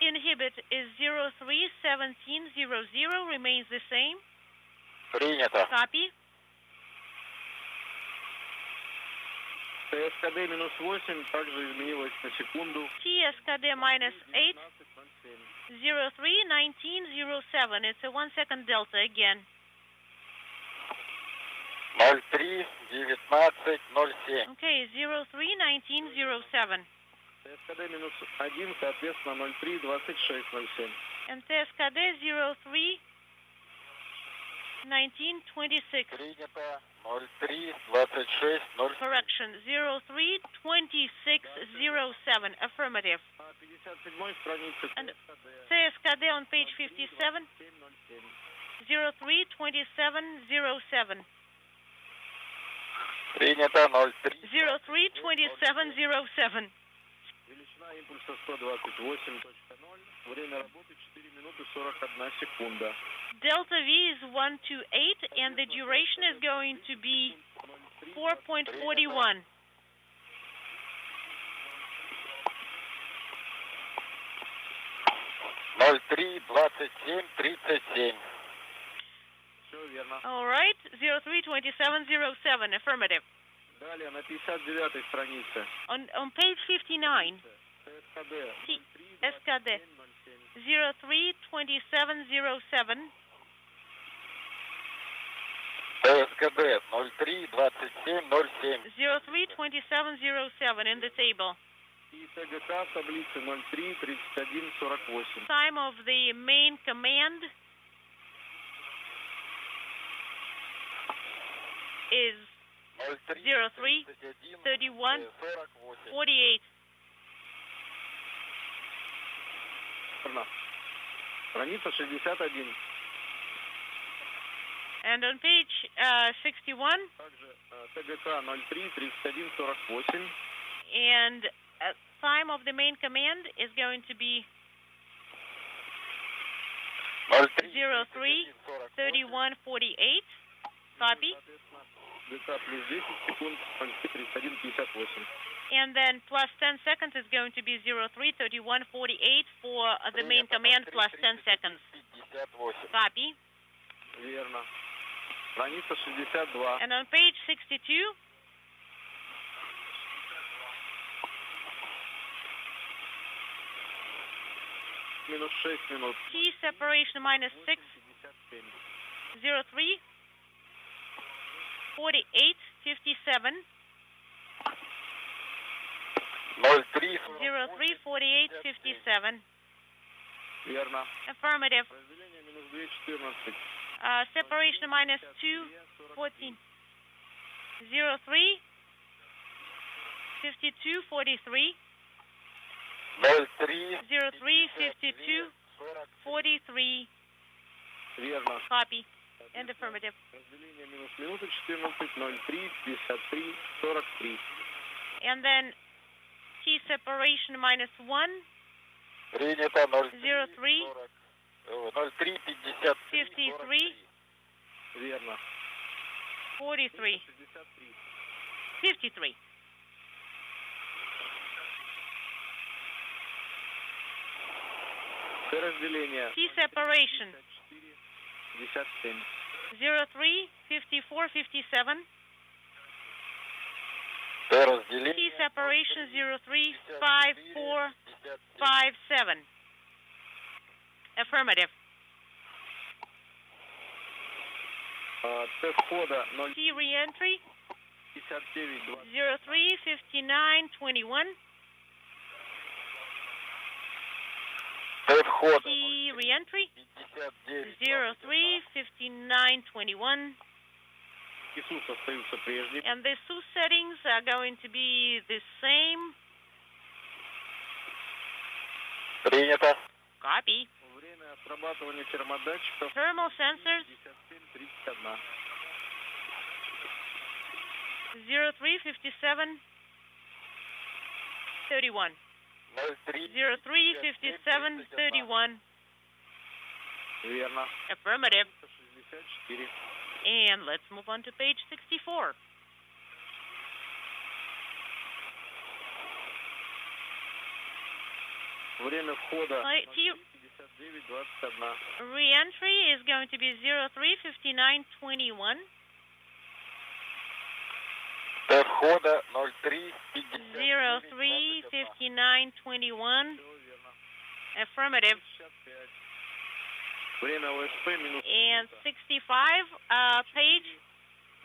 inhibit is 031700, remains the same. Принято. Copy. ТСКД минус 8 также изменилось на секунду. TSKD minus 8, 031907. It's a 1 second delta again. 03-19-07. Okay, 031907. ТСКД минус 1, соответственно, 03-26-07. And TSKD 031926. Принято. 03-26-07. Correction, 032607. Affirmative. На 57-й странице And ТСКД TSKD on page 57, 032707. Принято. 032707. Величина импульса 128.0. Время работы 4 минуты 41 секунда. Delta V is 128, and the duration is going to be 4.41. All right, 032707, affirmative. Далее на 59-й странице. On page 59, SKD 032707. СКД 032707. 032707 in the table. И ТГК в таблице 033148. Time of the main command is 033148. Страница 61. And on page 61, Также ТГК 033148. and time of the main command is going to be 033148. Copy. ТГК плюс 10 секунд 033158. And then plus 10 seconds is going to be 033148 for the main command plus 10 seconds. Copy. Верно. Страница 62. And on page 62, Минус 6 минут. T separation minus 6, 03 48 57. 03 03 48 57. Верно. Affirmative. Разделение минус 2 14. Separation minus 2 14. 03 52 43. 03 03 52 43. Верно. Copy. And affirmative. Разделение минус минута 14 03 53 43. And then T separation minus 1 Принято 03 03 53 Верно. 43 63. 53. Разделение T separation 57. 03 54 57. Разделение T separation 03 54 57. Affirmative. Т входа T reentry 059 03 59 21. входа T reentry 59 03 59 21. Иисус остаются прежними. And the SUS settings are going to be the same. Принято. Copy. Время отрабатывания термодатчиков Thermal sensors 57:31. 03 57 31. 03 57 31. Верно. Affirmative. 64. And let's move on to page 64. Время входа T 59:21. reentry is going to be 03 59 21. Т входа 03 03 59 21. Affirmative. 65. Время ОСП минус And 65 page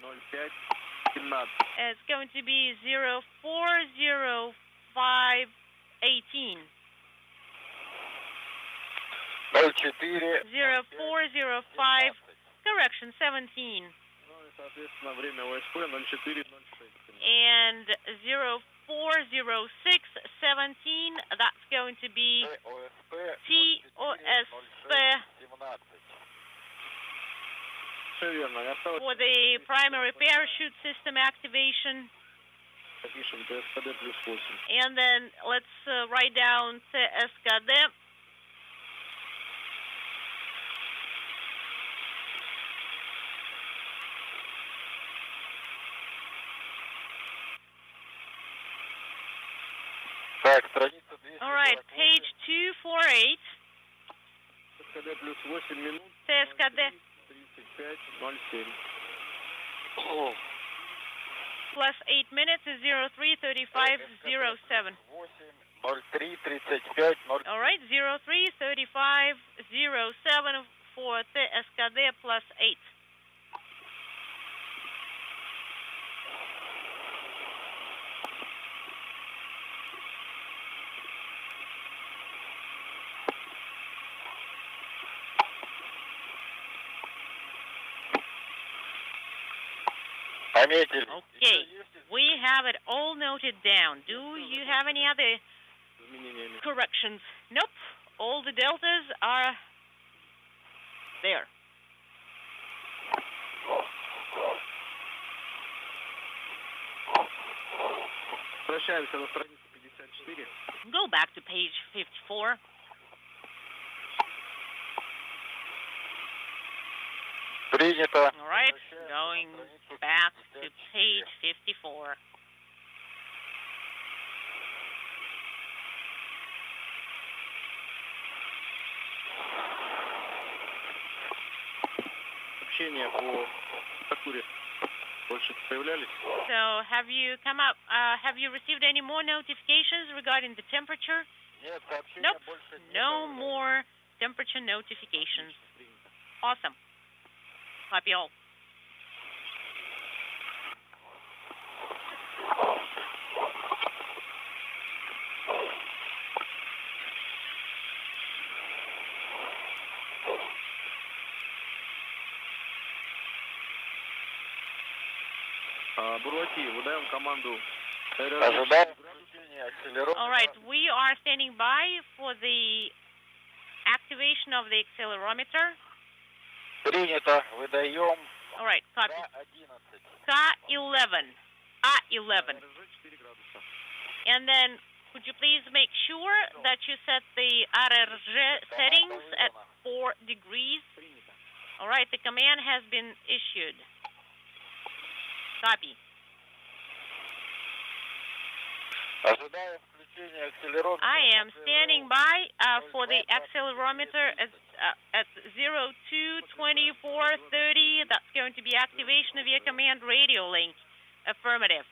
05 17. is going to be 0405 18. 04 0405, correction, 17. Ну и соответственно время ОСП 04 06. And 0406 17, that's going to be TOSP Все верно. И осталось for the primary parachute system activation. запишем ТСКД плюс 8. And then let's write down TSKD. All right, page 248. СКД плюс 8 минут. ТСКД 35:07. plus 8 minutes is 03:35:07. 03:35. All right, 03:35:07 for TSKD plus 8. Okay, we have it all noted down. Do you have any other corrections? Nope. All the deltas are there. Возвращаемся на страницу 54. Go back to page 54. Принято. All right, going back to page 54. Сообщения по температуре больше появлялись? So, have you received any more notifications regarding the temperature? Nope, no more temperature notifications. Awesome. Copy all. Бурлаки, выдаем команду. All right, we are standing by for the activation of the accelerometer. Принято. Выдаем. All right, copy. K11. A11. And then, could you please make sure that you set the RRG settings at 4 degrees? All right, the command has been issued. Copy. I am standing by for the accelerometer at 02:24:30. That's going to be activation of your command radio link. Affirmative.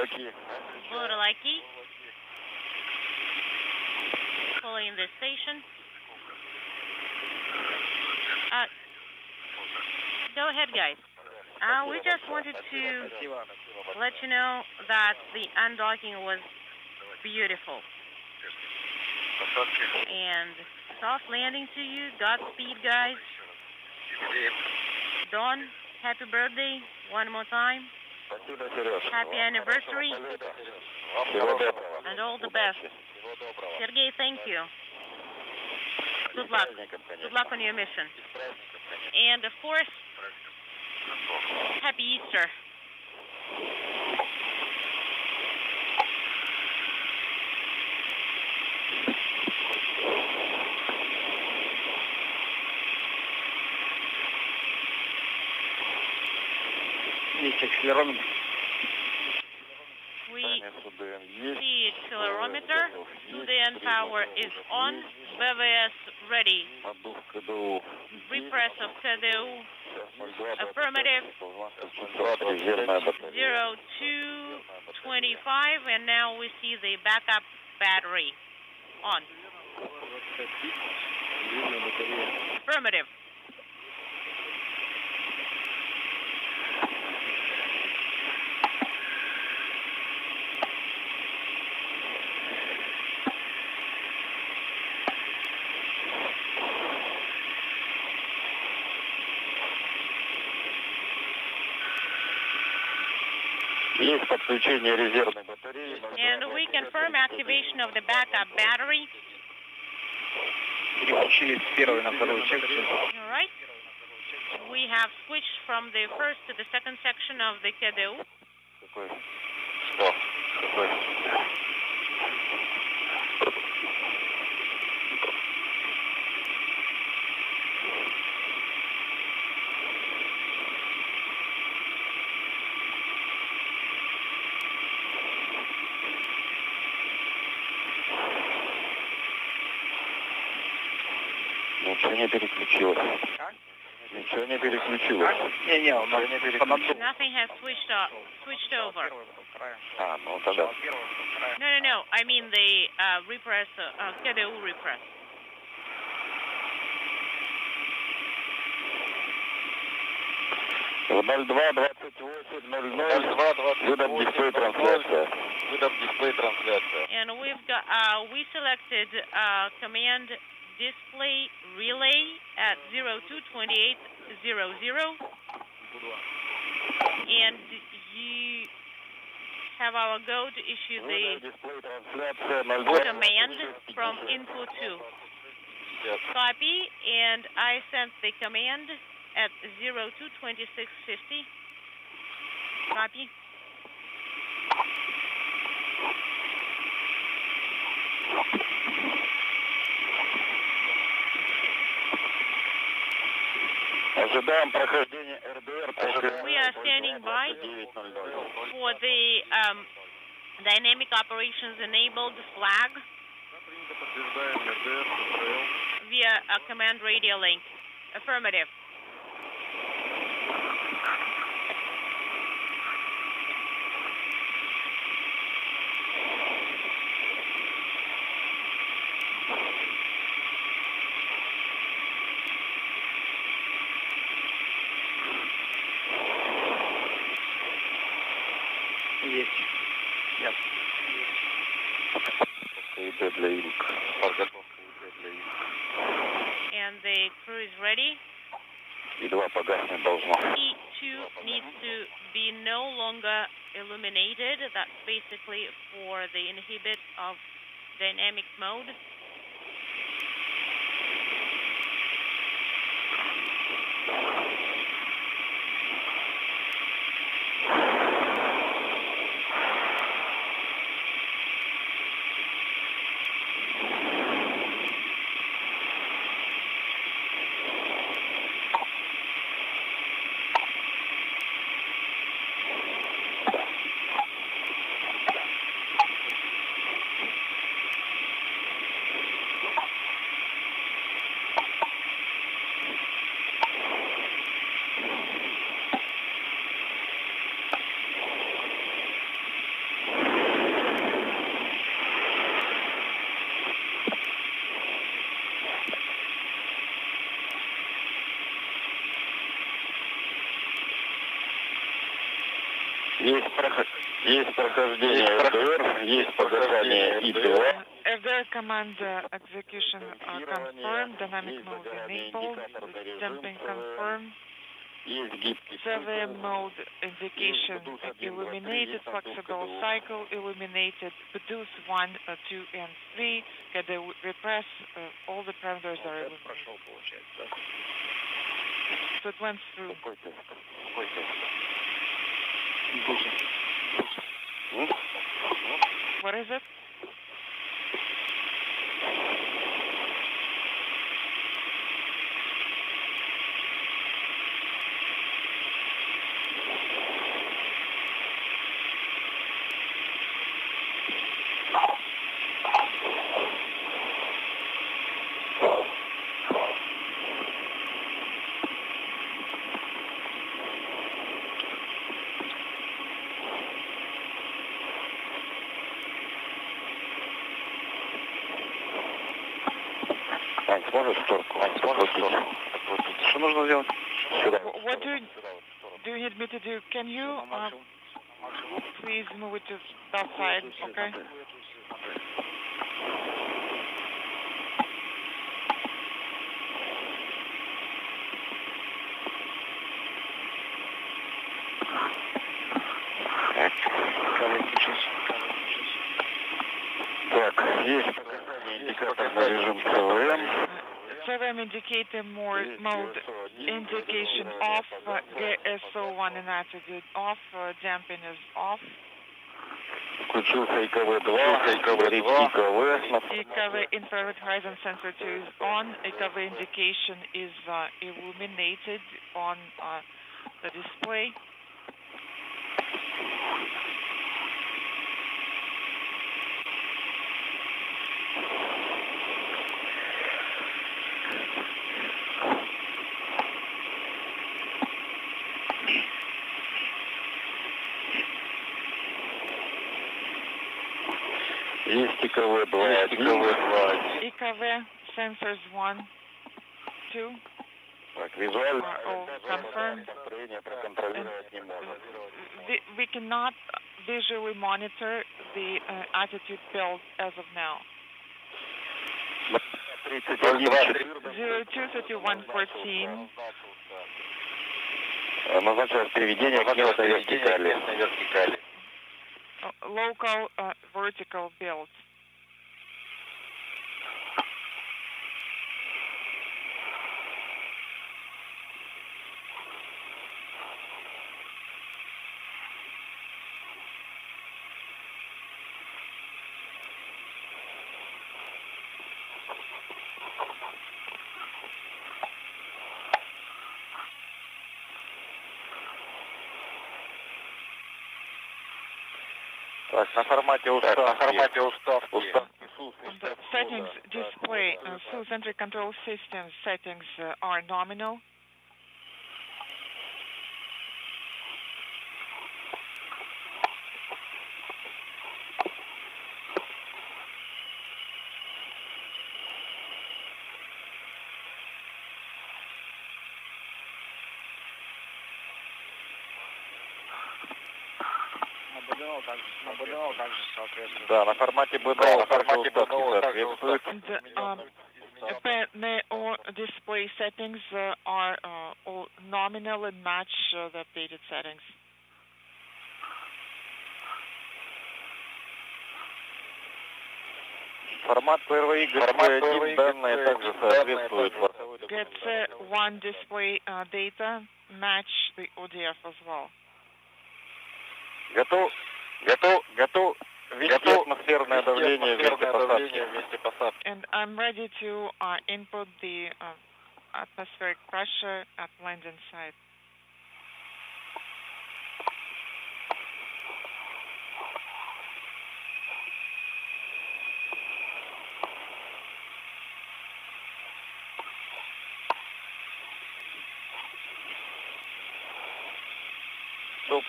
Buрлаки. Calling the station. Go ahead, guys. We just wanted to let you know that the undocking was beautiful. And soft landing to you. Godspeed, guys. Dawn, happy birthday one more time. Happy anniversary. And all the best. Sergey, thank you. Good luck. Good luck on your mission. And of course, happy Easter. We see accelerometer. Sudan power is on. BVS ready. Repress of KDU. Affirmative. 0225. And now we see the backup battery on. Affirmative. And we confirm activation of the backup battery. All right. We have switched from the first to the second section of the KDU. Ничего не переключилось. Ничего не переключилось. Nothing has switched over. Ну тогда. No. I mean the repress, KDU repress. В 02:28:00 выдам дисплей трансляция. And we've got we selected command display relay at 0228:00. And you have our go to issue the command from input 2. Copy, and I sent the command at 022650. Copy. Ожидаем прохождения РДР. We are standing by for the dynamic operations enabled flag via a command radio link. Affirmative. And the crew is ready. E2 needs to be no longer illuminated. That's basically for the inhibit of dynamic mode. Есть прохождение РДР, есть погашение ИПО. FDR command execution confirmed, dynamic mode enabled, damping confirmed, survey mode indication illuminated, flexible cycle illuminated, produce 1, 2, and 3, get the repress, all the parameters are illuminated. So it went through. What is it? Что нужно сделать? What do you need me to do? Can you please move it to that side, okay? Так, есть индикатор на режим ЦВМ. CVM indicator mode indication off, GSO1 and attitude off, damping is off. Включился ИКВ-2, ИКВ infrared horizon sensor 2 is on. ИКВ indication is illuminated on the display. Есть ИКВ-2, ИКВ sensors 1, 2. Так, визуально confirmed. проконтролировать не можем. We cannot visually monitor the attitude build as of now. 023114. Назначает переведение к местной вертикали. Local vertical build. Так, на формате уставки. The settings display, SUS entry control systems settings are nominal. Да, на формате БДО соответствует. All display settings are all nominal and match the updated settings. Формат ПРВИ GC1 данные также соответствуют. GC1 display data match the ODF as well. Готов. Ввести атмосферное давление вместе посадки. And I'm ready to input the atmospheric pressure at landing site.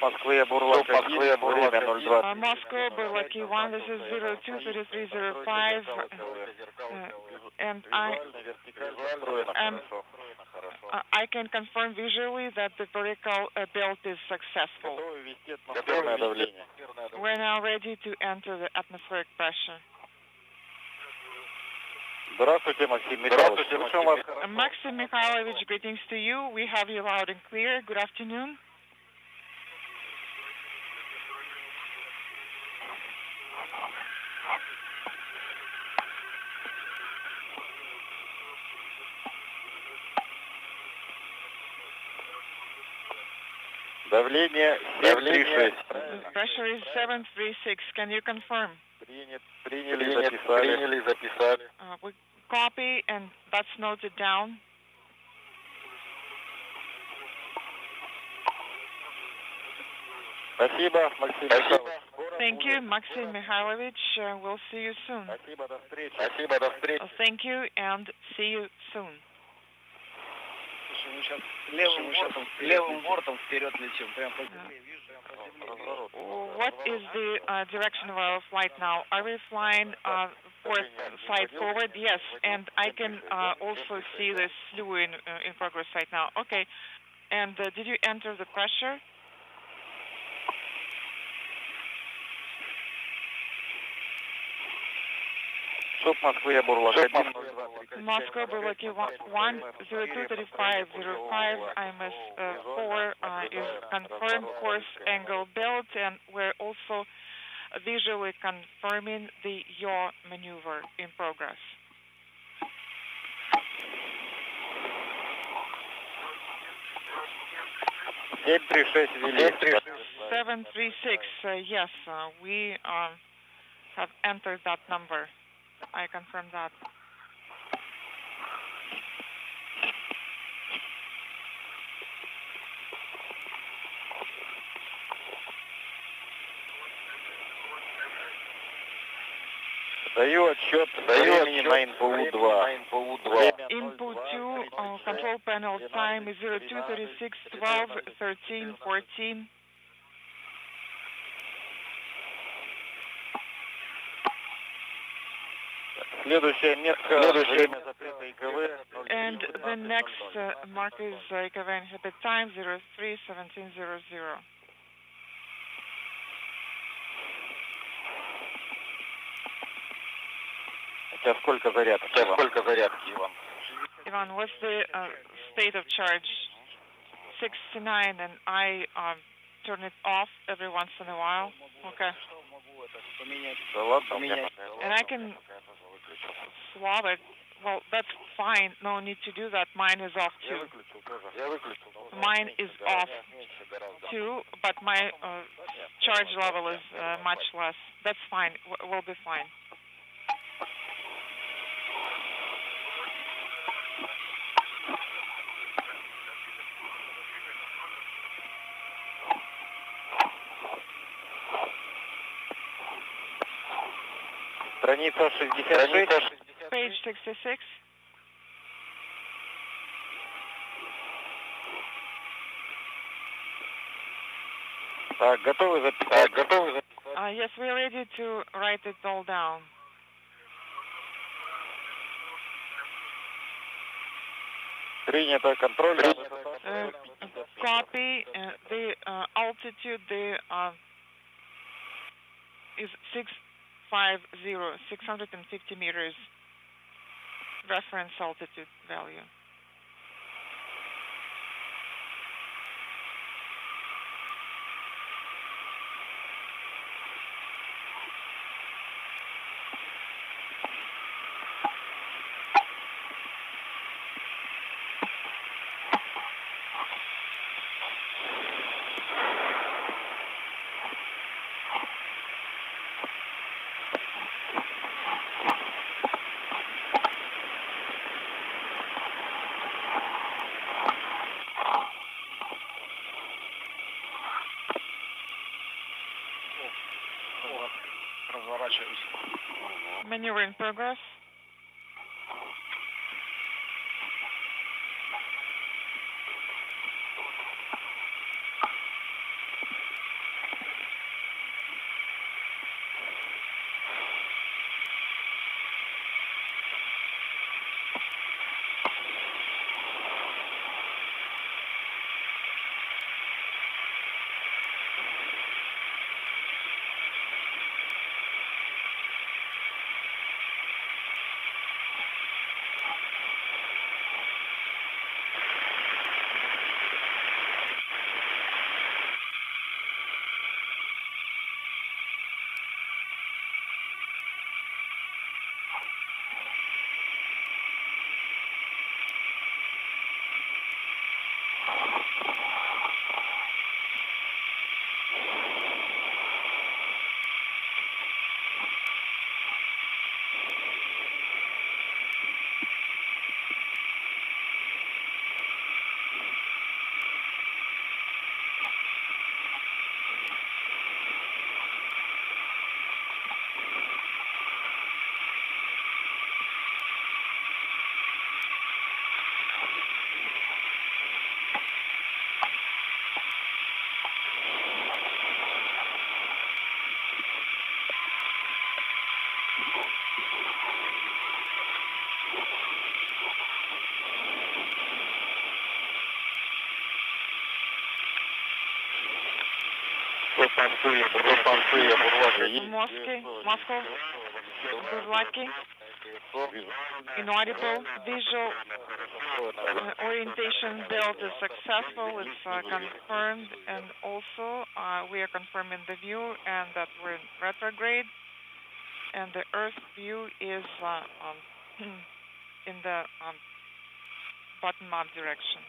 Москве, Бурлак 1, время 020. Moscow, Buрлак 1, this is 023305, and I can confirm visually that the vertical build is successful. We're now ready to enter the atmospheric pressure. Maxim Mikhailovich, greetings to you. We have you loud and clear. Good afternoon. Давление 736. Pressure is 736. Can you confirm? Приняли, записали. We copy, and that's noted down. Спасибо, Максим Михайлович. Thank you, Maxim Mikhailovich. We'll see you soon. Спасибо, до встречи. Спасибо, до встречи. Thank you, and see you soon. Левым бортом вперед летим. What is the direction of our flight now? Are we flying side forward? Yes, and I can also see the slew in progress right now. Okay, and did you enter the pressure? Moscow, Burlaki 1023505, IMS 4 is confirmed course angle belt, and we're also visually confirming the yaw maneuver in progress. Seven three six. Yes, we have entered that number. I confirm that. Даю отчет времени на ИНПУ-2. Input 2, control panel time is 0236 12 13 14. And the next mark is IKV inhibit time 031700. Сколько зарядки, Иван? Иван, what's the state of charge? 69, and I turn it off every once in a while. Okay. And I can swap it. Well, that's fine. No need to do that. Mine is off too. Mine is off too, but my charge level is much less. That's fine. We'll be fine. Страница 66. Page 66. Так, готовы записать? Yes, we're ready to write it all down. Принято, контроль. Copy. The altitude is 650 meters. Reference altitude value. Maneuver in progress. Moscow, Burlaki, inaudible, visual orientation build is successful, it's confirmed, and also we are confirming the view and that we're in retrograde, and the Earth view is in the bottom up direction.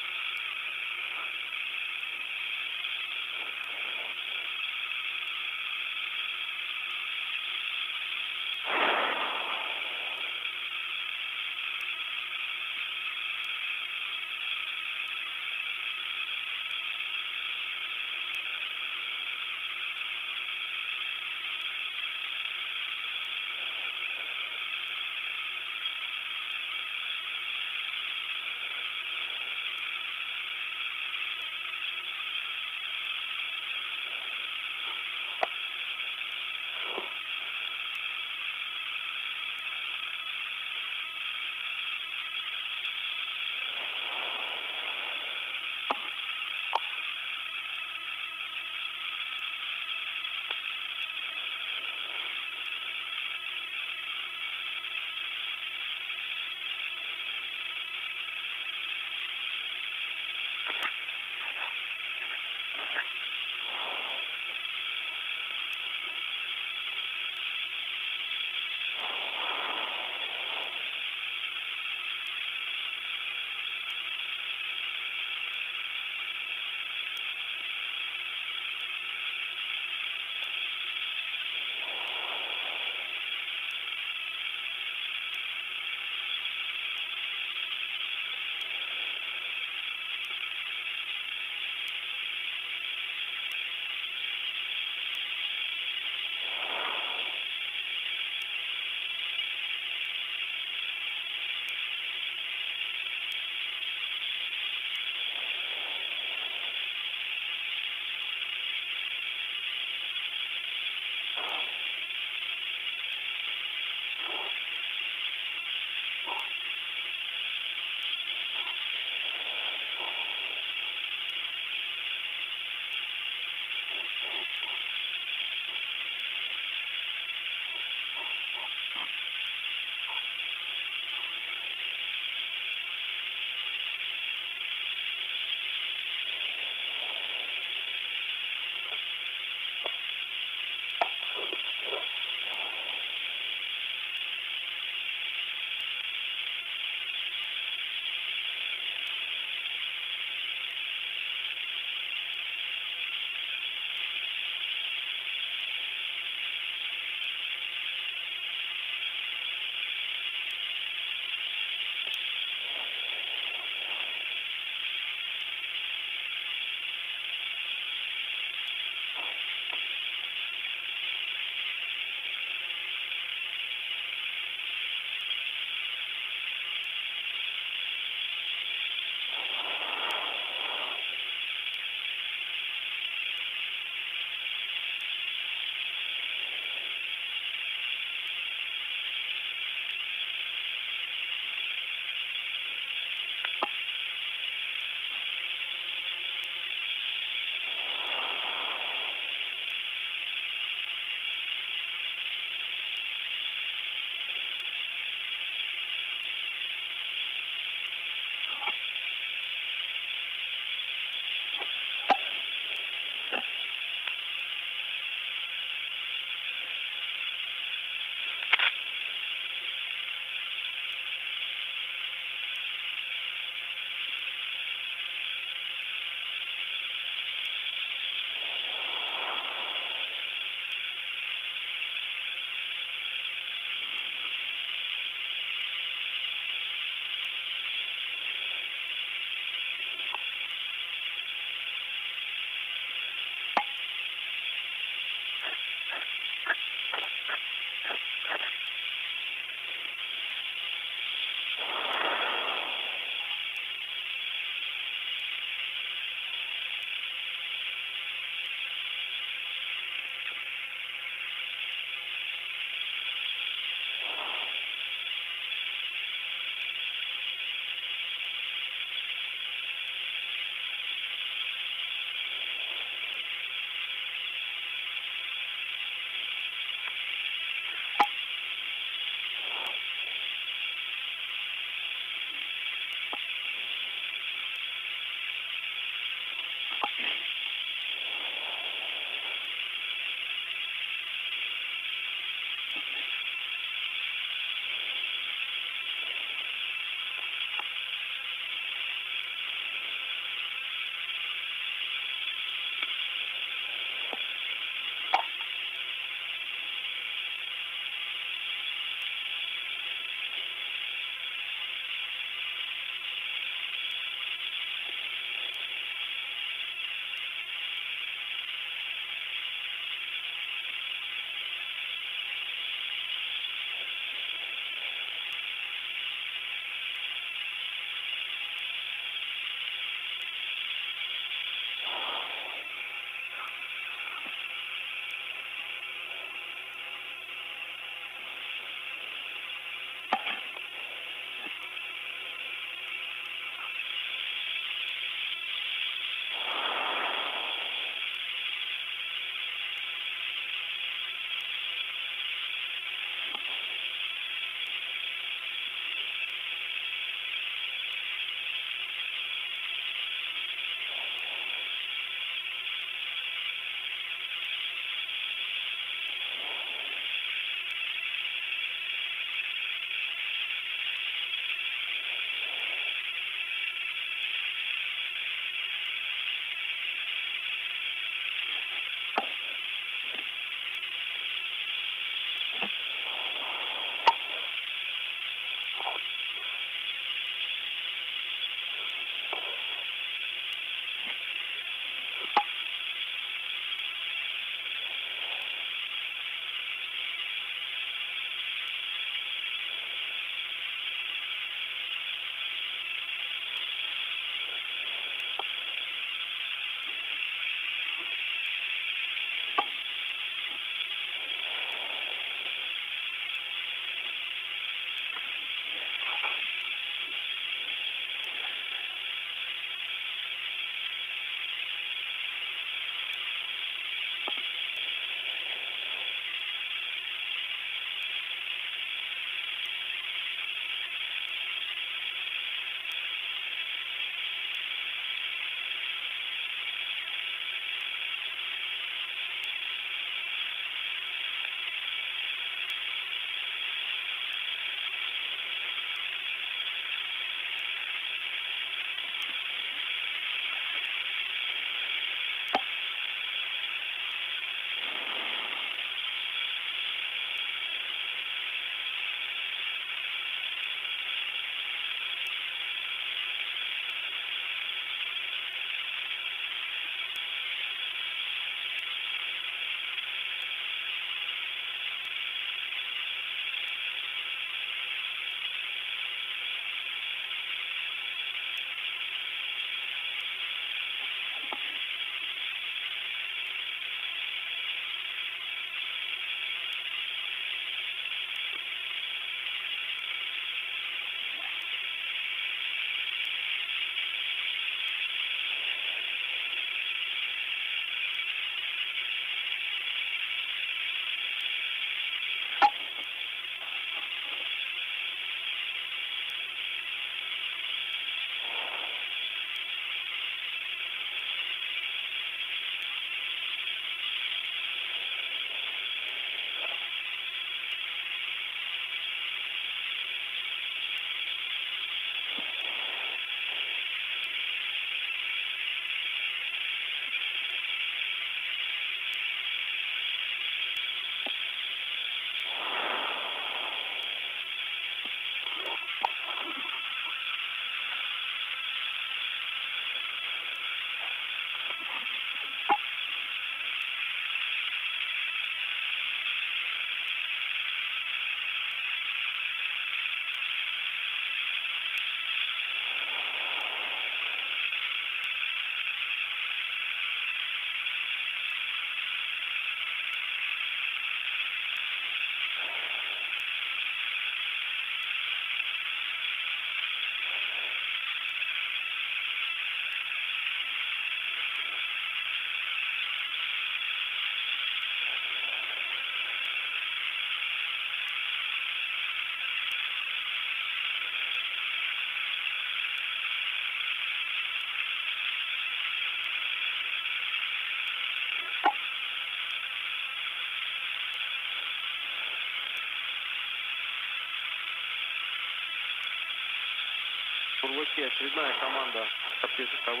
Бурлаки, очередная команда Капец КВ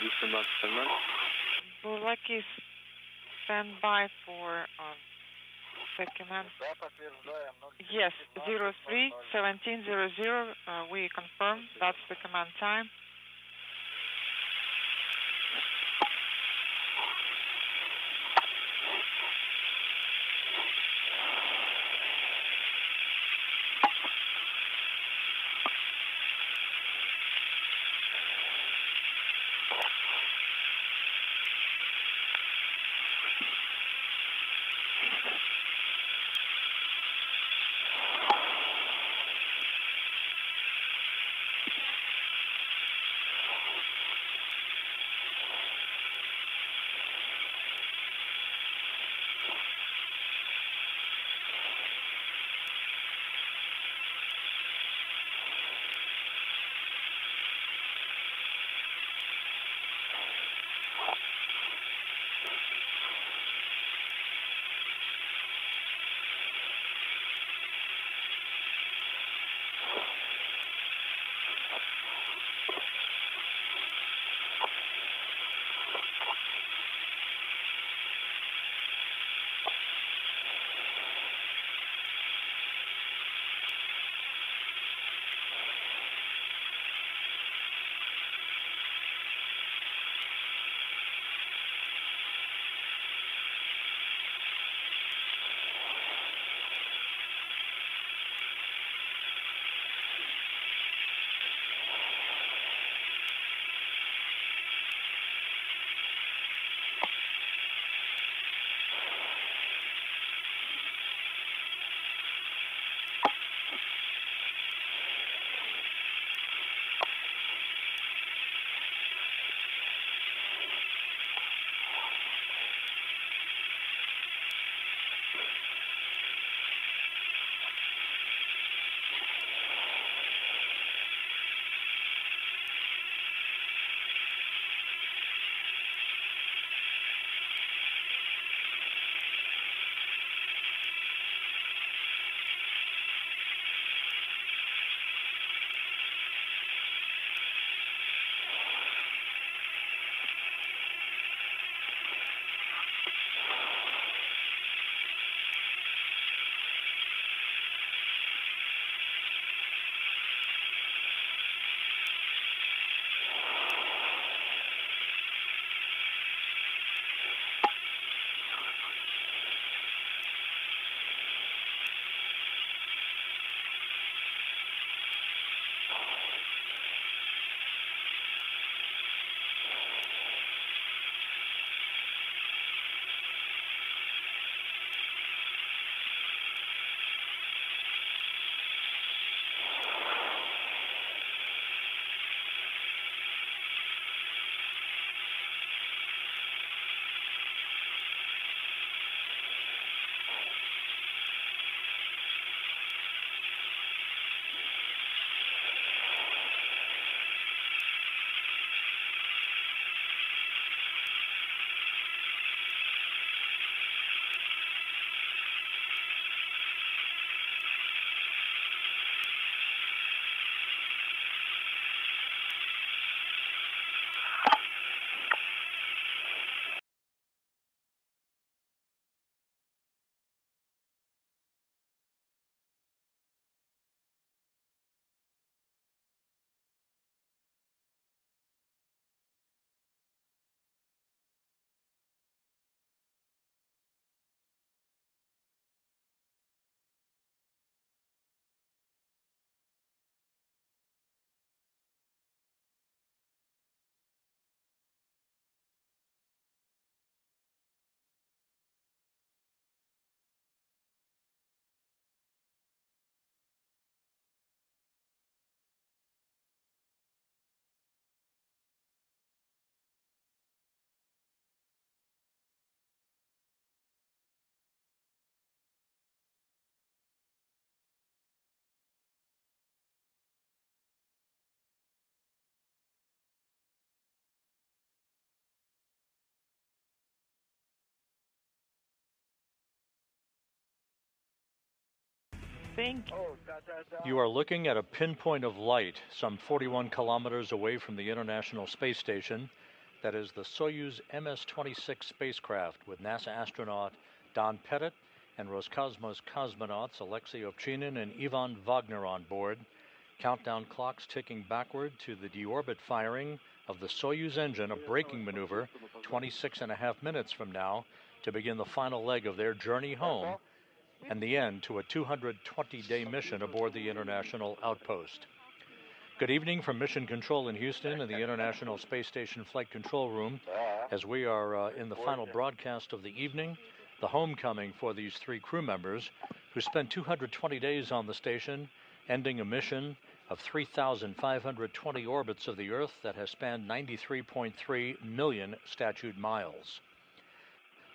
0317. Bullaki, stand by for the command. Yes, 03-1700, we confirm, that's the command time. think? You are looking at a pinpoint of light some 41 kilometers away from the International Space Station. That is the Soyuz MS-26 spacecraft with NASA astronaut Don Pettit and Roscosmos cosmonauts Alexey Ovchinin and Ivan Vagner on board. Countdown clocks ticking backward to the deorbit firing of the Soyuz engine, a braking maneuver 26.5 minutes from now to begin the final leg of their journey home and the end to a 220-day mission aboard the International Outpost. Good evening from Mission Control in Houston and the International Space Station Flight Control Room as we are in the final broadcast of the evening, the homecoming for these three crew members who spent 220 days on the station, ending a mission of 3,520 orbits of the Earth that has spanned 93.3 million statute miles.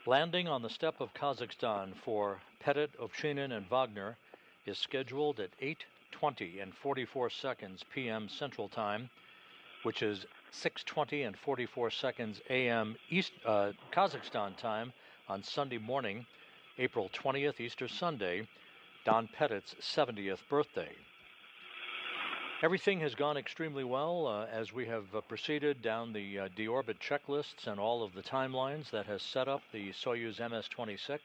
Landing on the steppe of Kazakhstan for Pettit, Ovchinin, and Vagner is scheduled at 8:20 and 44 seconds p.m. Central Time, which is 6:20 and 44 seconds a.m. Kazakhstan time on Sunday morning, April 20th, Easter Sunday, Don Pettit's 70th birthday. Everything has gone extremely well as we have proceeded down the deorbit checklists and all of the timelines that has set up the Soyuz MS-26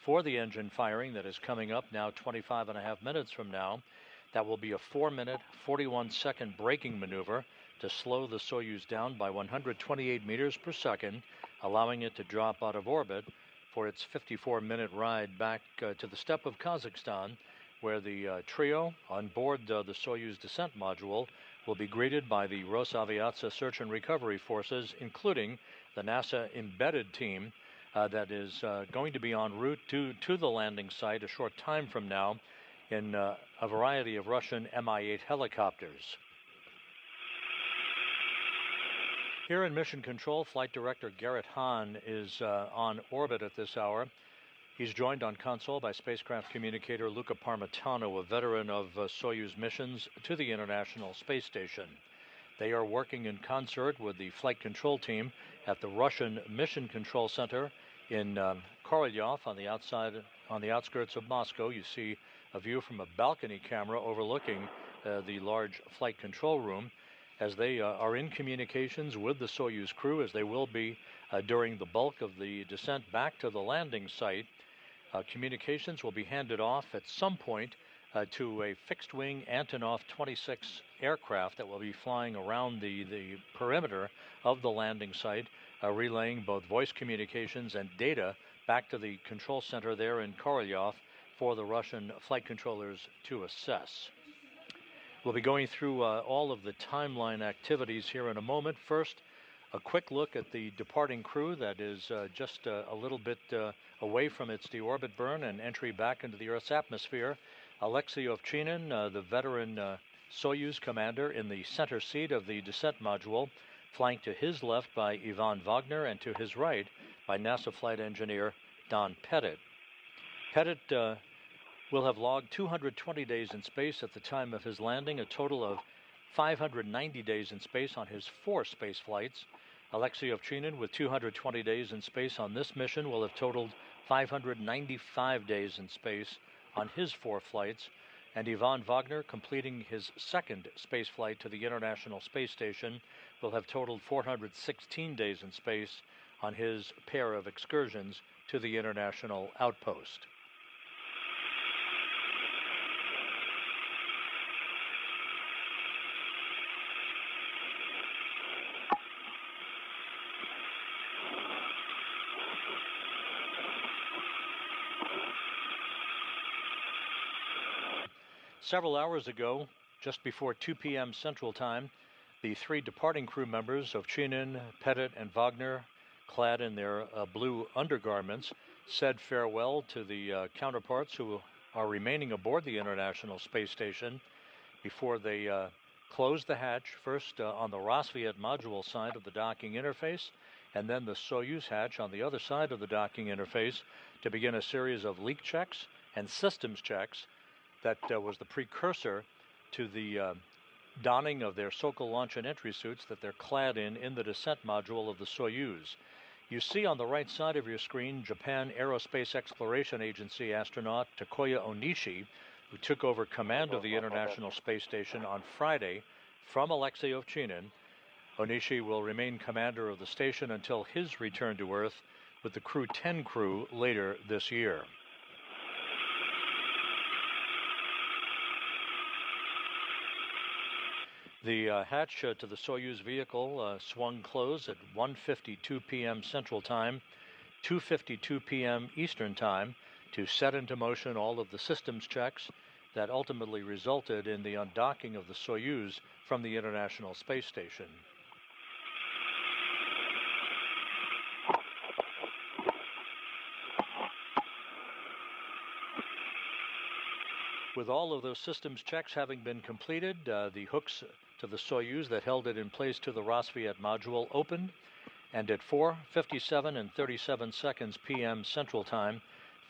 for the engine firing that is coming up now 25.5 minutes from now. That will be a 4-minute, 41-second braking maneuver to slow the Soyuz down by 128 meters per second, allowing it to drop out of orbit for its 54-minute ride back to the steppe of Kazakhstan, where the trio on board the Soyuz descent module will be greeted by the Rosaviatsa search and recovery forces, including the NASA embedded team that is going to be en route to the landing site a short time from now in a variety of Russian Mi-8 helicopters. Here in Mission Control, Flight Director Garrett Hahn is on orbit at this hour. He's joined on console by spacecraft communicator Luca Parmitano, a veteran of Soyuz missions to the International Space Station. They are working in concert with the flight control team at the Russian Mission Control Center in Korolyov on the outskirts of Moscow. You see a view from a balcony camera overlooking the large flight control room as they are in communications with the Soyuz crew, as they will be during the bulk of the descent back to the landing site. Communications will be handed off at some point to a fixed-wing Antonov 26 aircraft that will be flying around the perimeter of the landing site, relaying both voice communications and data back to the control center there in Korolyov for the Russian flight controllers to assess. We'll be going through all of the timeline activities here in a moment. First, a quick look at the departing crew that is just a little bit away from its deorbit burn and entry back into the Earth's atmosphere. Alexey Ovchinin, the veteran Soyuz commander, in the center seat of the descent module, flanked to his left by Ivan Vagner and to his right by NASA flight engineer Don Pettit. Pettit will have logged 220 days in space at the time of his landing, a total of 590 days in space on his 4 space flights. Alexey Ovchinin, with 220 days in space on this mission, will have totaled 595 days in space on his 4 flights. And Ivan Vagner, completing his 2nd space flight to the International Space Station, will have totaled 416 days in space on his pair of excursions to the International Outpost. Several hours ago, just before 2 p.m. Central Time, the 3 departing crew members, Ovchinin, Pettit, and Vagner, clad in their blue undergarments, said farewell to the counterparts who are remaining aboard the International Space Station before they closed the hatch, first on the Rosviet module side of the docking interface, and then the Soyuz hatch on the other side of the docking interface to begin a series of leak checks and systems checks that was the precursor to the donning of their Sokol launch and entry suits that they're clad in the descent module of the Soyuz. You see on the right side of your screen Japan Aerospace Exploration Agency astronaut Takuya Onishi, who took over command of the International Space Station on Friday from Alexey Ovchinin. Onishi will remain commander of the station until his return to Earth with the Crew 10 crew later this year. The hatch to the Soyuz vehicle swung closed at 1:52 p.m. Central Time, 2:52 p.m. Eastern Time, to set into motion all of the systems checks that ultimately resulted in the undocking of the Soyuz from the International Space Station. With all of those systems checks having been completed, the hooks to the Soyuz that held it in place to the Rosviet module opened, and at 4:57 and 37 seconds p.m. Central Time,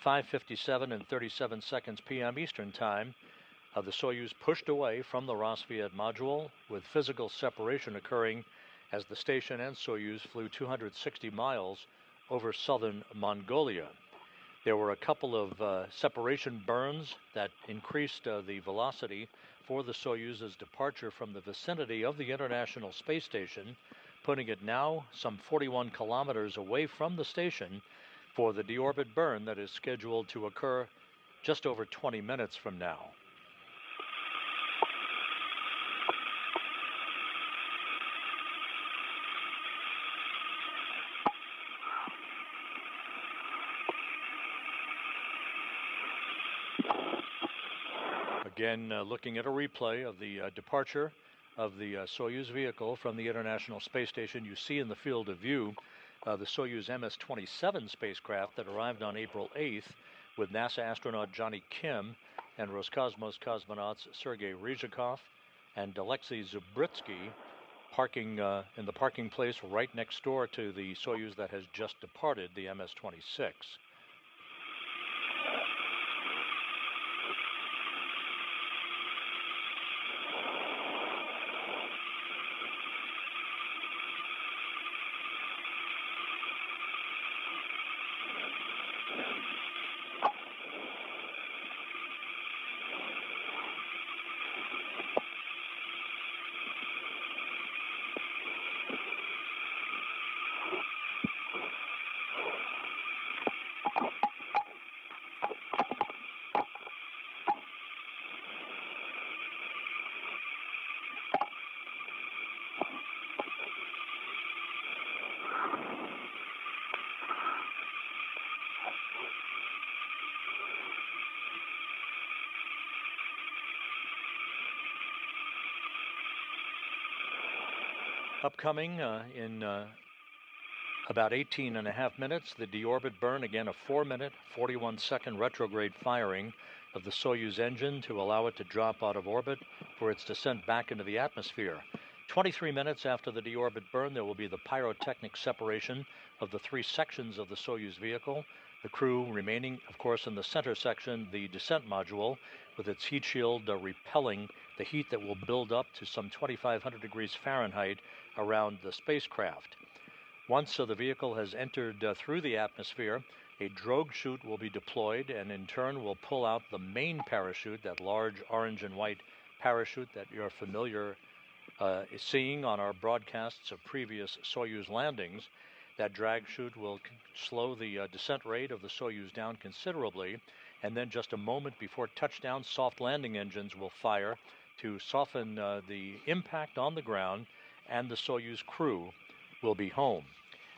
5:57 and 37 seconds p.m. Eastern Time, the Soyuz pushed away from the Rosviet module, with physical separation occurring as the station and Soyuz flew 260 miles over southern Mongolia. There were a couple of separation burns that increased the velocity for the Soyuz's departure from the vicinity of the International Space Station, putting it now some 41 kilometers away from the station for the deorbit burn that is scheduled to occur just over 20 minutes from now. Again, looking at a replay of the departure of the Soyuz vehicle from the International Space Station, you see in the field of view the Soyuz MS-27 spacecraft that arrived on April 8th with NASA astronaut Johnny Kim and Roscosmos cosmonauts Sergei Ryzhikov and Alexey Zubritsky parking in the parking place right next door to the Soyuz that has just departed, the MS-26. Upcoming in about 18 and a half minutes, the deorbit burn, again a 4-minute, 41-second retrograde firing of the Soyuz engine to allow it to drop out of orbit for its descent back into the atmosphere. 23 minutes after the deorbit burn, there will be the pyrotechnic separation of the three sections of the Soyuz vehicle, the crew remaining, of course, in the center section, the descent module, with its heat shield repelling the heat that will build up to some 2,500 degrees Fahrenheit around the spacecraft. Once the vehicle has entered through the atmosphere, a drogue chute will be deployed and in turn will pull out the main parachute, that large orange and white parachute that you're familiar seeing on our broadcasts of previous Soyuz landings. That drag chute will slow the descent rate of the Soyuz down considerably, and then just a moment before touchdown, soft landing engines will fire to soften the impact on the ground, and the Soyuz crew will be home.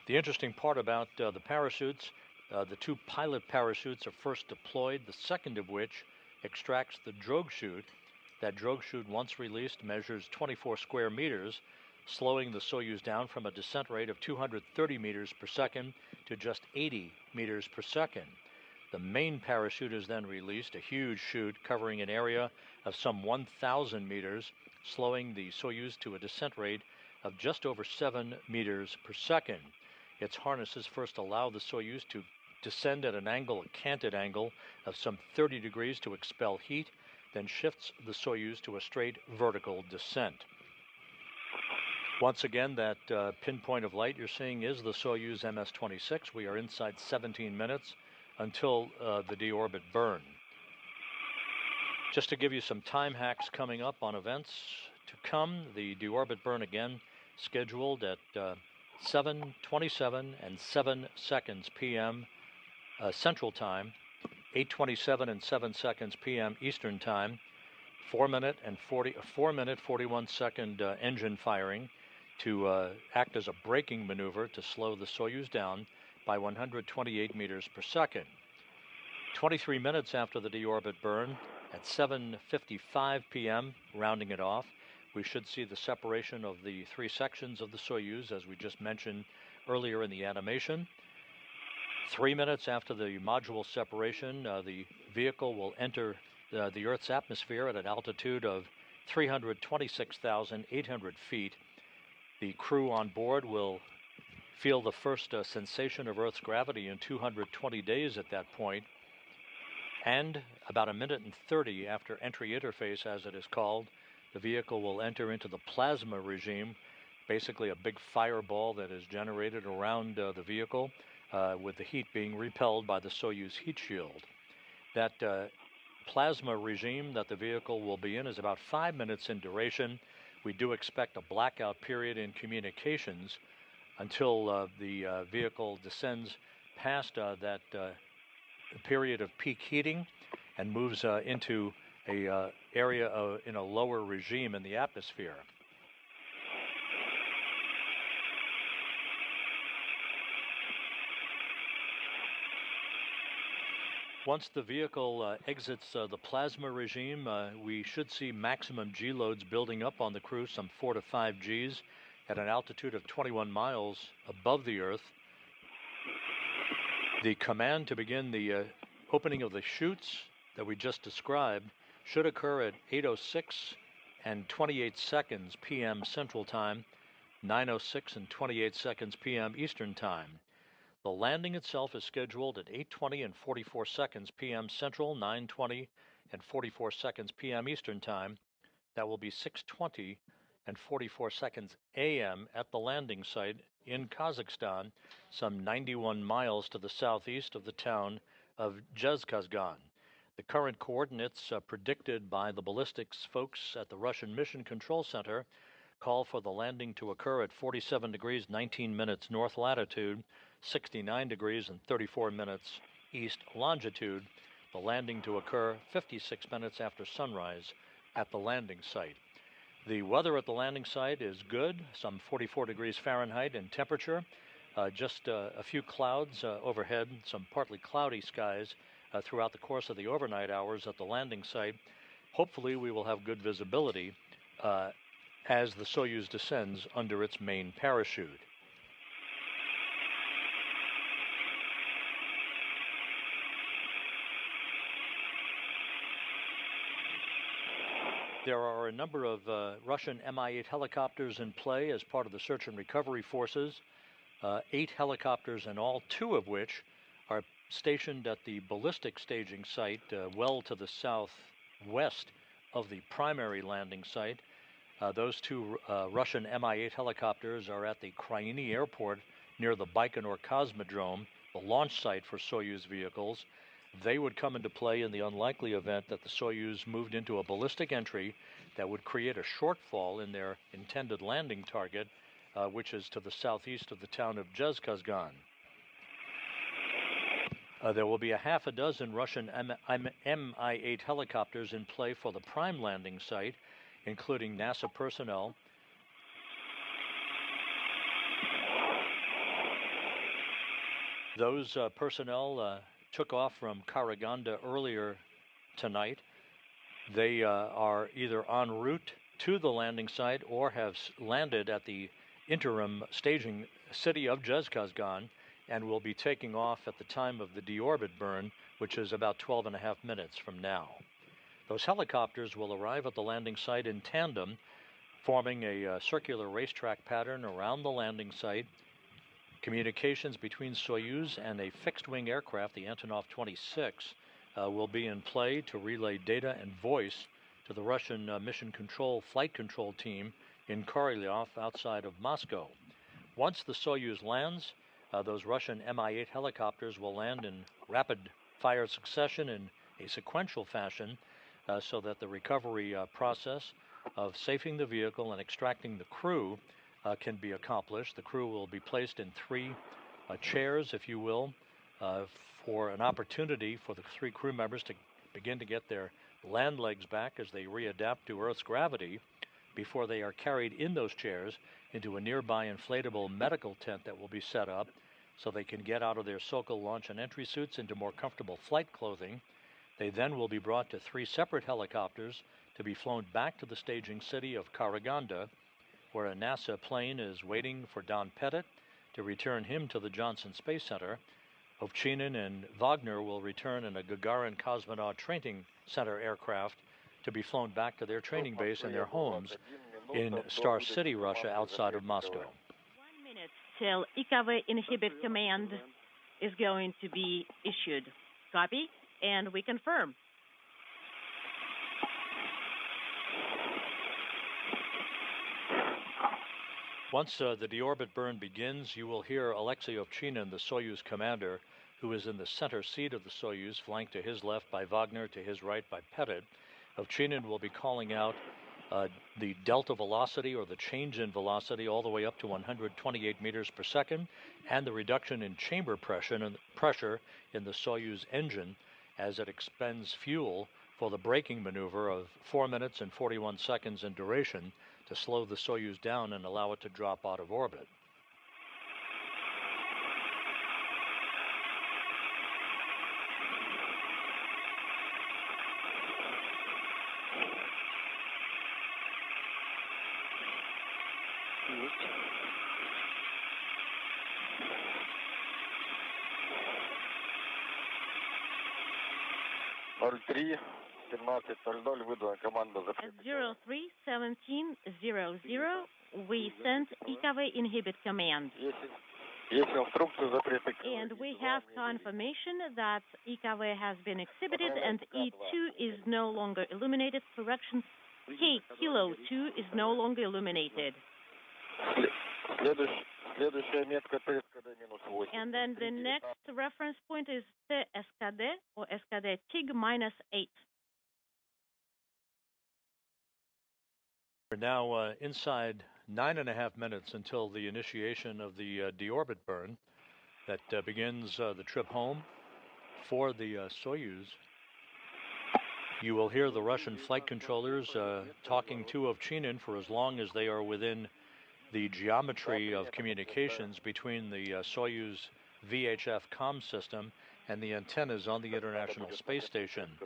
The interesting part about the parachutes, the two pilot parachutes are first deployed, the second of which extracts the drogue chute. That drogue chute, once released, measures 24 square meters, slowing the Soyuz down from a descent rate of 230 meters per second to just 80 meters per second. The main parachute is then released, a huge chute covering an area of some 1,000 meters, slowing the Soyuz to a descent rate of just over 7 meters per second. Its harnesses first allow the Soyuz to descend at an angle, a canted angle, of some 30 degrees to expel heat, then shifts the Soyuz to a straight vertical descent. Once again, that pinpoint of light you're seeing is the Soyuz MS-26. We are inside 17 minutes until the deorbit burn. Just to give you some time hacks coming up on events to come, the deorbit burn again scheduled at 7:27 and 7 seconds p.m. Central Time, 8:27 and 7 seconds p.m. Eastern Time, 4 minute 41 second engine firing to act as a braking maneuver to slow the Soyuz down by 128 meters per second. 23 minutes after the deorbit burn, at 7:55 p.m., rounding it off, we should see the separation of the three sections of the Soyuz, as we just mentioned earlier in the animation. 3 minutes after the module separation, the vehicle will enter the Earth's atmosphere at an altitude of 326,800 feet. The crew on board will feel the first sensation of Earth's gravity in 220 days at that point. And about 1 minute and 30 after entry interface, as it is called, the vehicle will enter into the plasma regime, basically a big fireball that is generated around the vehicle, with the heat being repelled by the Soyuz heat shield. That plasma regime that the vehicle will be in is about 5 minutes in duration. We do expect a blackout period in communications until the vehicle descends past that period of peak heating and moves into a area in a lower regime in the atmosphere. Once the vehicle exits the plasma regime, we should see maximum G loads building up on the crew, some 4 to 5 Gs, at an altitude of 21 miles above the Earth. The command to begin the opening of the chutes that we just described should occur at 8:06 and 28 seconds p.m. Central Time, 9:06 and 28 seconds p.m. Eastern Time. The landing itself is scheduled at 8:20 and 44 seconds p.m. Central, 9:20 and 44 seconds p.m. Eastern Time. That will be 6:20 and 44 seconds a.m. at the landing site in Kazakhstan, some 91 miles to the southeast of the town of Zhezkazgan. The current coordinates predicted by the ballistics folks at the Russian Mission Control Center call for the landing to occur at 47 degrees 19 minutes north latitude, 69 degrees and 34 minutes east longitude. The landing to occur 56 minutes after sunrise at the landing site. The weather at the landing site is good, some 44 degrees Fahrenheit in temperature, just a few clouds overhead, some partly cloudy skies throughout the course of the overnight hours at the landing site. Hopefully we will have good visibility as the Soyuz descends under its main parachute. There are a number of Russian Mi-8 helicopters in play as part of the search and recovery forces, 8 helicopters in all, 2 of which are stationed at the ballistic staging site well to the southwest of the primary landing site. Those 2 Russian Mi-8 helicopters are at the Kryani airport near the Baikonur Cosmodrome, the launch site for Soyuz vehicles. They would come into play in the unlikely event that the Soyuz moved into a ballistic entry that would create a shortfall in their intended landing target, which is to the southeast of the town of Zhezkazgan. There will be a half a dozen Russian Mi-8 helicopters in play for the prime landing site, including NASA personnel. Those personnel took off from Karaganda earlier tonight. They are either en route to the landing site or have landed at the interim staging city of Zhezkazgan and will be taking off at the time of the deorbit burn, which is about 12.5 minutes from now. Those helicopters will arrive at the landing site in tandem, forming a circular racetrack pattern around the landing site. Communications between Soyuz and a fixed-wing aircraft, the Antonov 26, will be in play to relay data and voice to the Russian Mission Control Flight Control Team in Korolyov outside of Moscow. Once the Soyuz lands, those Russian Mi-8 helicopters will land in rapid-fire succession in a sequential fashion. so that the recovery process of safing the vehicle and extracting the crew can be accomplished. The crew will be placed in 3 chairs, if you will, for an opportunity for the 3 crew members to begin to get their land legs back as they readapt to Earth's gravity before they are carried in those chairs into a nearby inflatable medical tent that will be set up so they can get out of their Sokol launch and entry suits into more comfortable flight clothing. They then will be brought to 3 separate helicopters to be flown back to the staging city of Karaganda, where a NASA plane is waiting for Don Pettit to return him to the Johnson Space Center. Ovchinin and Vagner will return in a Gagarin Cosmonaut Training Center aircraft to be flown back to their training base in their homes in Star City, Russia, outside of Moscow. 1 minute till IKV inhibit command is going to be issued. Copy, and we confirm. Once the deorbit burn begins, you will hear Alexey Ovchinin, the Soyuz commander, who is in the center seat of the Soyuz, flanked to his left by Vagner, to his right by Pettit. Ovchinin will be calling out the delta velocity, or the change in velocity, all the way up to 128 meters per second, and the reduction in chamber pressure in the Soyuz engine as it expends fuel for the braking maneuver of 4 minutes and 41 seconds in duration to slow the Soyuz down and allow it to drop out of orbit. At 03:17:00, we sent IKV inhibit command. And we have confirmation that IKV has been exhibited and E2 is no longer illuminated. Correction, K Kilo 2 is no longer illuminated. And then the next reference point is TSKD, or SKD TIG -8. We're now inside 9.5 minutes until the initiation of the deorbit burn that begins the trip home for the Soyuz. You will hear the Russian flight controllers talking to Ovchinin for as long as they are within the geometry of communications between the Soyuz VHF comm system and the antennas on the International Space Station.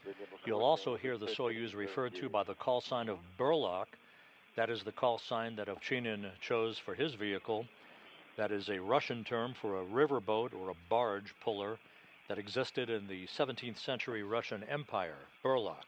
You'll also hear the Soyuz referred to by the call sign of Burlock. That is the call sign that Ovchinin chose for his vehicle. That is a Russian term for a riverboat or a barge puller that existed in the 17th century Russian Empire, Burlock.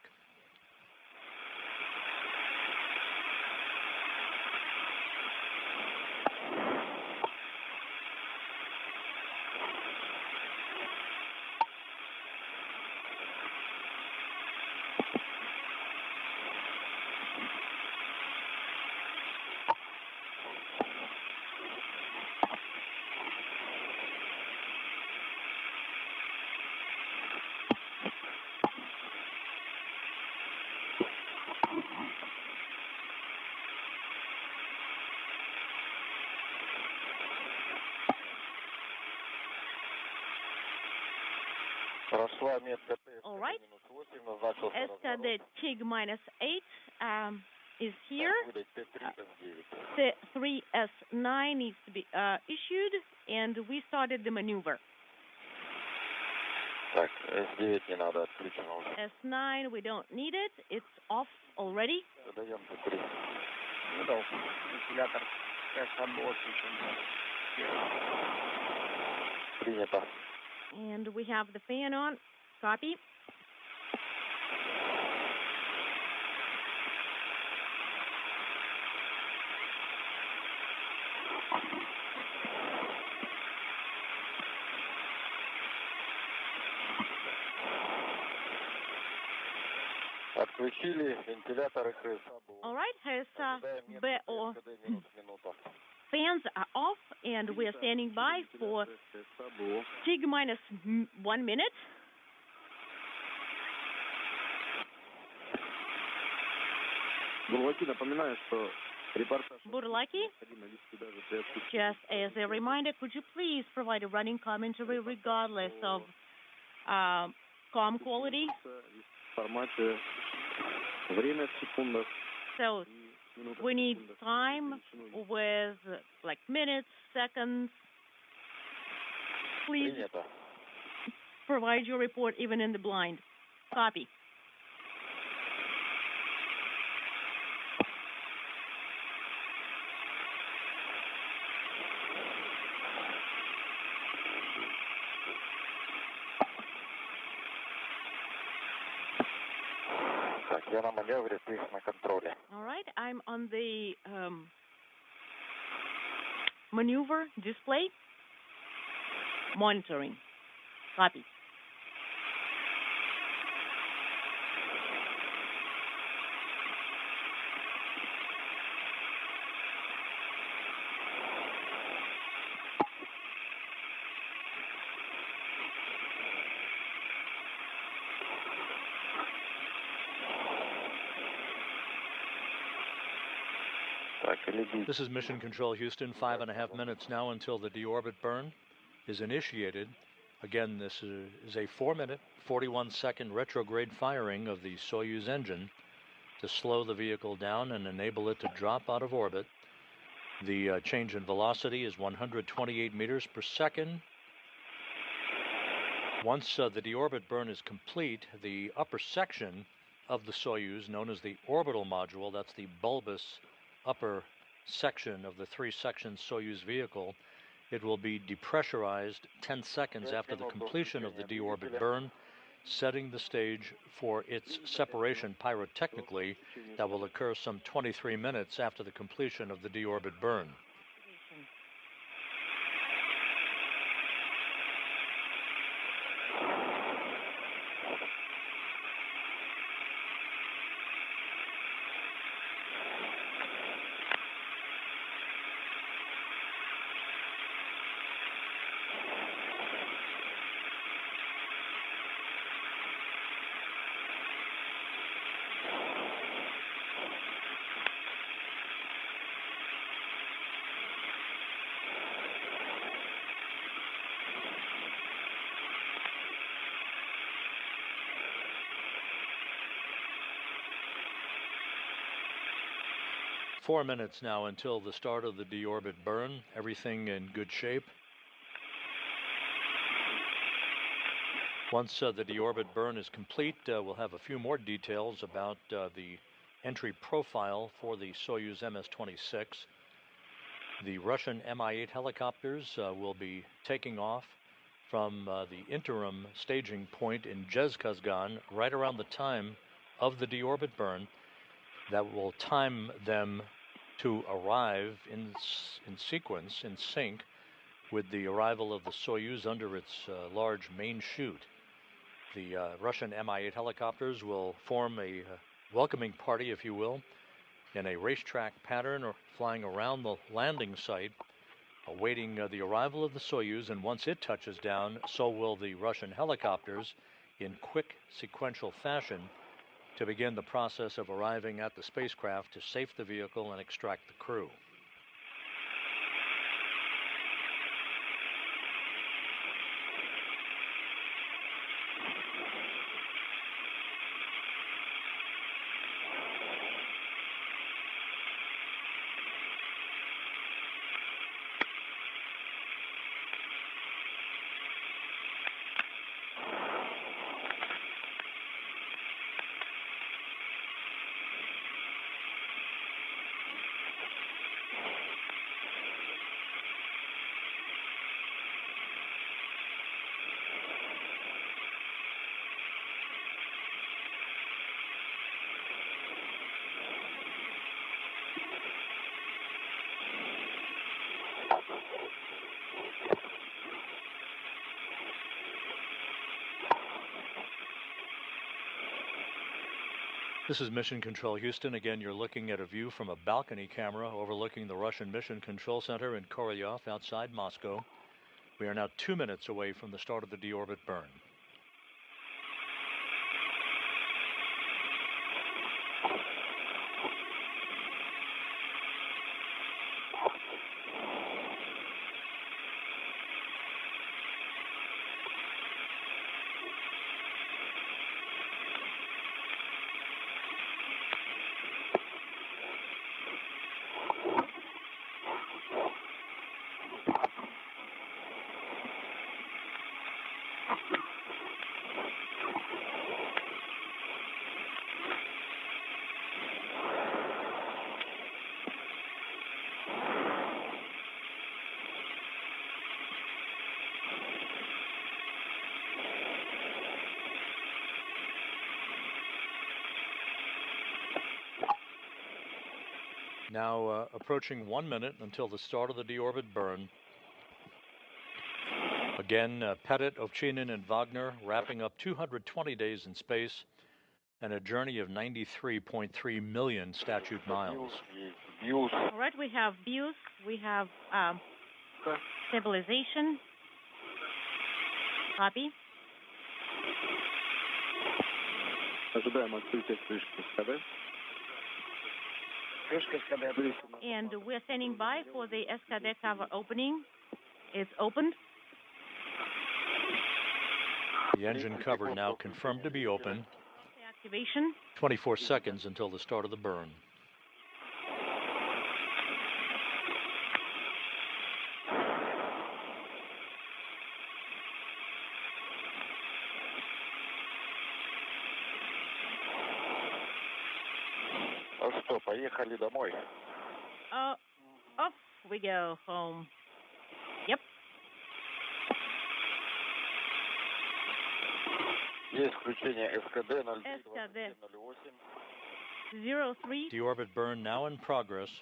All right. SKD TIG -8 is here. T3S9 needs to be issued, and we started the maneuver. S9, we don't need it. It's off already. And we have the fan on. Copy. All right, fans are off, and we are standing by for TIG -1 minute. Burlaki, just as a reminder, could you please provide a running commentary regardless of comm quality? So we need time with like minutes, seconds. Please provide your report even in the blind. Copy. All right, I'm on the maneuver display. Monitoring. Copy. This is Mission Control Houston, 5.5 minutes now until the deorbit burn is initiated. Again, this is a 4-minute, 41-second retrograde firing of the Soyuz engine to slow the vehicle down and enable it to drop out of orbit. The change in velocity is 128 meters per second. Once the deorbit burn is complete, the upper section of the Soyuz, known as the orbital module, that's the bulbous upper section of the 3-section Soyuz vehicle, it will be depressurized 10 seconds after the completion of the deorbit burn, setting the stage for its separation pyrotechnically that will occur some 23 minutes after the completion of the deorbit burn. 4 minutes now until the start of the deorbit burn. Everything in good shape. Once the deorbit burn is complete, we'll have a few more details about the entry profile for the Soyuz MS-26. The Russian Mi-8 helicopters will be taking off from the interim staging point in Zhezkazgan right around the time of the deorbit burn. That will time them to arrive in sequence, in sync, with the arrival of the Soyuz under its large main chute. The Russian Mi-8 helicopters will form a welcoming party, if you will, in a racetrack pattern, or flying around the landing site, awaiting the arrival of the Soyuz, and once it touches down, so will the Russian helicopters in quick sequential fashion to begin the process of arriving at the spacecraft to safe the vehicle and extract the crew. This is Mission Control Houston. Again, you're looking at a view from a balcony camera overlooking the Russian Mission Control Center in Korolyov outside Moscow. We are now 2 minutes away from the start of the deorbit burn. Now approaching 1 minute until the start of the deorbit burn. Again, Pettit, Ovchinin, and Vagner wrapping up 220 days in space and a journey of 93.3 million statute miles. All right, we have views, we have stabilization. Copy. And we're standing by for the SKD cover opening. It's opened. The engine cover now confirmed to be open. Activation. 24 seconds until the start of the burn. Поехали домой. Off we go home. Yep. Есть включение СКД 03. Deorbit burn now in progress.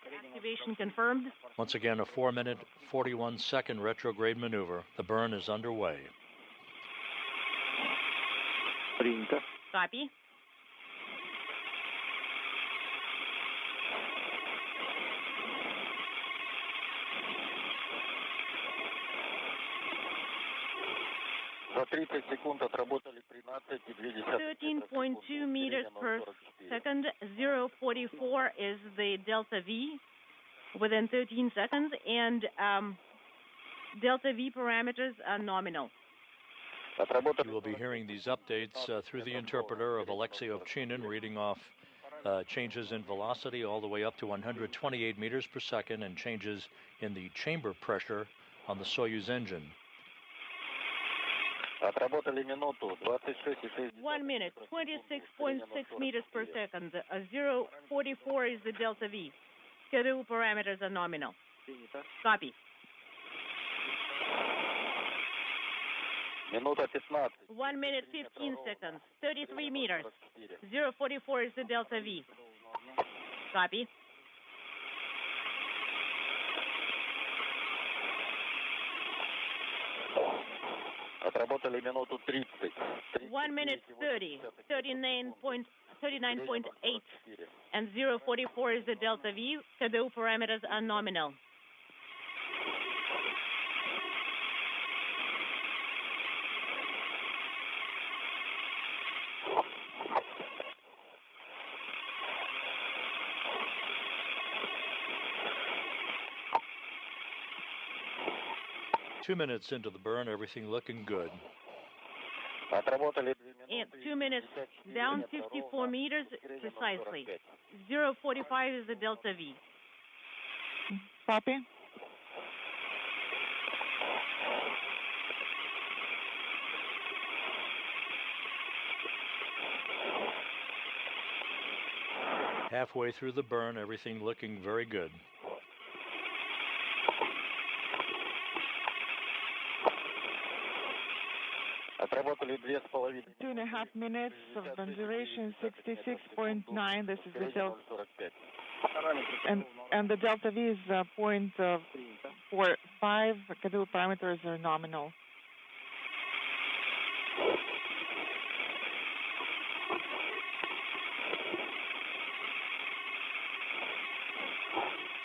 Activation confirmed. Once again, a 4-minute, 41-second retrograde maneuver. The burn is underway. Copy. За 30 секунд отработали 13,2. 13.2 meters per second. 0.44 is the delta V within 13 seconds, and delta V parameters are nominal. You will be hearing these updates through the interpreter of Alexey Ovchinin, reading off changes in velocity all the way up to 128 meters per second and changes in the chamber pressure on the Soyuz engine. 1 minute, 26.6 meters per second. 0.44 is the delta V. Schedule parameters are nominal. Copy. 1 minute, 15 seconds. 33 meters. 0.44 is the delta V. Copy. Отработали минуту 30. 1 minute 30, 39.8, and 0.44 is the delta V. Schedule parameters are nominal. Two minutes into the burn, everything looking good. And 2 minutes down 54 meters precisely. 0.45 is the delta V. Copy. Halfway through the burn, everything looking very good. Отработали 2,5. 2.5 minutes of burn duration, 66.9. This is the delta. And the delta V is 0.45. Schedule parameters are nominal.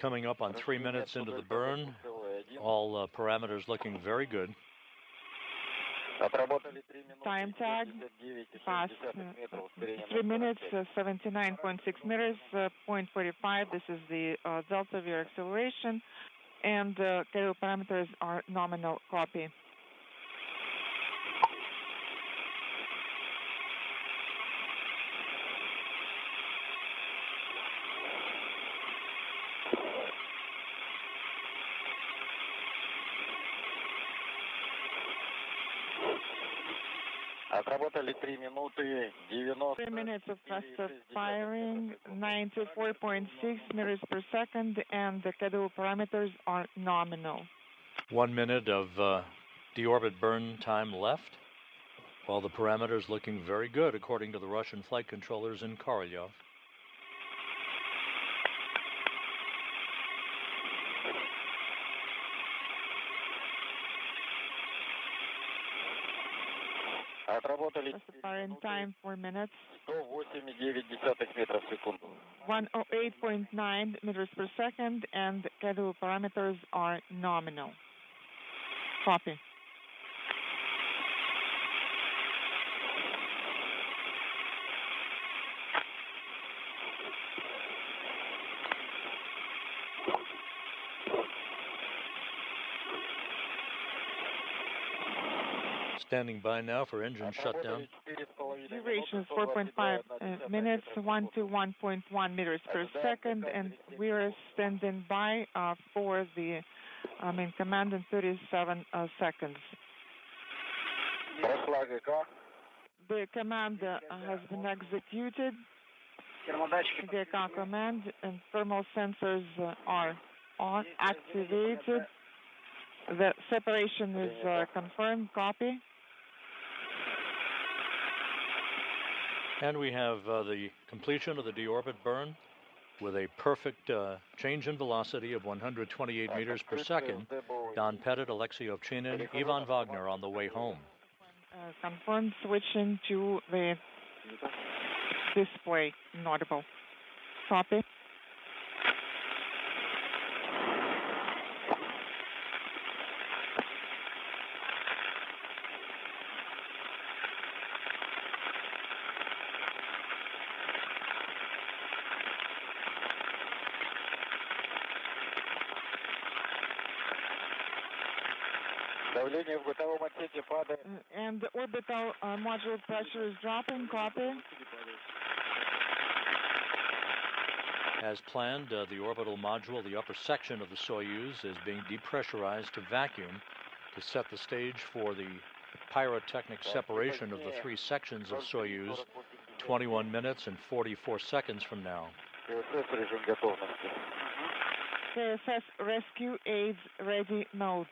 Coming up on 3 minutes into the burn, all parameters looking very good. Time tag past 3 minutes, 79.6 meters, 0.45. This is the delta V acceleration, and schedule parameters are nominal. Copy. Отработали 3 минуты 90. 3 minutes of thrust firing, 94.6 meters per second, and the schedule parameters are nominal. 1 minute of deorbit burn time left. All the parameters looking very good, according to the Russian flight controllers in Korolyov. Aspiring time 4 minutes. 108,9 метров в секунду. 108.9 meters per second, and schedule parameters are nominal. Copy. Standing by now for engine shutdown. Duration is 4.5 minutes, 1 to 1.1 meters per second, and we are standing by for the main command in 37 seconds. The command has been executed. The command and thermal sensors are activated. The separation is confirmed. Copy. And we have the completion of the deorbit burn with a perfect change in velocity of 128 meters per second. Don Pettit, Alexey, Ovchinin, Ivan Vagner on the way home. Confirmed. Switching to the display inaudible. Copy. And the orbital module pressure is dropping. Copy. As planned, the orbital module, the upper section of the Soyuz, is being depressurized to vacuum to set the stage for the pyrotechnic separation of the three sections of Soyuz 21 minutes and 44 seconds from now. KSS rescue aids ready mode.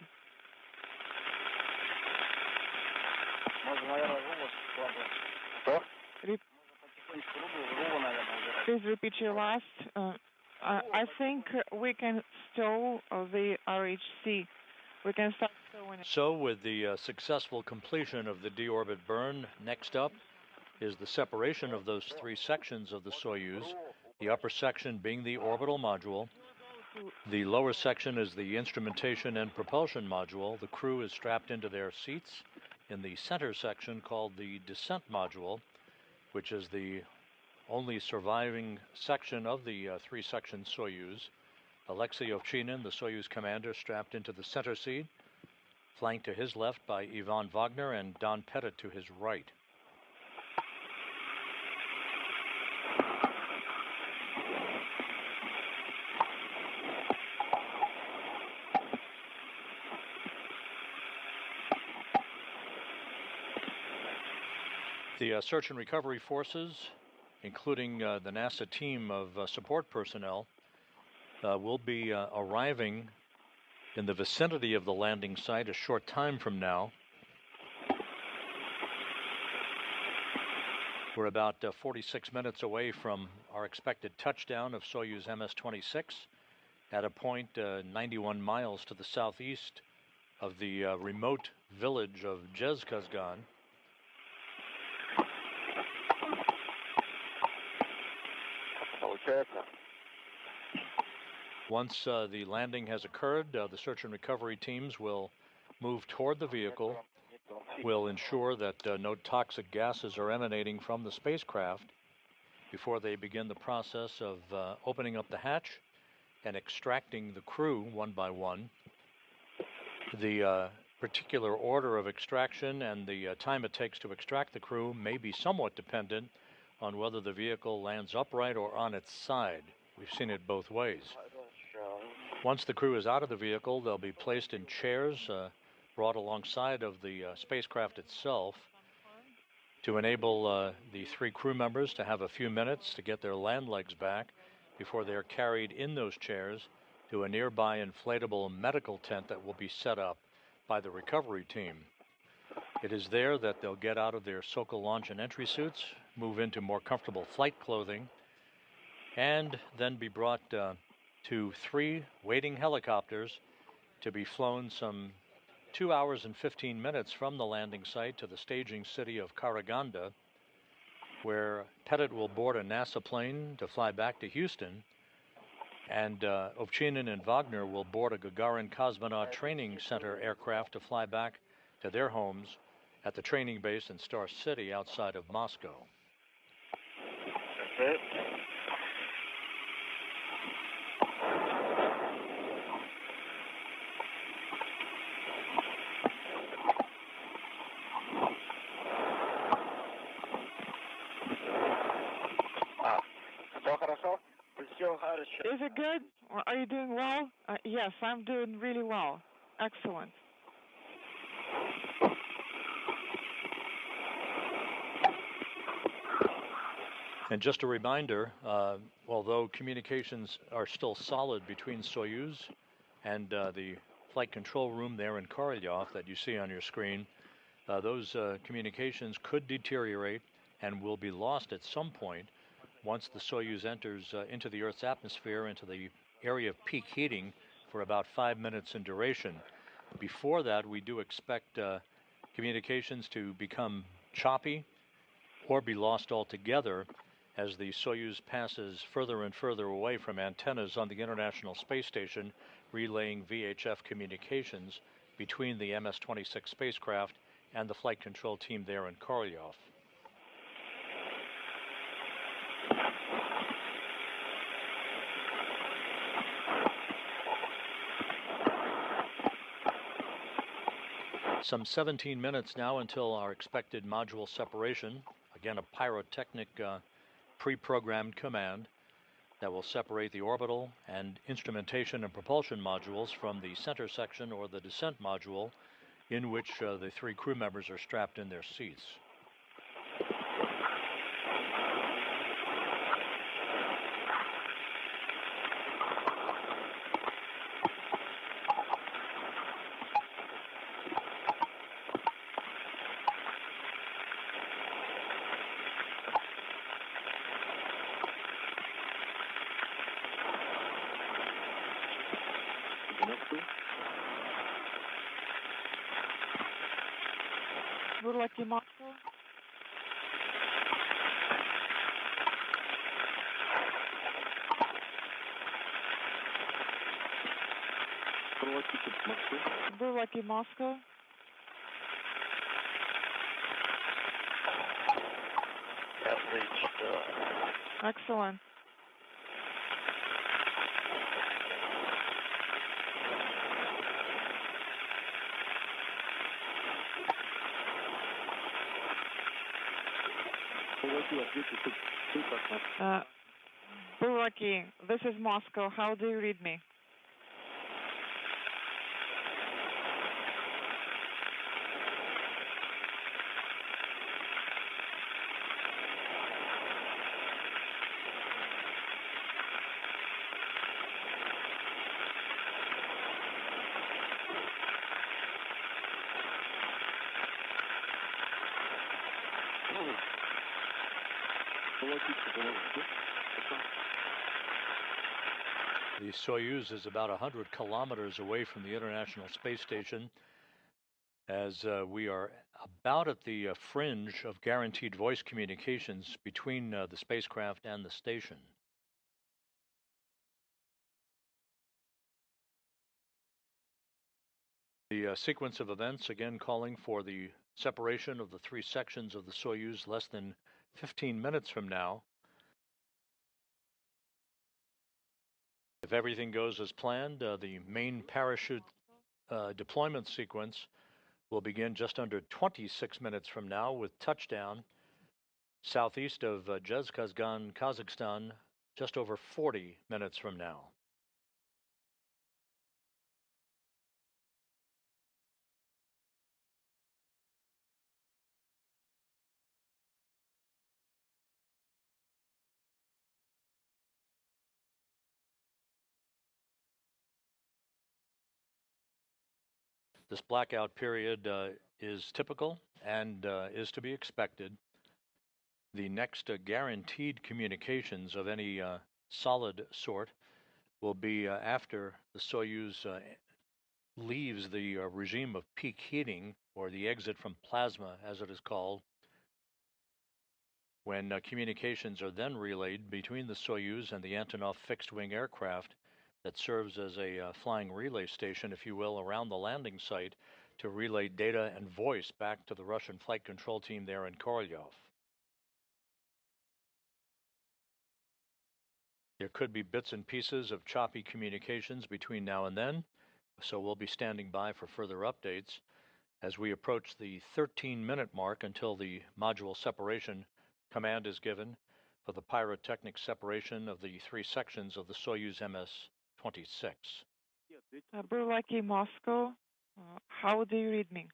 Please repeat your last. I think we can stow the RHC. We can start stowing it. So with the successful completion of the deorbit burn, next up is the separation of those three sections of the Soyuz, the upper section being the orbital module. The lower section is the instrumentation and propulsion module. The crew is strapped into their seats in the center section called the descent module, which is the only surviving section of the three-section Soyuz. Alexey Ovchinin, the Soyuz commander, strapped into the center seat, flanked to his left by Ivan Vagner and Don Pettit to his right. The search and recovery forces, including the NASA team of support personnel, will be arriving in the vicinity of the landing site a short time from now. We're about 46 minutes away from our expected touchdown of Soyuz MS-26 at a point 91 miles to the southeast of the remote village of Jezkazgan. Once the landing has occurred, the search and recovery teams will move toward the vehicle, will ensure that no toxic gases are emanating from the spacecraft before they begin the process of opening up the hatch and extracting the crew one by one. The particular order of extraction and the time it takes to extract the crew may be somewhat dependent on whether the vehicle lands upright or on its side. We've seen it both ways. Once the crew is out of the vehicle, they'll be placed in chairs brought alongside of the spacecraft itself to enable the three crew members to have a few minutes to get their land legs back before they're carried in those chairs to a nearby inflatable medical tent that will be set up by the recovery team. It is there that they'll get out of their Sokol launch and entry suits, move into more comfortable flight clothing, and then be brought to three waiting helicopters to be flown some 2 hours and 15 minutes from the landing site to the staging city of Karaganda, where Pettit will board a NASA plane to fly back to Houston, and Ovchinin and Vagner will board a Gagarin Cosmonaut Training Center aircraft to fly back to their homes at the training base in Star City outside of Moscow. That's it. Is it good? Are you doing well? Yes, I'm doing really well. Excellent. And just a reminder, although communications are still solid between Soyuz and the flight control room there in Korolyov that you see on your screen, those communications could deteriorate and will be lost at some point once the Soyuz enters into the Earth's atmosphere, into the area of peak heating for about 5 minutes in duration. Before that, we do expect communications to become choppy or be lost altogether as the Soyuz passes further and further away from antennas on the International Space Station, relaying VHF communications between the MS-26 spacecraft and the flight control team there in Korolyov. Some 17 minutes now until our expected module separation. Again, a pyrotechnic pre-programmed command that will separate the orbital and instrumentation and propulsion modules from the center section or the descent module, in which the 3 crew members are strapped in their seats. Lucky Moscow. Lucky Moscow. That reached. Excellent. Buraki, this is Moscow. How do you read me? The Soyuz is about 100 kilometers away from the International Space Station, as we are about at the fringe of guaranteed voice communications between the spacecraft and the station. The sequence of events, again calling for the separation of the 3 sections of the Soyuz less than 15 minutes from now. If everything goes as planned, the main parachute deployment sequence will begin just under 26 minutes from now, with touchdown southeast of Zhezkazgan, Kazakhstan, just over 40 minutes from now. This blackout period is typical and is to be expected. The next guaranteed communications of any solid sort will be after the Soyuz leaves the regime of peak heating, or the exit from plasma, as it is called, when communications are then relayed between the Soyuz and the Antonov fixed-wing aircraft that serves as a flying relay station, if you will, around the landing site to relay data and voice back to the Russian flight control team there in Korolyov. There could be bits and pieces of choppy communications between now and then, so we'll be standing by for further updates as we approach the 13-minute mark until the module separation command is given for the pyrotechnic separation of the three sections of the Soyuz MS-26. Burlaki, Moscow, how do you read me?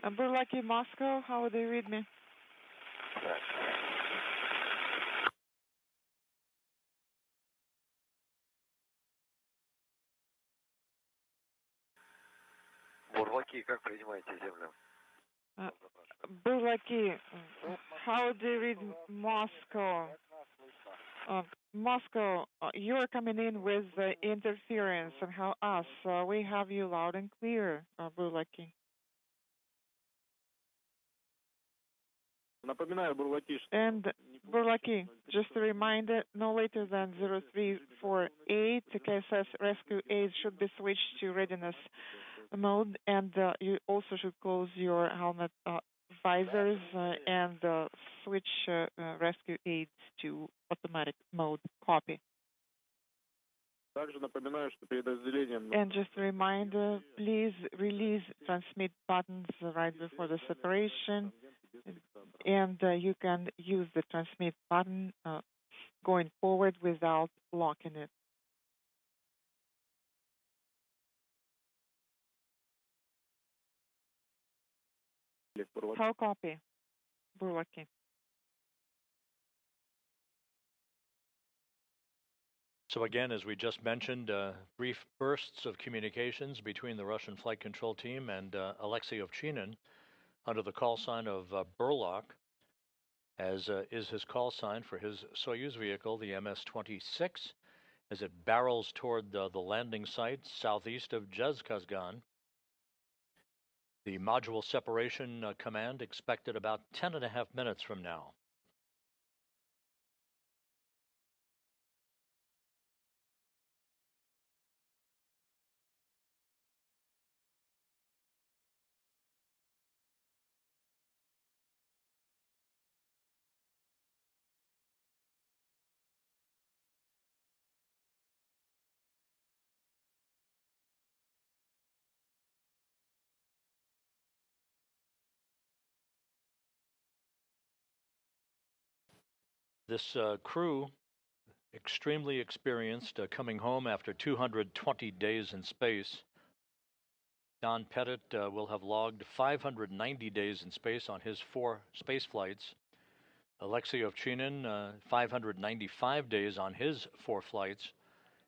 Burlaki, Moscow, how do you read me? Бурлаки, как принимаете землю? Burlaki, how do you read Moscow? Moscow, you're coming in with interference, and how us? We have you loud and clear, Burlaki. And Burlaki, just a reminder, no later than 0348, the KSS rescue aid should be switched to readiness mode, and you also should close your helmet visors and switch rescue aids to automatic mode. Copy. And just a reminder, please release transmit buttons right before the separation, and you can use the transmit button going forward without locking it. How copy, Burlaki? So again, as we just mentioned, brief bursts of communications between the Russian flight control team and Alexey Ovchinin under the call sign of Burlock, as is his call sign for his Soyuz vehicle, the MS-26, as it barrels toward the landing site southeast of Zhezkazgan. The module separation command expected about 10.5 minutes from now. This crew, extremely experienced, coming home after 220 days in space. Don Pettit will have logged 590 days in space on his 4 space flights. Alexey Ovchinin, 595 days on his 4 flights.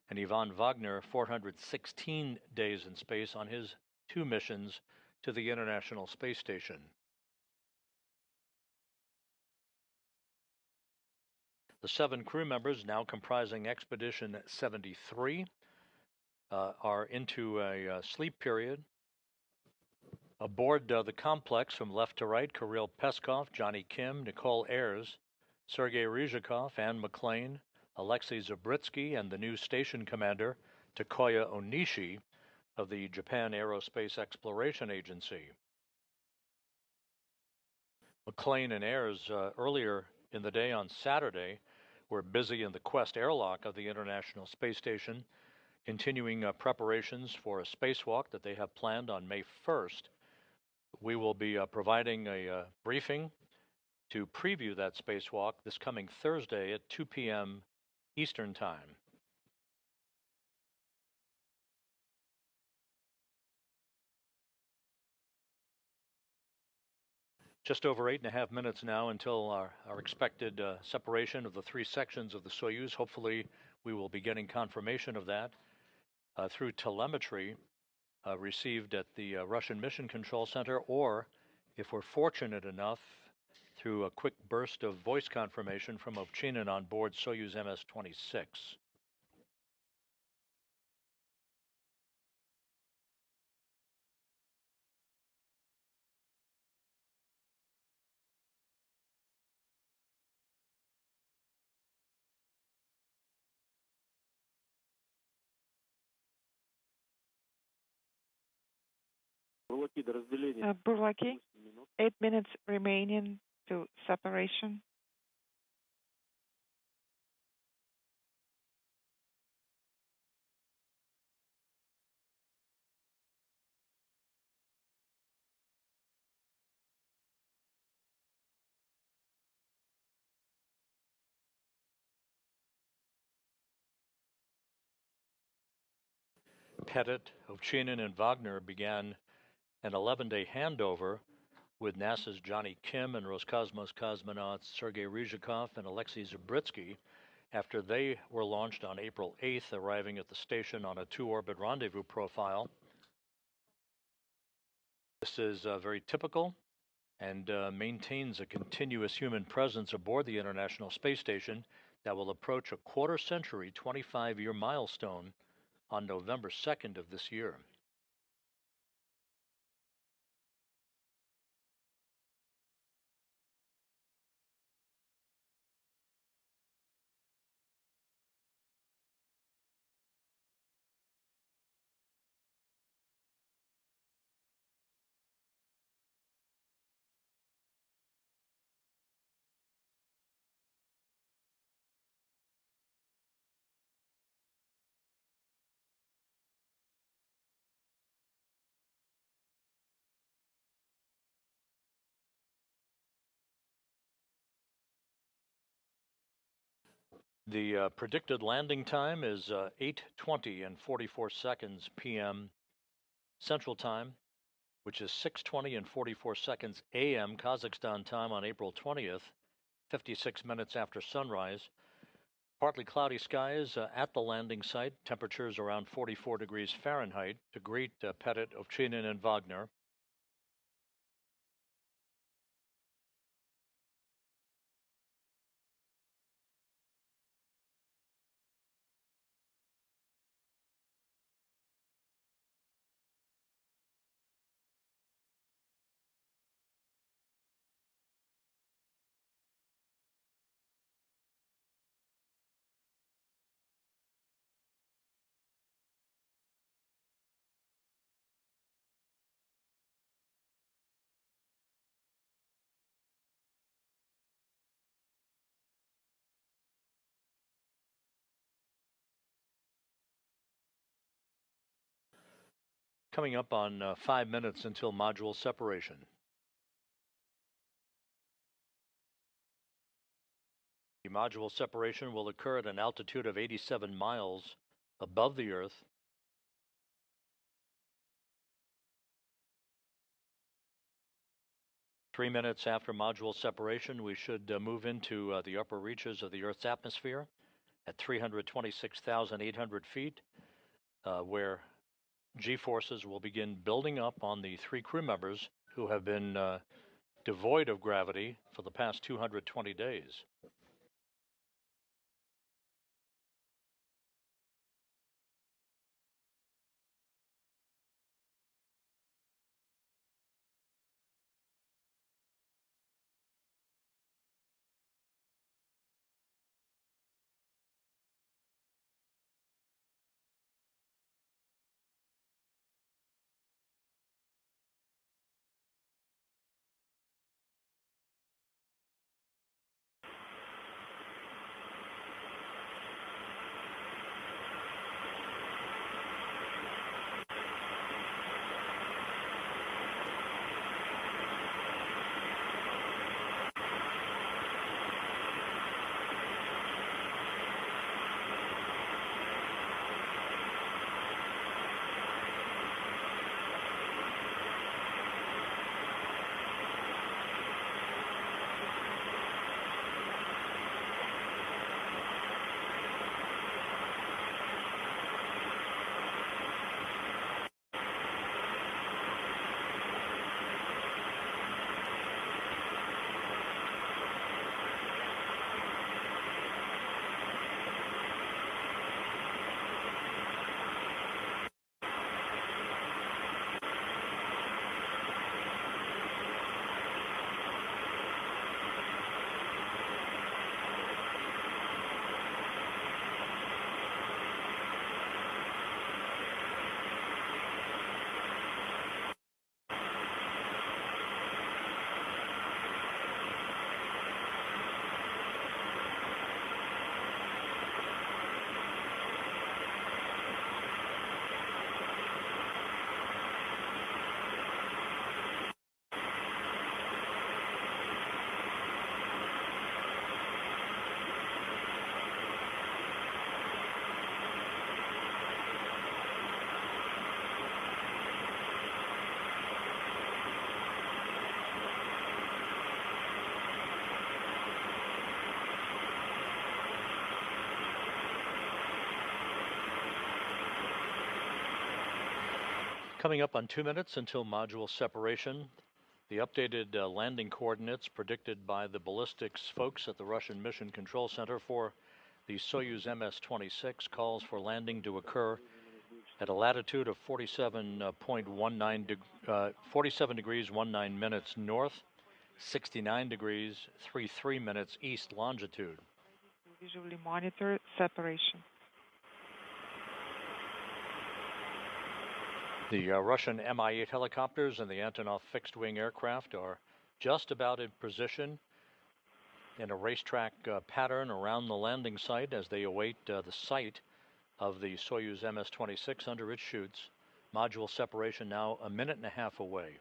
And Ivan Vagner, 416 days in space on his 2 missions to the International Space Station. The 7 crew members, now comprising Expedition 73, are into a sleep period. Aboard the complex, from left to right, Kirill Peskov, Johnny Kim, Nicole Ayers, Sergei Ryzhikov, Anne McLean, Alexei Zabritsky, and the new station commander, Takoya Onishi, of the Japan Aerospace Exploration Agency. McLean and Ayers, earlier in the day on Saturday, were busy in the Quest airlock of the International Space Station, continuing preparations for a spacewalk that they have planned on May 1st. We will be providing a briefing to preview that spacewalk this coming Thursday at 2 p.m. Eastern Time. Just over 8.5 minutes now until our expected separation of the three sections of the Soyuz. Hopefully, we will be getting confirmation of that through telemetry received at the Russian Mission Control Center, or if we're fortunate enough, through a quick burst of voice confirmation from Ovchinin on board Soyuz MS-26. Burlaki, 8 minutes remaining to separation. Pettit, Ovchinin, and Vagner began an 11-day handover with NASA's Johnny Kim and Roscosmos cosmonauts Sergei Ryzhikov and Alexey Zabritsky after they were launched on April 8th, arriving at the station on a 2-orbit rendezvous profile. This is very typical and maintains a continuous human presence aboard the International Space Station that will approach a quarter-century, 25-year milestone on November 2nd of this year. The predicted landing time is 8:20 and 44 seconds p.m. Central Time, which is 6:20 and 44 seconds a.m. Kazakhstan time on April 20th, 56 minutes after sunrise. Partly cloudy skies at the landing site, temperatures around 44 degrees Fahrenheit to greet Pettit, Ovchinin, and Vagner. Coming up on 5 minutes until module separation. The module separation will occur at an altitude of 87 miles above the Earth. Three minutes after module separation, we should move into the upper reaches of the Earth's atmosphere at 326,800 feet, where G-forces will begin building up on the three crew members who have been devoid of gravity for the past 220 days. Coming up on 2 minutes until module separation, the updated landing coordinates predicted by the ballistics folks at the Russian Mission Control Center for the Soyuz MS-26 calls for landing to occur at a latitude of 47 degrees 19 minutes north, 69 degrees 33 minutes east longitude. Visually monitor separation. The Russian Mi-8 helicopters and the Antonov fixed-wing aircraft are just about in position in a racetrack pattern around the landing site as they await the sight of the Soyuz MS-26 under its chutes. Module separation now a minute and a half away.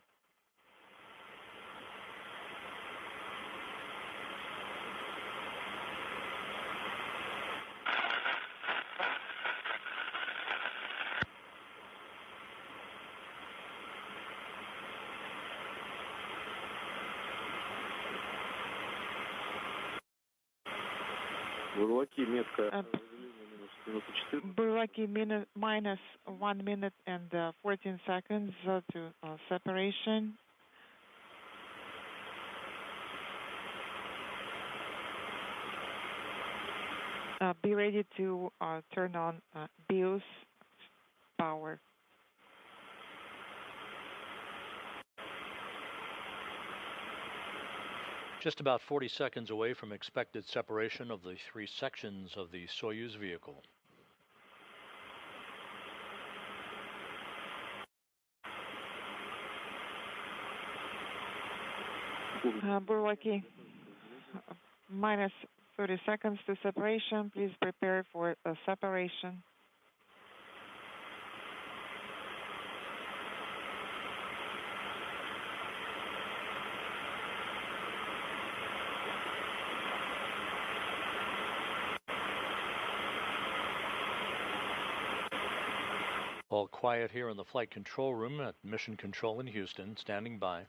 Burlaki minus 1 minute and 14 seconds to separation. Be ready to turn on BIOS power. Just about 40 seconds away from expected separation of the 3 sections of the Soyuz vehicle. Burlaki, minus 30 seconds to separation. Please prepare for a separation. All quiet here in the flight control room at Mission Control in Houston, standing by.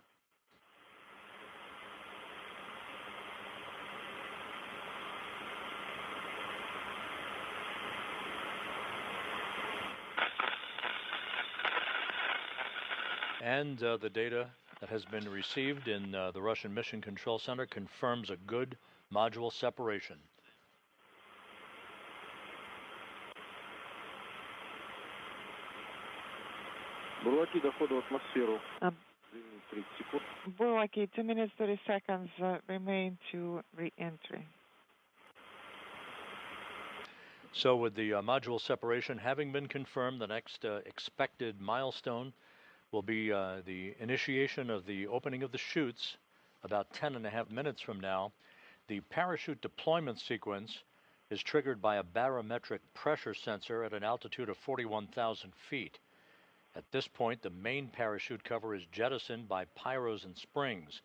And the data that has been received in the Russian Mission Control Center confirms a good module separation. Бурлаки, доходу в атмосферу. 30 секунд. Burlaki, 2 minutes 30 seconds remain to re-entry. So with the module separation having been confirmed, the next expected milestone will be the initiation of the opening of the chutes about 10.5 minutes from now. The parachute deployment sequence is triggered by a barometric pressure sensor at an altitude of 41,000 feet. At this point, the main parachute cover is jettisoned by pyros and springs.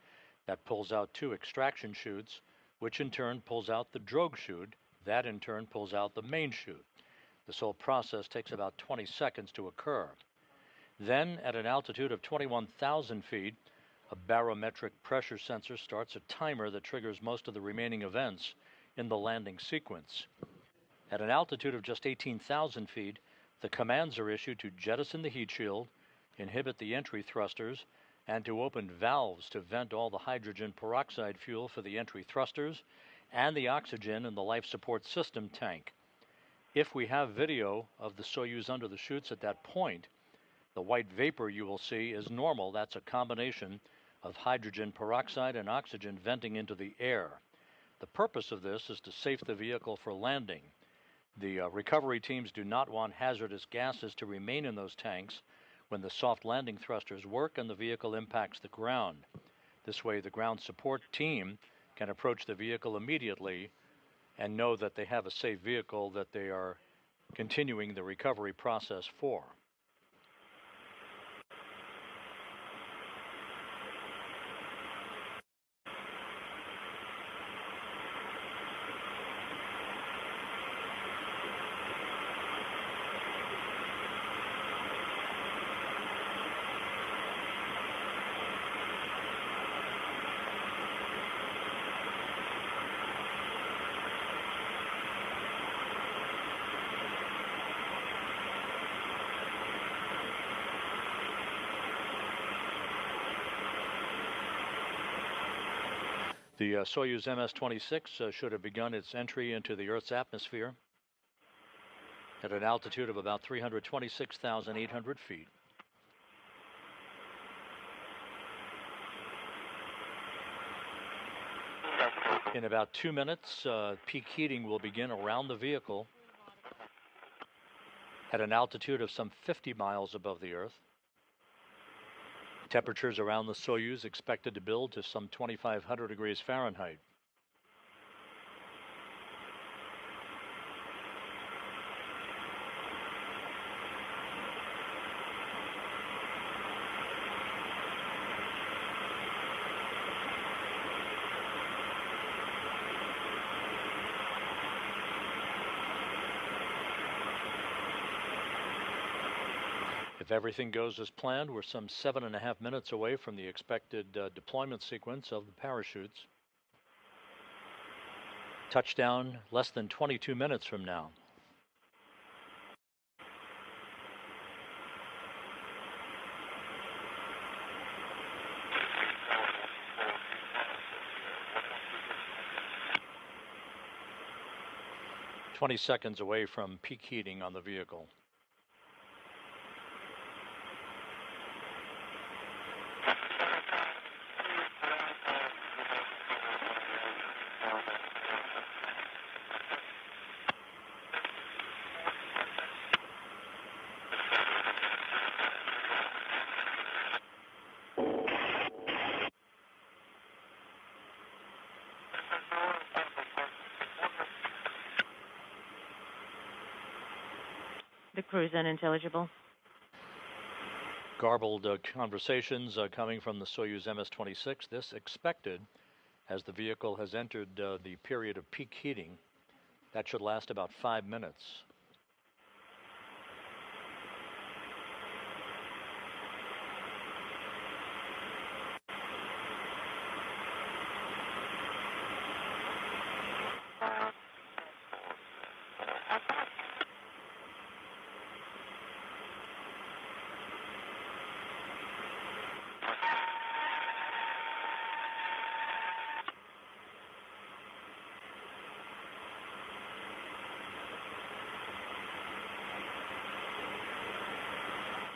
That pulls out 2 extraction chutes, which in turn pulls out the drogue chute. That in turn pulls out the main chute. This whole process takes about 20 seconds to occur. Then, at an altitude of 21,000 feet, a barometric pressure sensor starts a timer that triggers most of the remaining events in the landing sequence. At an altitude of just 18,000 feet, the commands are issued to jettison the heat shield, inhibit the entry thrusters, and to open valves to vent all the hydrogen peroxide fuel for the entry thrusters and the oxygen in the life support system tank. If we have video of the Soyuz under the chutes at that point, the white vapor you will see is normal. That's a combination of hydrogen peroxide and oxygen venting into the air. The purpose of this is to safe the vehicle for landing. The recovery teams do not want hazardous gases to remain in those tanks when the soft landing thrusters work and the vehicle impacts the ground. This way, the ground support team can approach the vehicle immediately and know that they have a safe vehicle that they are continuing the recovery process for. The Soyuz MS-26 should have begun its entry into the Earth's atmosphere at an altitude of about 326,800 feet. In about 2 minutes, peak heating will begin around the vehicle at an altitude of some 50 miles above the Earth. Temperatures around the Soyuz expected to build to some 2,500 degrees Fahrenheit. If everything goes as planned, we're some 7.5 minutes away from the expected deployment sequence of the parachutes. Touchdown less than 22 minutes from now. "20 seconds away from peak heating on the vehicle." The crew is unintelligible. Garbled conversations coming from the Soyuz MS-26. This expected as the vehicle has entered the period of peak heating. That should last about 5 minutes.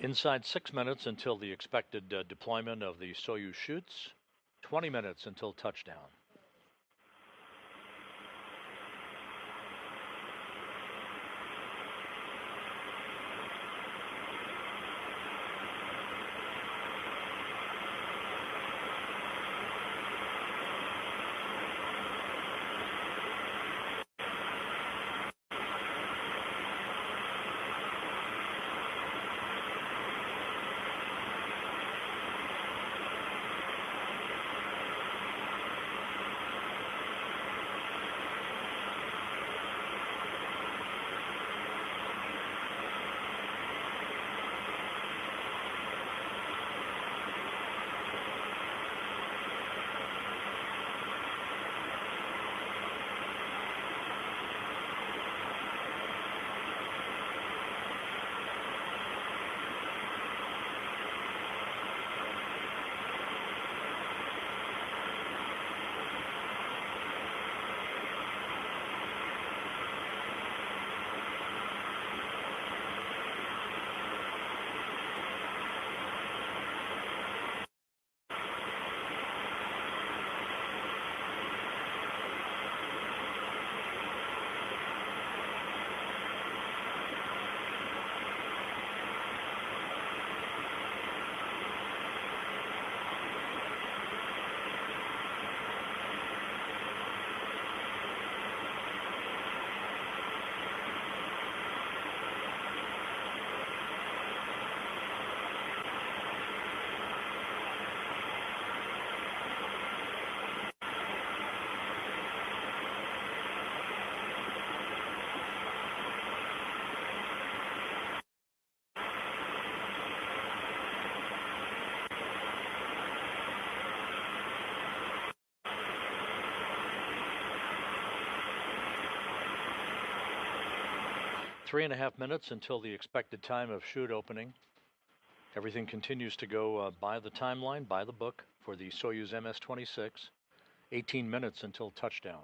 Inside 6 minutes until the expected deployment of the Soyuz chutes, 20 minutes until touchdown. Three and a half minutes until the expected time of chute opening. Everything continues to go by the timeline, by the book, for the Soyuz MS-26. 18 minutes until touchdown.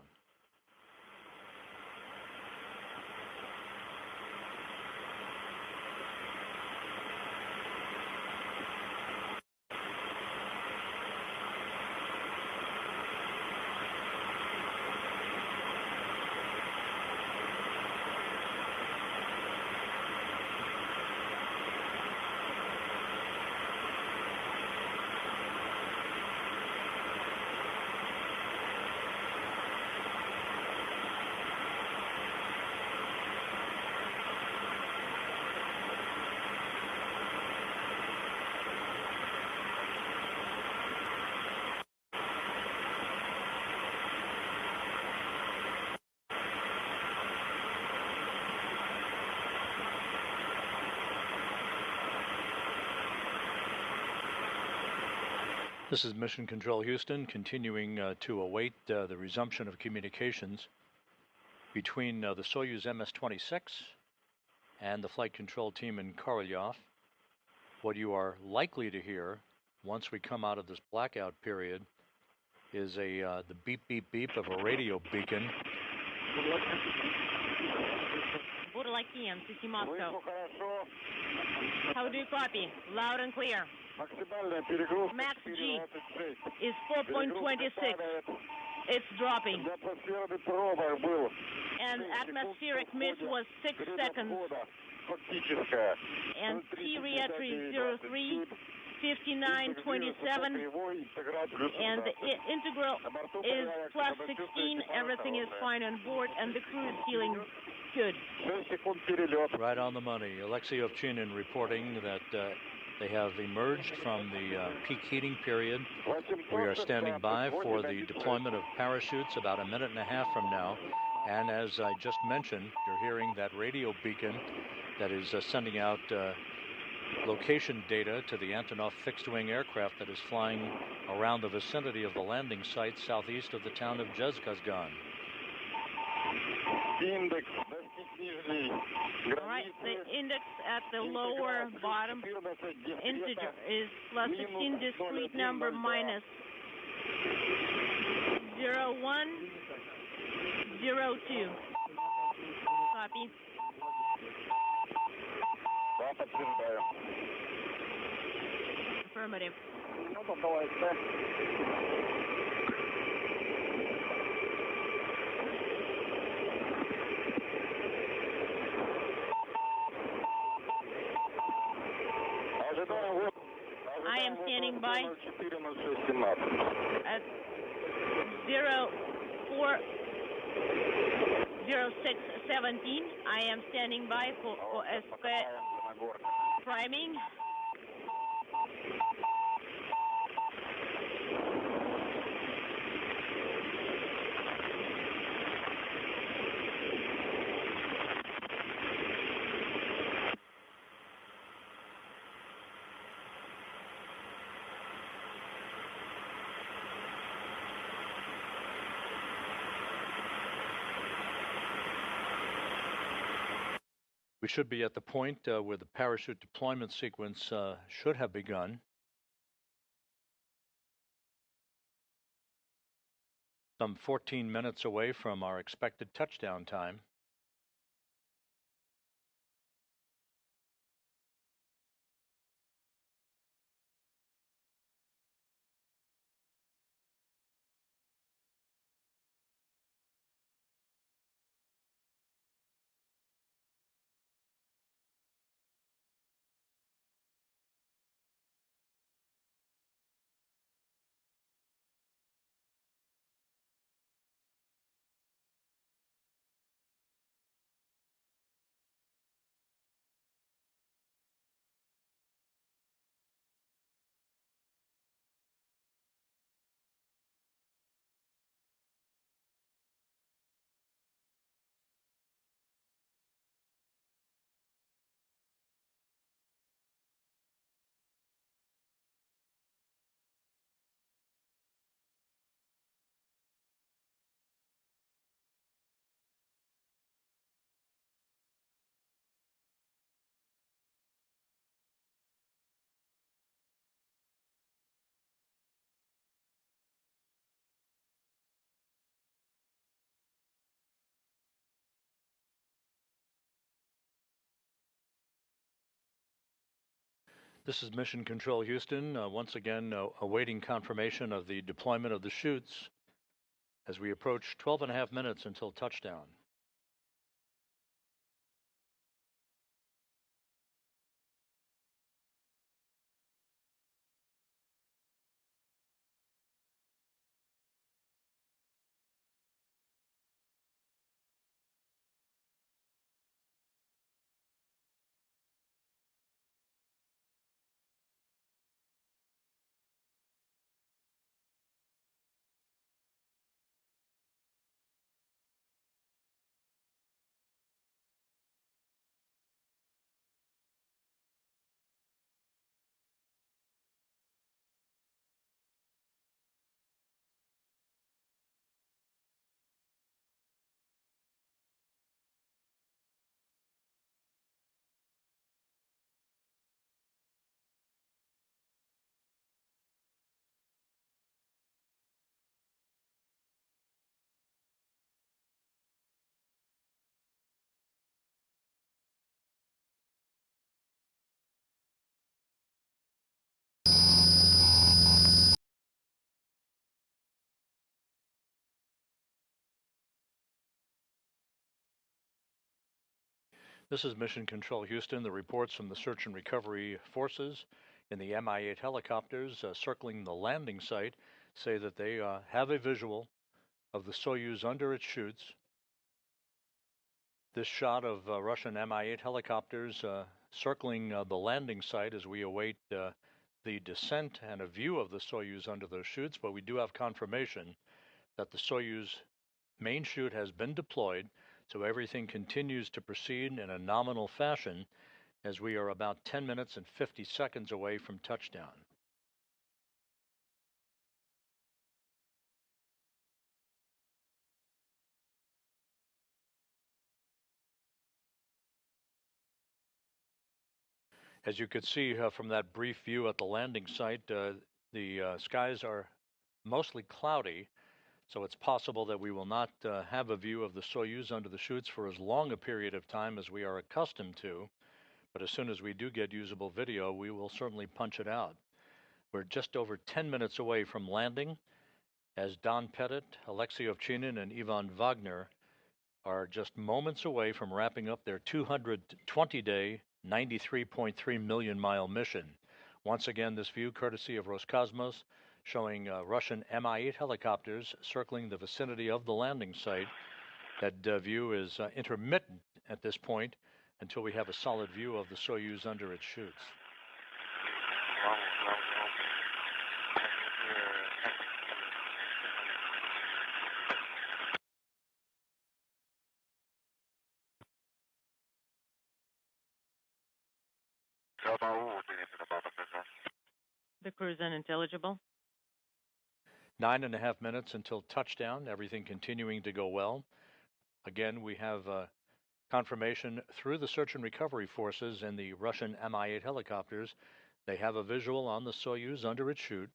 This is Mission Control Houston, continuing to await the resumption of communications between the Soyuz MS-26 and the flight control team in Korolyov. What you are likely to hear once we come out of this blackout period is the beep, beep, beep of a radio beacon. Burlakian, City Moscow. How do you copy? Loud and clear. Max G is 4.26. It's dropping. And atmospheric miss was 6 seconds. And T-reentry 03, 5927. And the integral is plus 16. Everything is fine on board, and the crew is feeling good. Right on the money. Alexey Ovchinin reporting that they have emerged from the peak heating period. We are standing by for the deployment of parachutes about a minute and a half from now. And as I just mentioned, you're hearing that radio beacon that is sending out location data to the Antonov fixed-wing aircraft that is flying around the vicinity of the landing site southeast of the town of Zhezkazgan. All right, the index at the lower bottom integer is plus 16, discrete number minus 0102. Copy. Affirmative. I am standing by at 040617. I am standing by for OSP priming. We should be at the point where the parachute deployment sequence should have begun. Some 14 minutes away from our expected touchdown time. This is Mission Control Houston, once again awaiting confirmation of the deployment of the chutes as we approach 12.5 minutes until touchdown. This is Mission Control Houston. The reports from the search and recovery forces in the Mi-8 helicopters circling the landing site say that they have a visual of the Soyuz under its chutes. This shot of Russian Mi-8 helicopters circling the landing site as we await the descent and a view of the Soyuz under those chutes, but we do have confirmation that the Soyuz main chute has been deployed, so everything continues to proceed in a nominal fashion as we are about 10 minutes and 50 seconds away from touchdown. As you could see from that brief view at the landing site, the skies are mostly cloudy, so it's possible that we will not have a view of the Soyuz under the chutes for as long a period of time as we are accustomed to. But as soon as we do get usable video, we will certainly punch it out. We're just over 10 minutes away from landing, as Don Pettit, Alexey Ovchinin, and Ivan Vagner are just moments away from wrapping up their 220-day, 93.3 million mile mission. Once again, this view courtesy of Roscosmos, showing Russian Mi-8 helicopters circling the vicinity of the landing site. That view is intermittent at this point until we have a solid view of the Soyuz under its chutes. The crew's unintelligible. 9.5 minutes until touchdown, everything continuing to go well. Again, we have confirmation through the search and recovery forces and the Russian Mi-8 helicopters. They have a visual on the Soyuz under its chute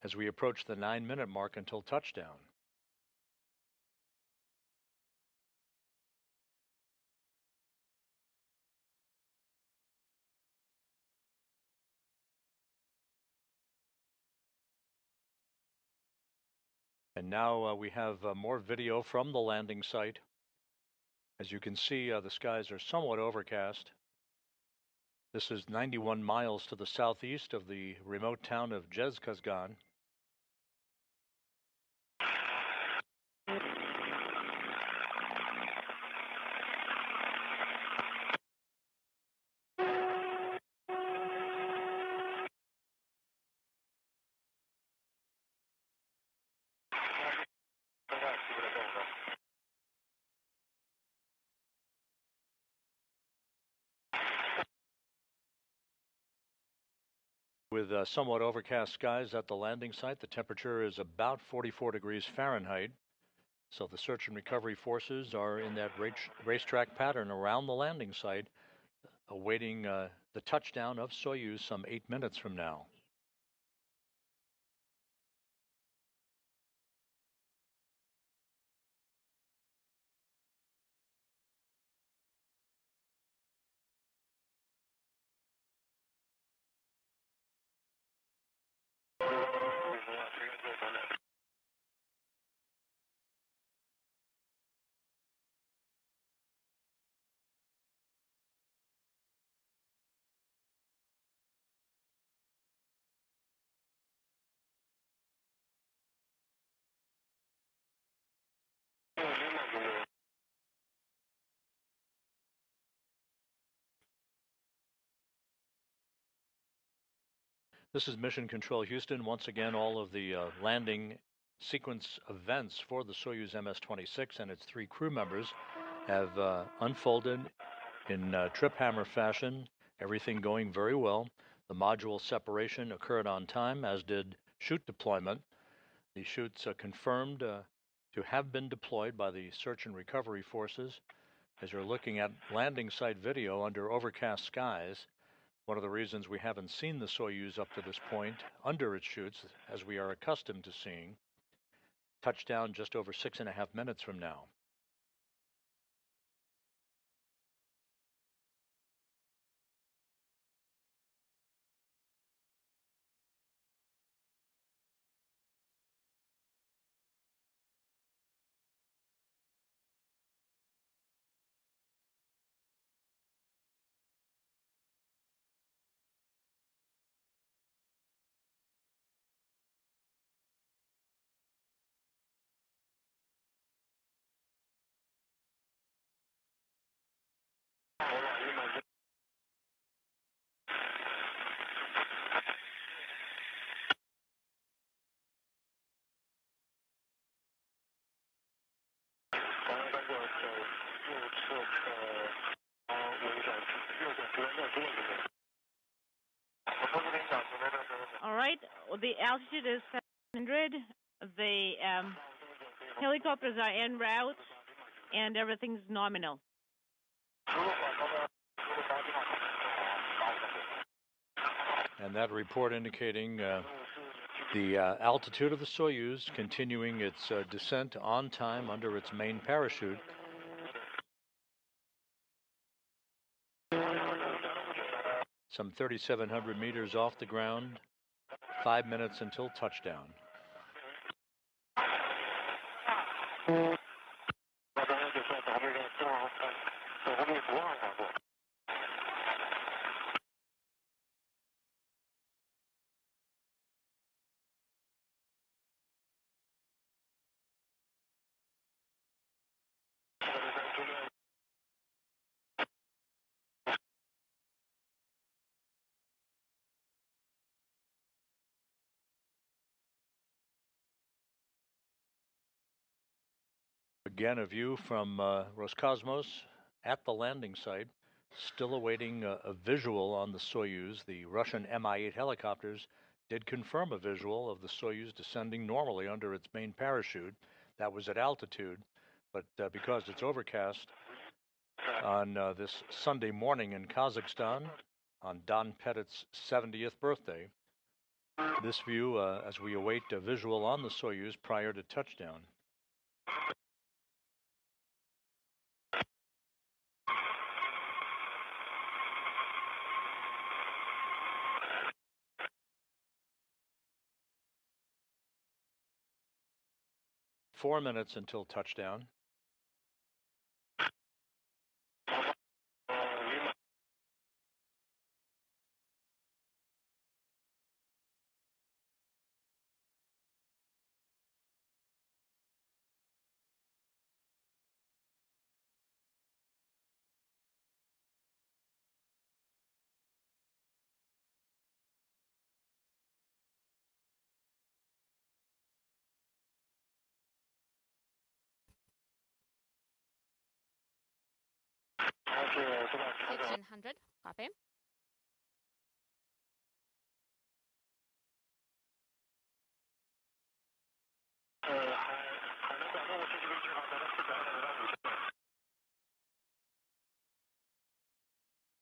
as we approach the 9-minute mark until touchdown. And now we have more video from the landing site. As you can see, the skies are somewhat overcast. This is 91 miles to the southeast of the remote town of Zhezkazgan. With somewhat overcast skies at the landing site, the temperature is about 44 degrees Fahrenheit. So the search and recovery forces are in that racetrack pattern around the landing site, awaiting the touchdown of Soyuz some 8 minutes from now. This is Mission Control Houston. Once again, all of the landing sequence events for the Soyuz MS-26 and its 3 crew members have unfolded in trip hammer fashion, everything going very well. The module separation occurred on time, as did chute deployment. The chutes are confirmed to have been deployed by the search and recovery forces. As you're looking at landing site video under overcast skies, one of the reasons we haven't seen the Soyuz up to this point under its chutes, as we are accustomed to seeing. Touchdown just over 6.5 minutes from now. All right, the altitude is 700. The helicopters are en route, and everything's nominal. And that report indicating the altitude of the Soyuz continuing its descent on time under its main parachute. Some 3,700 meters off the ground, 5 minutes until touchdown. Again, a view from Roscosmos at the landing site, still awaiting a visual on the Soyuz. The Russian Mi-8 helicopters did confirm a visual of the Soyuz descending normally under its main parachute. That was at altitude, but because it's overcast on this Sunday morning in Kazakhstan, on Don Pettit's 70th birthday, this view as we await a visual on the Soyuz prior to touchdown. Four minutes until touchdown. Okay, 1500, copy.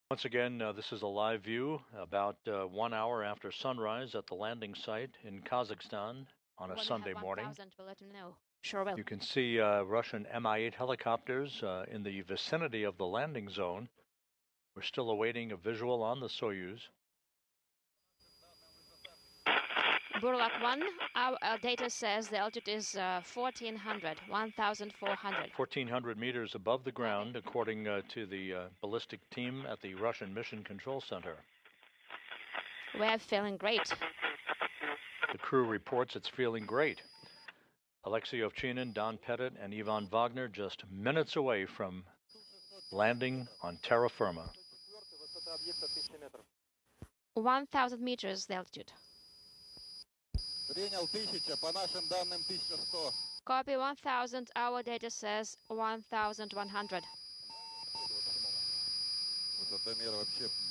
Once again, this is a live view about 1 hour after sunrise at the landing site in Kazakhstan on a Sunday morning. We'll let him know. Sure will. You can see Russian Mi-8 helicopters in the vicinity of the landing zone. We're still awaiting a visual on the Soyuz. Burlak 1, our data says the altitude is 1,400, 1,400. 1,400 meters above the ground, according to the ballistic team at the Russian Mission Control Center. We're feeling great. The crew reports it's feeling great. Alexey Ovchinin, Don Pettit, and Ivan Vagner just minutes away from landing on terra firma. 1,000 meters the altitude. Принял 1000, по нашим данным 1100. Copy 1,000, our data says 1,100.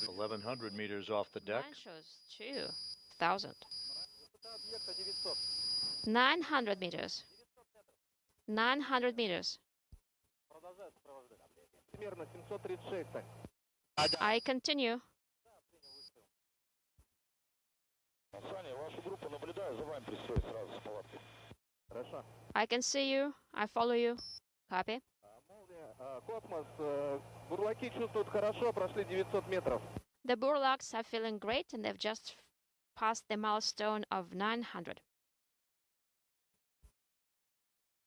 1,100 meters off the deck. Mine shows 2,000. 900 meters. 900 meters. I continue. I can see you. I follow you. Copy. Космос, бурлаки чувствуют хорошо, прошли 900 метров. The Burlaks are feeling great and they've just passed the milestone of 900.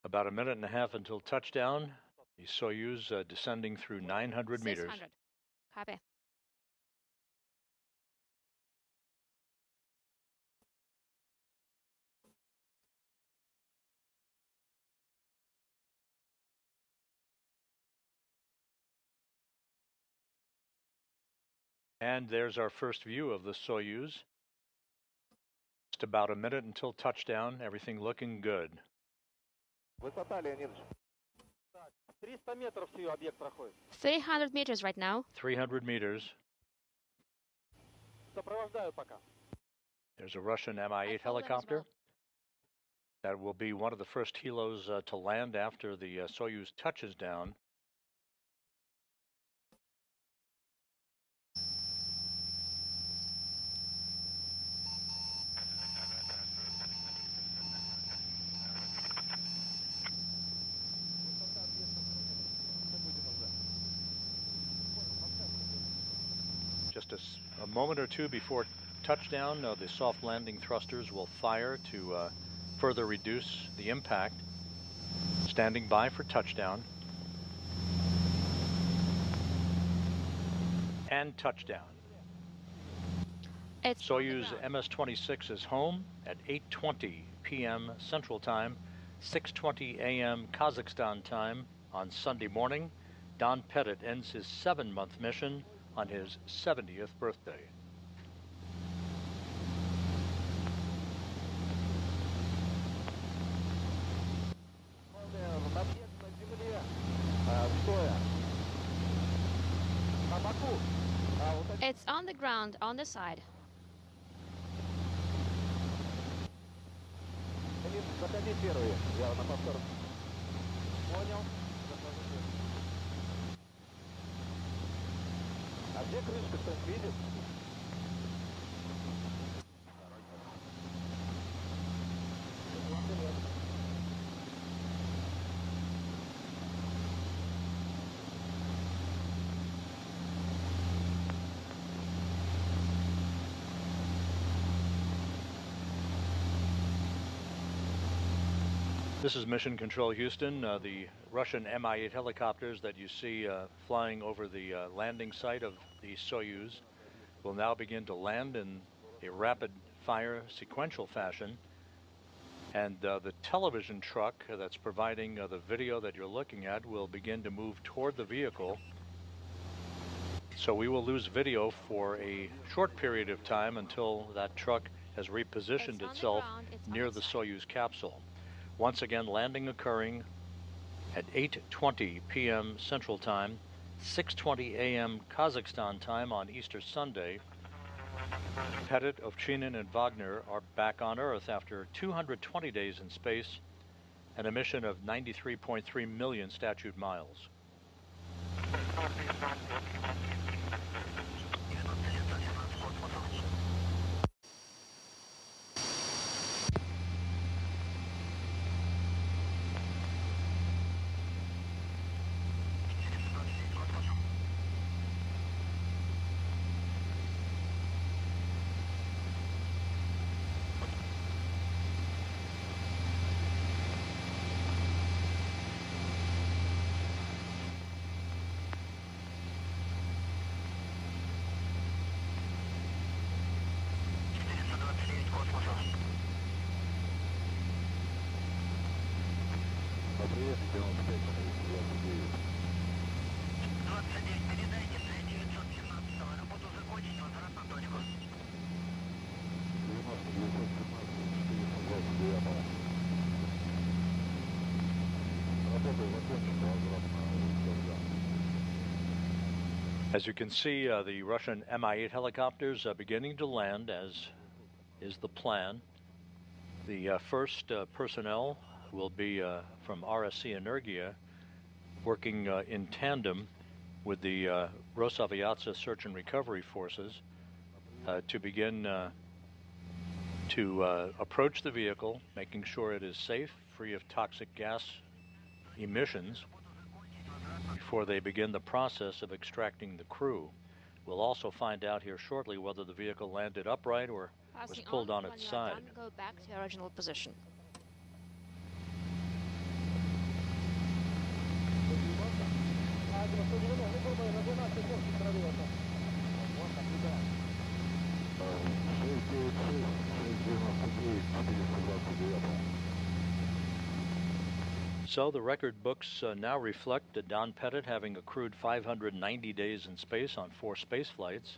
About a minute and a half until touchdown. The Soyuz descending through 900 meters. 600. Copy. And there's our first view of the Soyuz. Just about a minute until touchdown. Everything looking good. Высота, Леонидович. 300 метров всего объект проходит. 300 meters right now. 300 meters. Сопровождаю пока. There's a Russian Mi-8 helicopter. That will be one of the first helos to land after the Soyuz touches down. Just a moment or two before touchdown, the soft landing thrusters will fire to further reduce the impact. Standing by for touchdown. And touchdown. Soyuz MS-26 is home at 8:20 p.m. Central Time, 6:20 a.m. Kazakhstan time on Sunday morning. Don Pettit ends his 7-month mission on his 70th birthday. It's on the ground, on the side. Заходи первый, я на повтор. Понял. А где крышка, кто-нибудь видит? This is Mission Control Houston. The Russian Mi-8 helicopters that you see flying over the landing site of the Soyuz will now begin to land in a rapid-fire sequential fashion. And the television truck that's providing the video that you're looking at will begin to move toward the vehicle. So we will lose video for a short period of time until that truck has repositioned itself near the Soyuz capsule. Once again, landing occurring at 8:20 p.m. Central Time, 6:20 a.m. Kazakhstan time on Easter Sunday. Pettit, Ovchinin, and Vagner are back on Earth after 220 days in space and a mission of 93.3 million statute miles. As you can see, the Russian Mi-8 helicopters are beginning to land, as is the plan. The first personnel will be from RSC Energia, working in tandem with the Rosaviatsa search and recovery forces to begin to approach the vehicle, making sure it is safe, free of toxic gas emissions, before they begin the process of extracting the crew. We'll also find out here shortly whether the vehicle landed upright or was pulled on its side. Done, go back to your original position. So the record books now reflect Don Pettit having accrued 590 days in space on 4 space flights.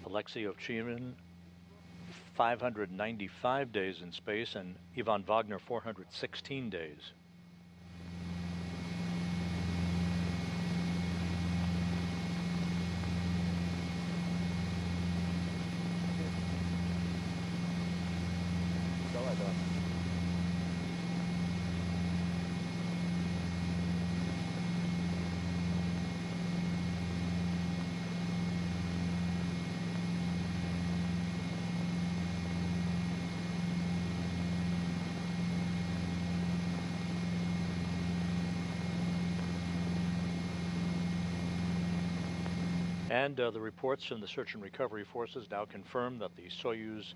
Alexey Ovchinin 595 days in space, and Ivan Vagner 416 days. And the reports from the search and recovery forces now confirm that the Soyuz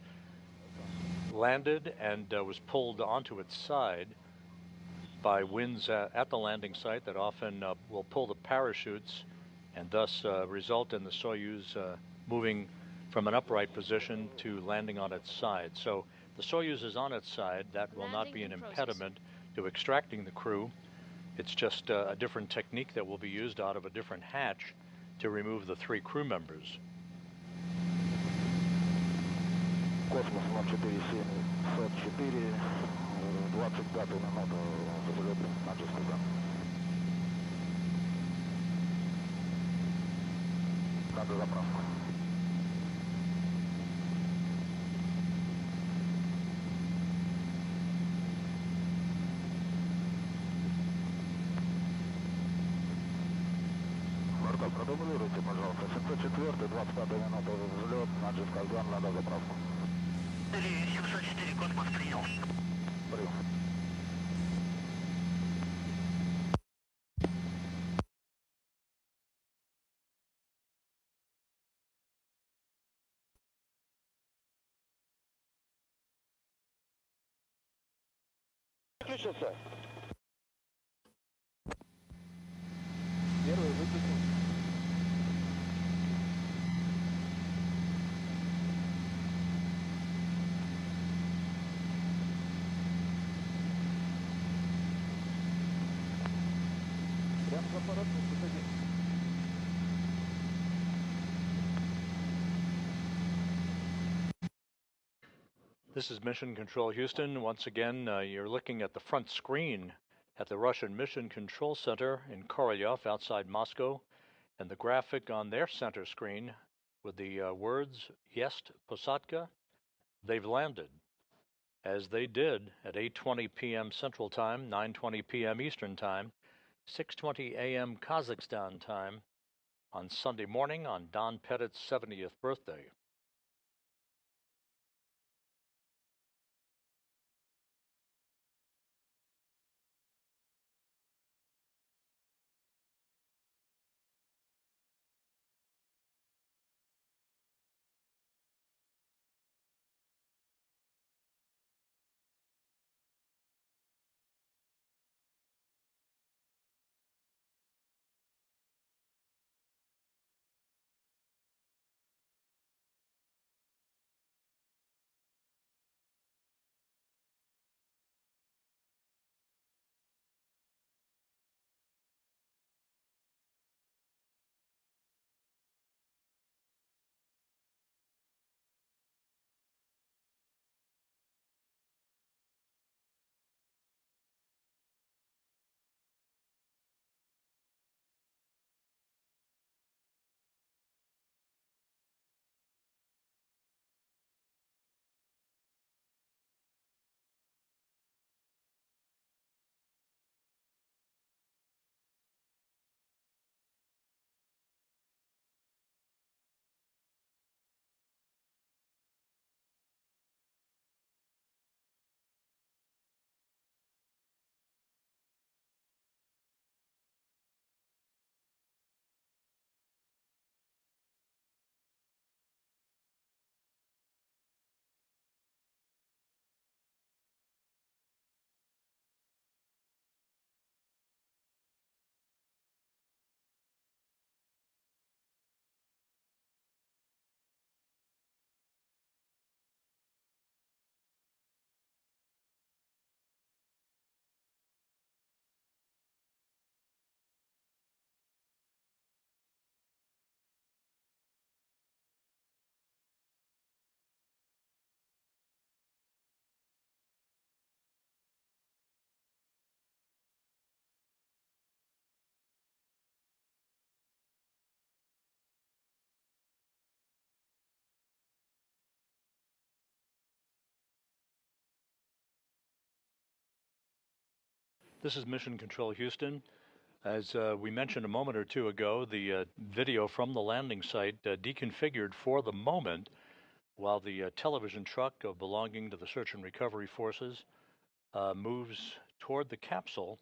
landed and was pulled onto its side by winds at the landing site that often will pull the parachutes and thus result in the Soyuz moving from an upright position to landing on its side. So the Soyuz is on its side. That will not be an impediment to extracting the crew. It's just a different technique that will be used out of a different hatch to remove the 3 crew members. Космос 047-44, 25 минута взлет на чистый зам. Надо заправку. Продублируйте, пожалуйста. 704, 25 минута взлет на Джифказан, надо заправку. 704, космос, принял. Прием. Выключился. Первый выключился. This is Mission Control Houston. Once again, you're looking at the front screen at the Russian Mission Control Center in Korolyov outside Moscow, and the graphic on their center screen with the words, Есть посадка, they've landed, as they did at 8:20 p.m. Central Time, 9:20 p.m. Eastern Time, 6:20 a.m. Kazakhstan time on Sunday morning on Don Pettit's 70th birthday. This is Mission Control Houston. As we mentioned a moment or two ago, the video from the landing site deconfigured for the moment while the television truck belonging to the search and recovery forces moves toward the capsule.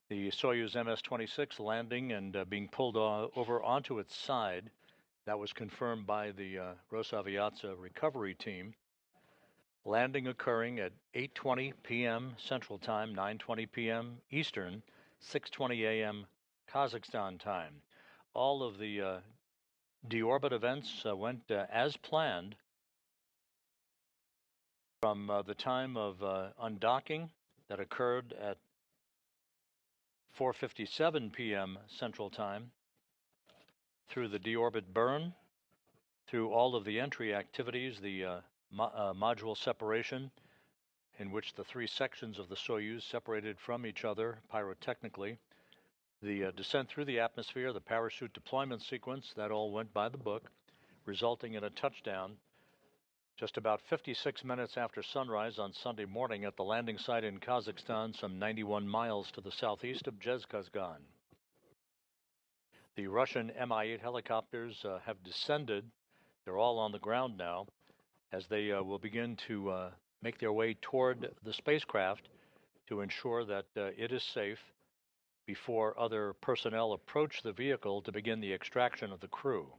The Soyuz MS-26 landing and being pulled over onto its side. That was confirmed by the Rosaviatsa recovery team. Landing occurring at 8:20 p.m. Central Time, 9:20 p.m. Eastern, 6:20 a.m. Kazakhstan time. All of the deorbit events went as planned. From the time of undocking that occurred at 4:57 p.m. Central Time, through the deorbit burn, through all of the entry activities, the module separation, in which the three sections of the Soyuz separated from each other pyrotechnically, the descent through the atmosphere, the parachute deployment sequence, that all went by the book, resulting in a touchdown just about 56 minutes after sunrise on Sunday morning at the landing site in Kazakhstan, some 91 miles to the southeast of Zhezkazgan. The Russian Mi-8 helicopters have descended. They're all on the ground now, as they will begin to make their way toward the spacecraft to ensure that it is safe before other personnel approach the vehicle to begin the extraction of the crew.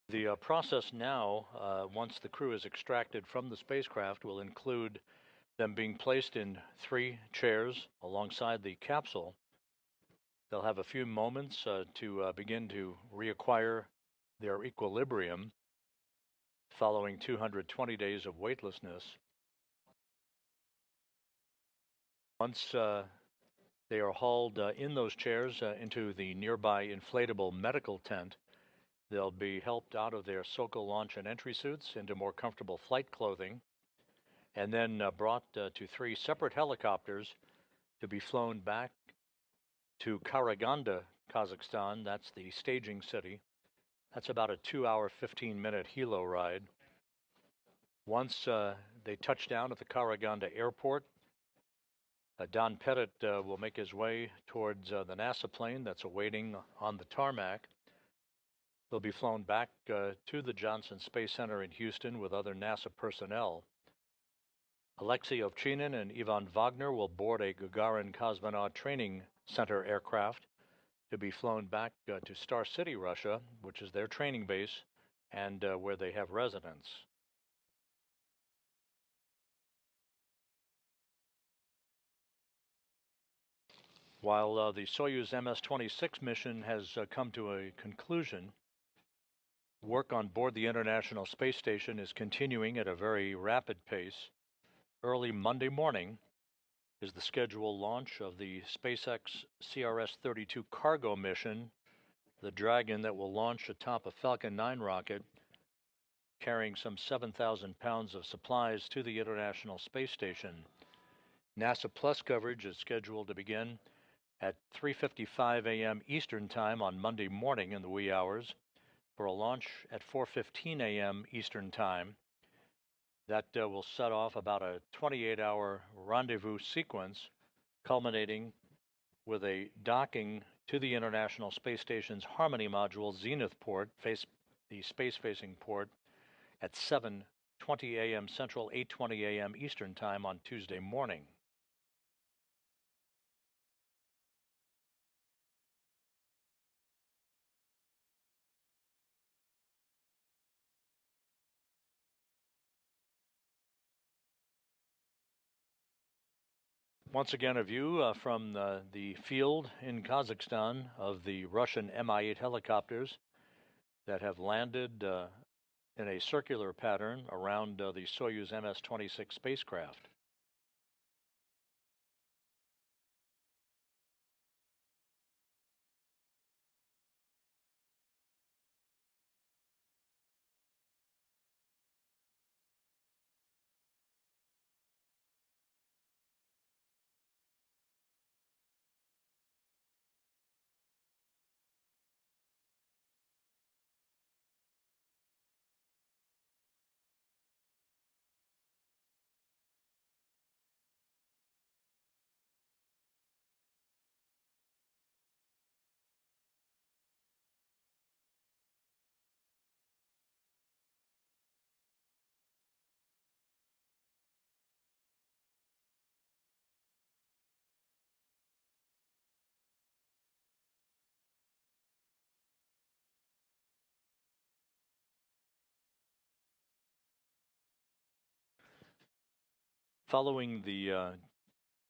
The process now, once the crew is extracted from the spacecraft, will include them being placed in 3 chairs alongside the capsule. They'll have a few moments to begin to reacquire their equilibrium following 220 days of weightlessness. Once they are hauled in those chairs into the nearby inflatable medical tent, they'll be helped out of their Sokol launch and entry suits into more comfortable flight clothing, and then brought to 3 separate helicopters to be flown back to Karaganda, Kazakhstan. That's the staging city. That's about a 2-hour, 15-minute helo ride. Once they touch down at the Karaganda airport, Don Pettit will make his way towards the NASA plane that's awaiting on the tarmac. They'll be flown back to the Johnson Space Center in Houston with other NASA personnel. Alexey, Ovchinin, and Ivan Vagner will board a Gagarin Cosmonaut Training Center aircraft to be flown back to Star City, Russia, which is their training base and where they have residence. While the Soyuz MS-26 mission has come to a conclusion, work on board the International Space Station is continuing at a very rapid pace. Early Monday morning is the scheduled launch of the SpaceX CRS-32 cargo mission, the Dragon that will launch atop a Falcon 9 rocket, carrying some 7,000 pounds of supplies to the International Space Station. NASA Plus coverage is scheduled to begin at 3:55 a.m. Eastern Time on Monday morning in the wee hours, for a launch at 4:15 a.m. Eastern Time. That will set off about a 28-hour rendezvous sequence, culminating with a docking to the International Space Station's Harmony module Zenith port, the space-facing port, at 7 7:20 a.m. Central, 8:20 a.m. Eastern Time on Tuesday morning. Once again, a view from the field in Kazakhstan of the Russian Mi-8 helicopters that have landed in a circular pattern around the Soyuz MS-26 spacecraft. Following the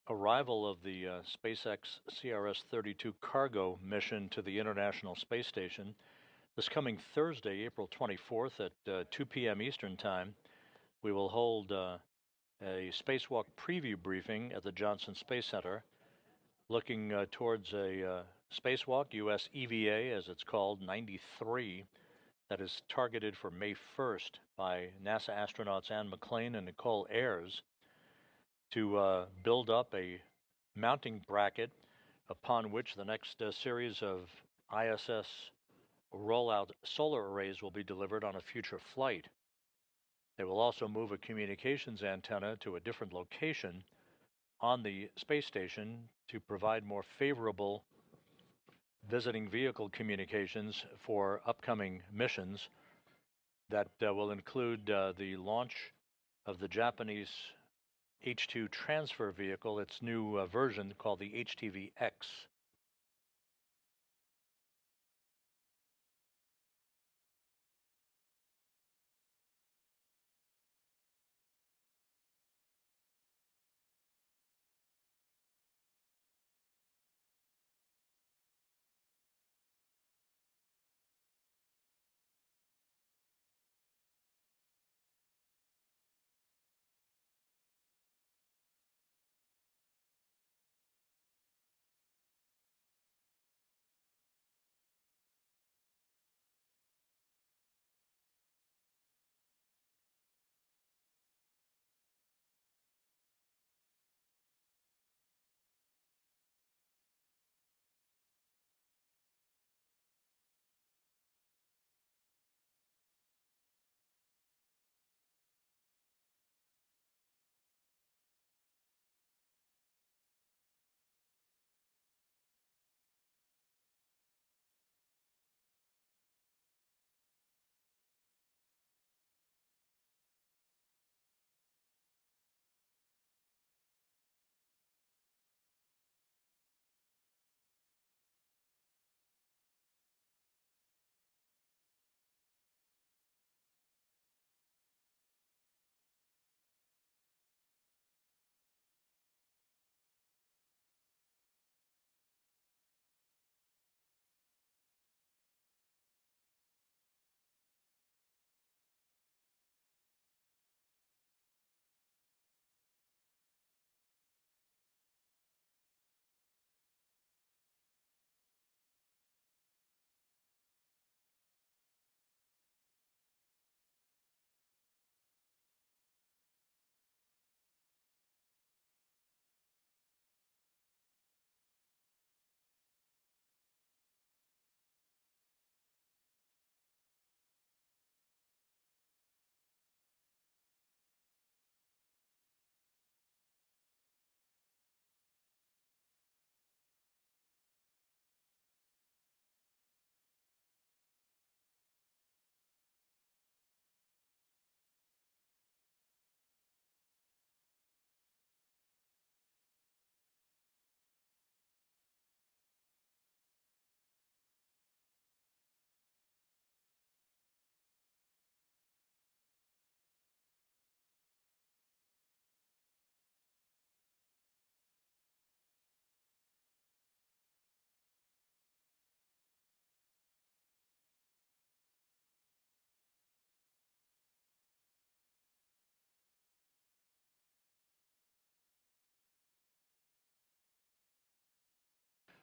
arrival of the SpaceX CRS-32 cargo mission to the International Space Station, this coming Thursday, April 24th at 2 p.m. Eastern Time, we will hold a spacewalk preview briefing at the Johnson Space Center, looking towards a spacewalk, US EVA as it's called, 93, that is targeted for May 1st by NASA astronauts Anne McClain and Nicole Ayers, to build up a mounting bracket upon which the next series of ISS rollout solar arrays will be delivered on a future flight. They will also move a communications antenna to a different location on the space station to provide more favorable visiting vehicle communications for upcoming missions that will include the launch of the Japanese H2 transfer vehicle, its new version called the HTV-X.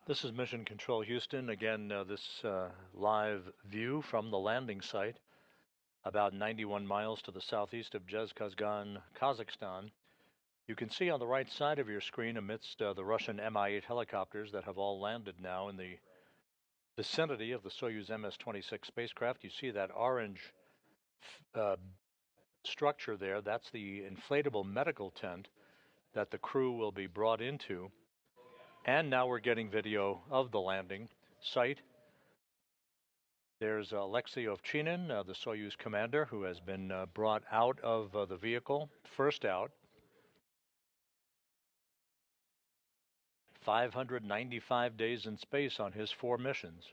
This is Mission Control Houston. Again, this live view from the landing site, about 91 miles to the southeast of Zhezkazgan, Kazakhstan. You can see on the right side of your screen, amidst the Russian Mi-8 helicopters that have all landed now in the vicinity of the Soyuz MS-26 spacecraft, you see that orange structure there. That's the inflatable medical tent that the crew will be brought into. And now we're getting video of the landing site. There's Alexey Ovchinin, the Soyuz commander, who has been brought out of the vehicle, first out. 595 days in space on his 4 missions.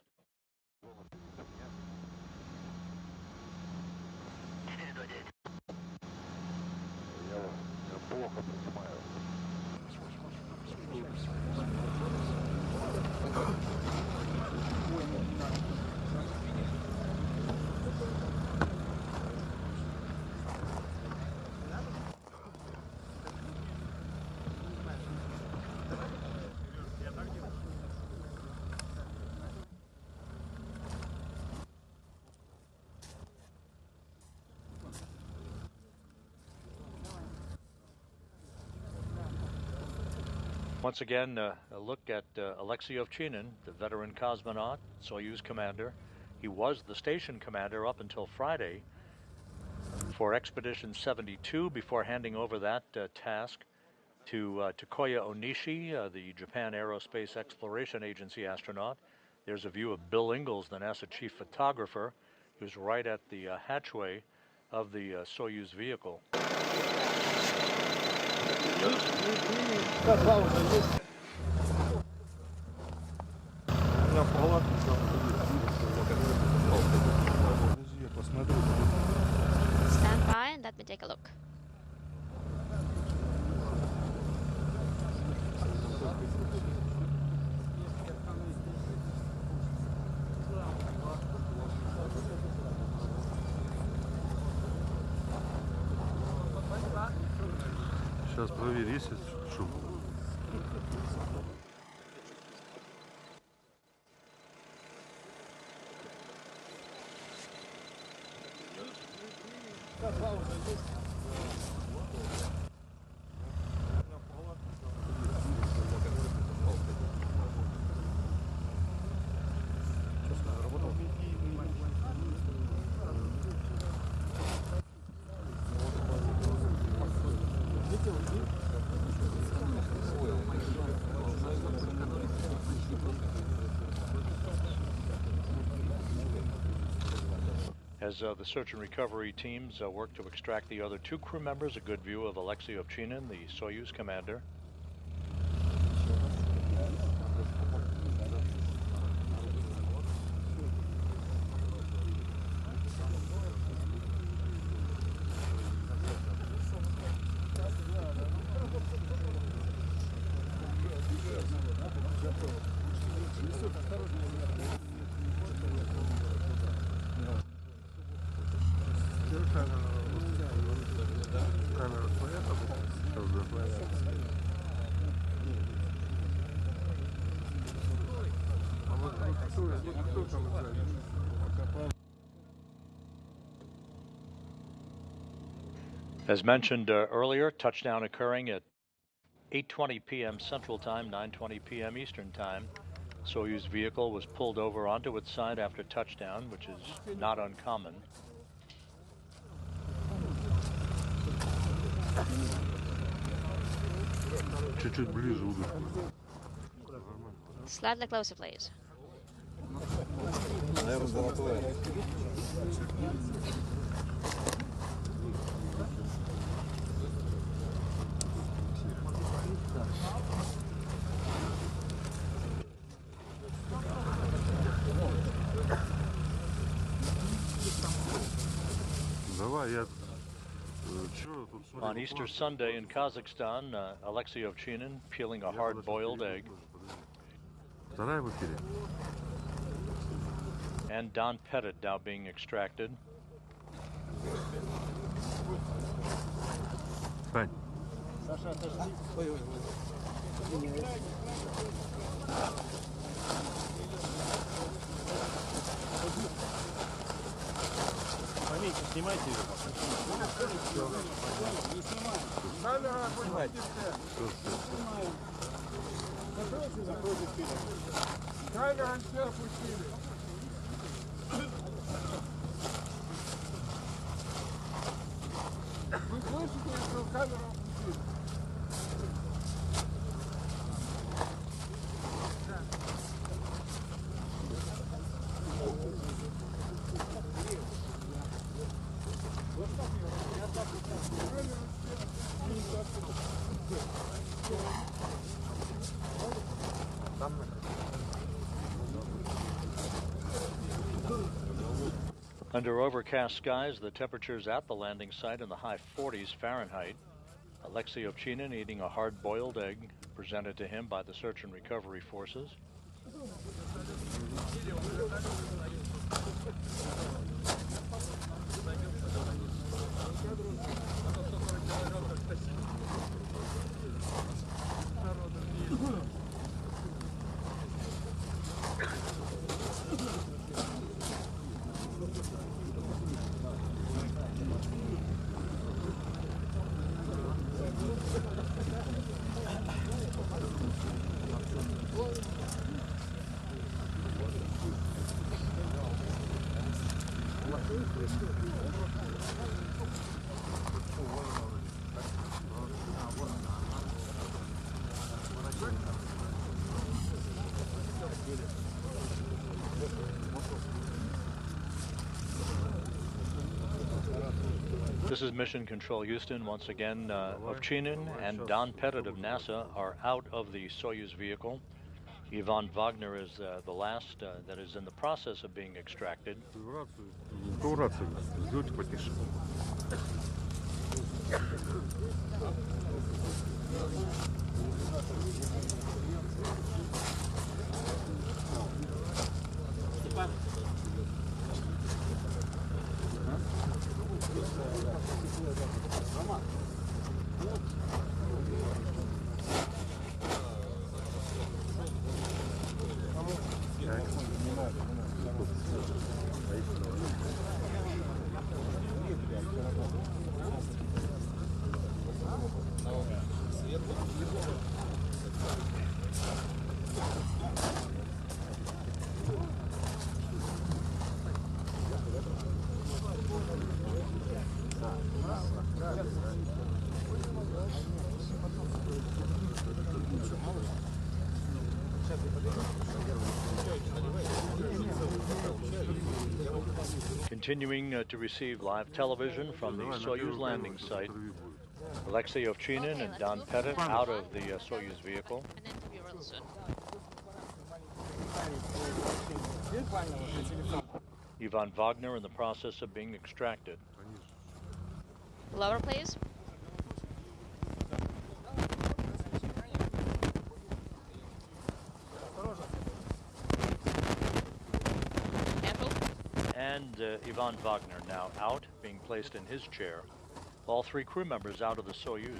Once again, a look at Alexey Ovchinin, the veteran cosmonaut, Soyuz commander. He was the station commander up until Friday for Expedition 72 before handing over that task to Takoya Onishi, the Japan Aerospace Exploration Agency astronaut. There's a view of Bill Ingalls, the NASA chief photographer, who's right at the hatchway of the Soyuz vehicle. Stand by and let me take a look. Сейчас проверь, есть шум. As the search and recovery teams work to extract the other 2 crew members, a good view of Alexey Ovchinin, the Soyuz commander. As mentioned earlier, touchdown occurring at 8:20 p.m. Central Time, 9:20 p.m. Eastern Time. Soyuz vehicle was pulled over onto its side after touchdown, which is not uncommon. Чуть-чуть ближе удочку. Slightly closer, please. Наверное, золотое. Давай, я... On Easter Sunday in Kazakhstan, Alexey Ovchinin peeling a hard-boiled egg. And Don Pettit now being extracted. Fine. Снимайте его. Камера все опустили. Вы слышите, что камеру опустили? Under overcast skies, the temperatures at the landing site in the high 40s Fahrenheit. Alexey Ovchinin eating a hard-boiled egg presented to him by the search and recovery forces. This is Mission Control Houston. Once again, Ovchinin and Don Pettit of NASA are out of the Soyuz vehicle. Ivan Vagner is the last that is in the process of being extracted. Continuing to receive live television from the Soyuz landing site, Alexey Ovchinin and Don Pettit out of the Soyuz vehicle. Ivan Vagner in the process of being extracted. Lower, please. And Ivan Vagner now out, being placed in his chair. All three crew members out of the Soyuz.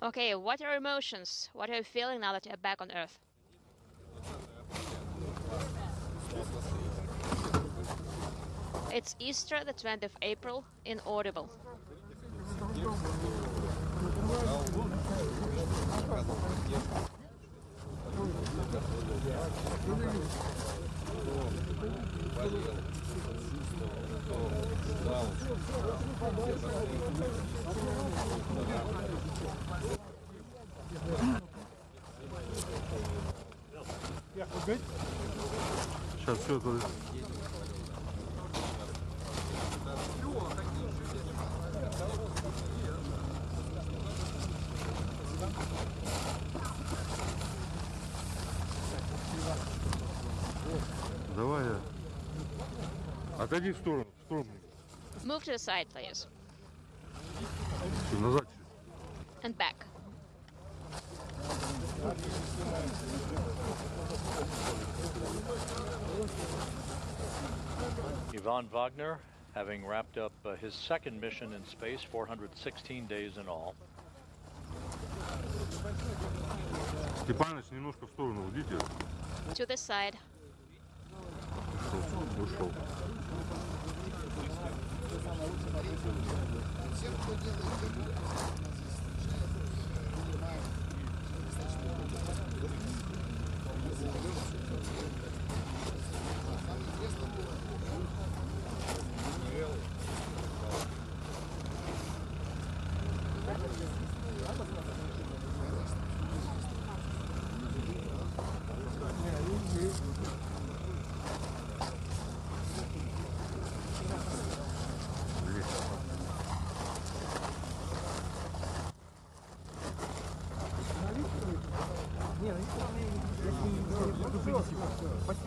Okay, what are your emotions? What are you feeling now that you're back on Earth? It's Easter, the 20th of April, inaudible. Сейчас все это... Давай. Отойди в сторону, в сторону. Move to the side, please. Назад. And back. Ivan Vagner, having wrapped up his second mission in space, 416 days in all. Степаныч, немножко в сторону уйдите. To this side. Ушел.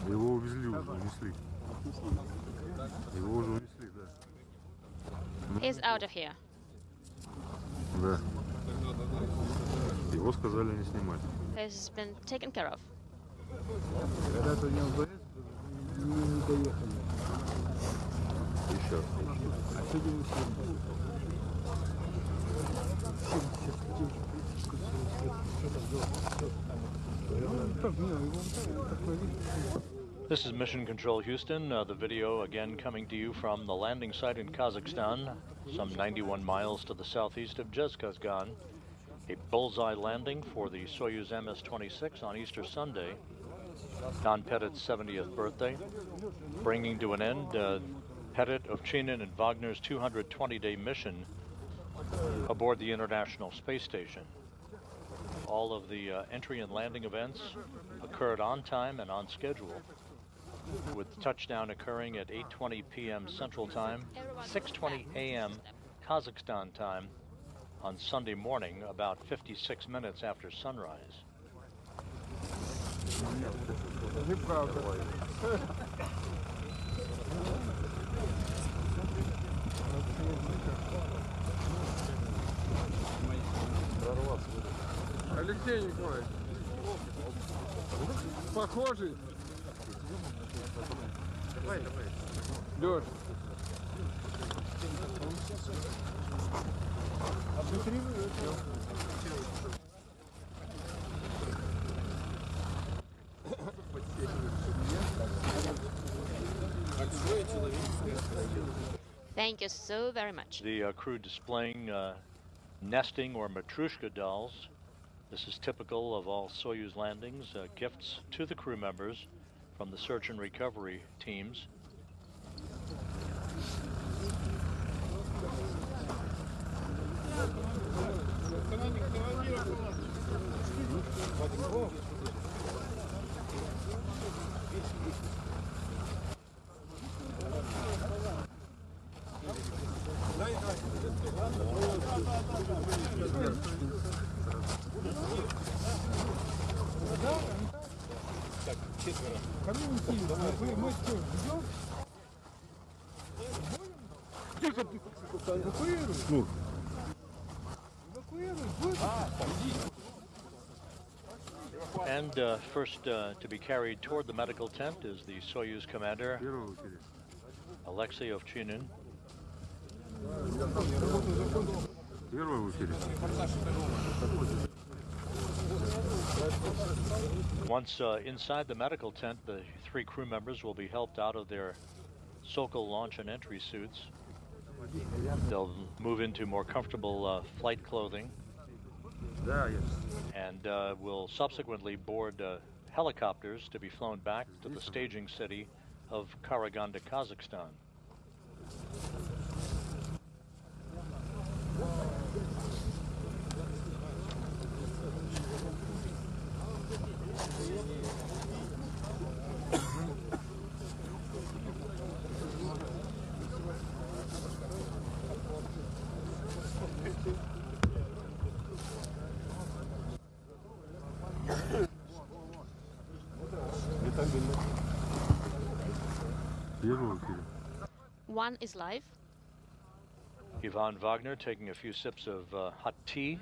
Его увезли уже, унесли. Его уже унесли, да. He's out of here. Да. Его сказали не снимать. He's been taken care of. Когда-то не доехали. Еще. А сегодня This is Mission Control Houston. The video again coming to you from the landing site in Kazakhstan, some 91 miles to the southeast of Zhezkazgan. A bullseye landing for the Soyuz MS-26 on Easter Sunday, Don Pettit's 70th birthday, bringing to an end Pettit, Ovchinin, and Vagner's 220-day mission aboard the International Space Station. All of the entry and landing events occurred on time and on schedule, with touchdown occurring at 8:20 p.m. Central Time, 6:20 a.m. Kazakhstan time on Sunday morning, about 56 minutes after sunrise. Алексей Николаевич, похожий. Лёш. Thank you so very much. The crew displaying nesting or matryoshka dolls. This is typical of all Soyuz landings, gifts to the crew members from the search and recovery teams. And first to be carried toward the medical tent is the Soyuz commander, Alexey Ovchinin. Once inside the medical tent, the three crew members will be helped out of their Sokol launch and entry suits. They'll move into more comfortable flight clothing and will subsequently board helicopters to be flown back to the staging city of Karaganda, Kazakhstan. One is live. Ivan Vagner taking a few sips of hot tea.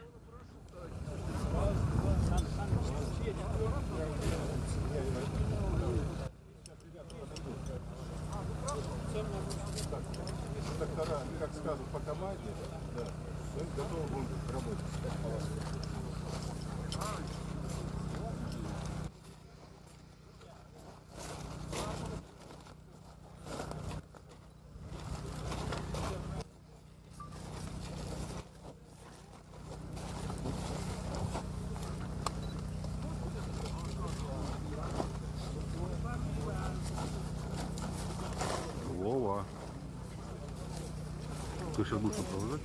Ты сейчас будешь продолжать?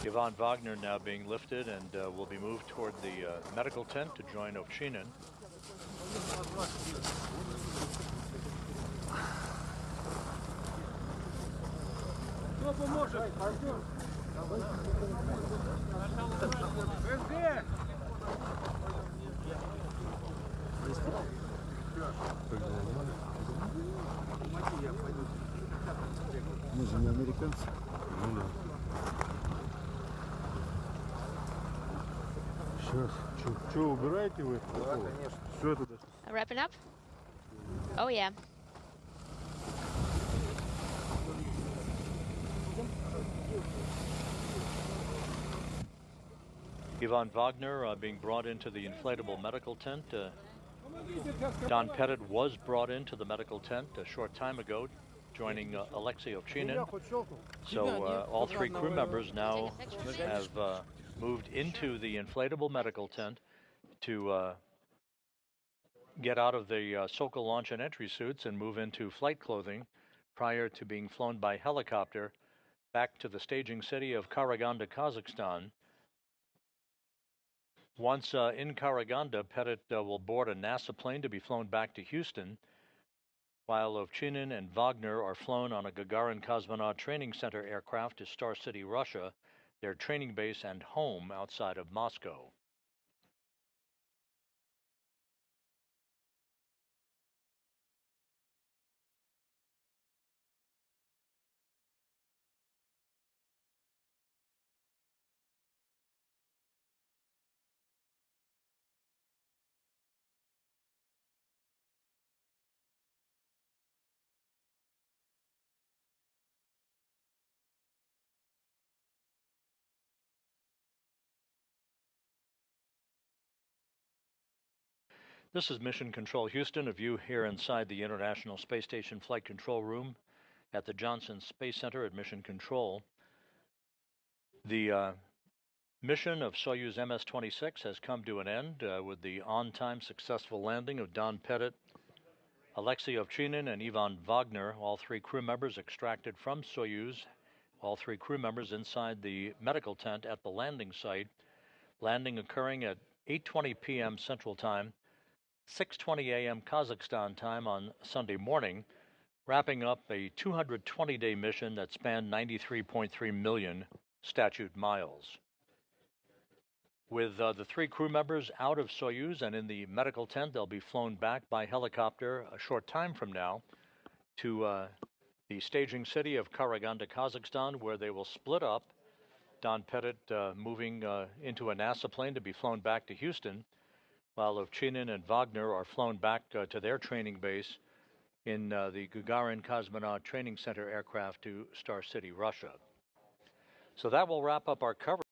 Ivan Vagner now being lifted and will be moved toward the medical tent to join Ovchinin. Мы же не американцы. Ну да. Сейчас. Что, убираете вы? Да, конечно. Все это даже. Wrapping up? Oh, yeah. Ivan Vagner being brought into the inflatable medical tent. Don Pettit was brought into the medical tent a short time ago, joining Alexey Ovchinin. So all three crew members now have moved into the inflatable medical tent to get out of the Sokol launch and entry suits and move into flight clothing prior to being flown by helicopter back to the staging city of Karaganda, Kazakhstan. Once in Karaganda, Pettit will board a NASA plane to be flown back to Houston, while Ovchinin and Vagner are flown on a Gagarin Cosmonaut Training Center aircraft to Star City, Russia, their training base and home outside of Moscow. This is Mission Control Houston, a view here inside the International Space Station Flight Control Room at the Johnson Space Center at Mission Control. The mission of Soyuz MS-26 has come to an end with the on-time successful landing of Don Pettit, Alexey Ovchinin, and Ivan Vagner, all three crew members extracted from Soyuz, all three crew members inside the medical tent at the landing site, landing occurring at 8:20 p.m. Central Time, 6:20 a.m. Kazakhstan time on Sunday morning, wrapping up a 220-day mission that spanned 93.3 million statute miles. With the three crew members out of Soyuz and in the medical tent, they'll be flown back by helicopter a short time from now to the staging city of Karaganda, Kazakhstan, where they will split up. Don Pettit moving into a NASA plane to be flown back to Houston, while Ovchinin and Vagner are flown back to their training base in the Gagarin Cosmonaut Training Center aircraft to Star City, Russia. So that will wrap up our coverage.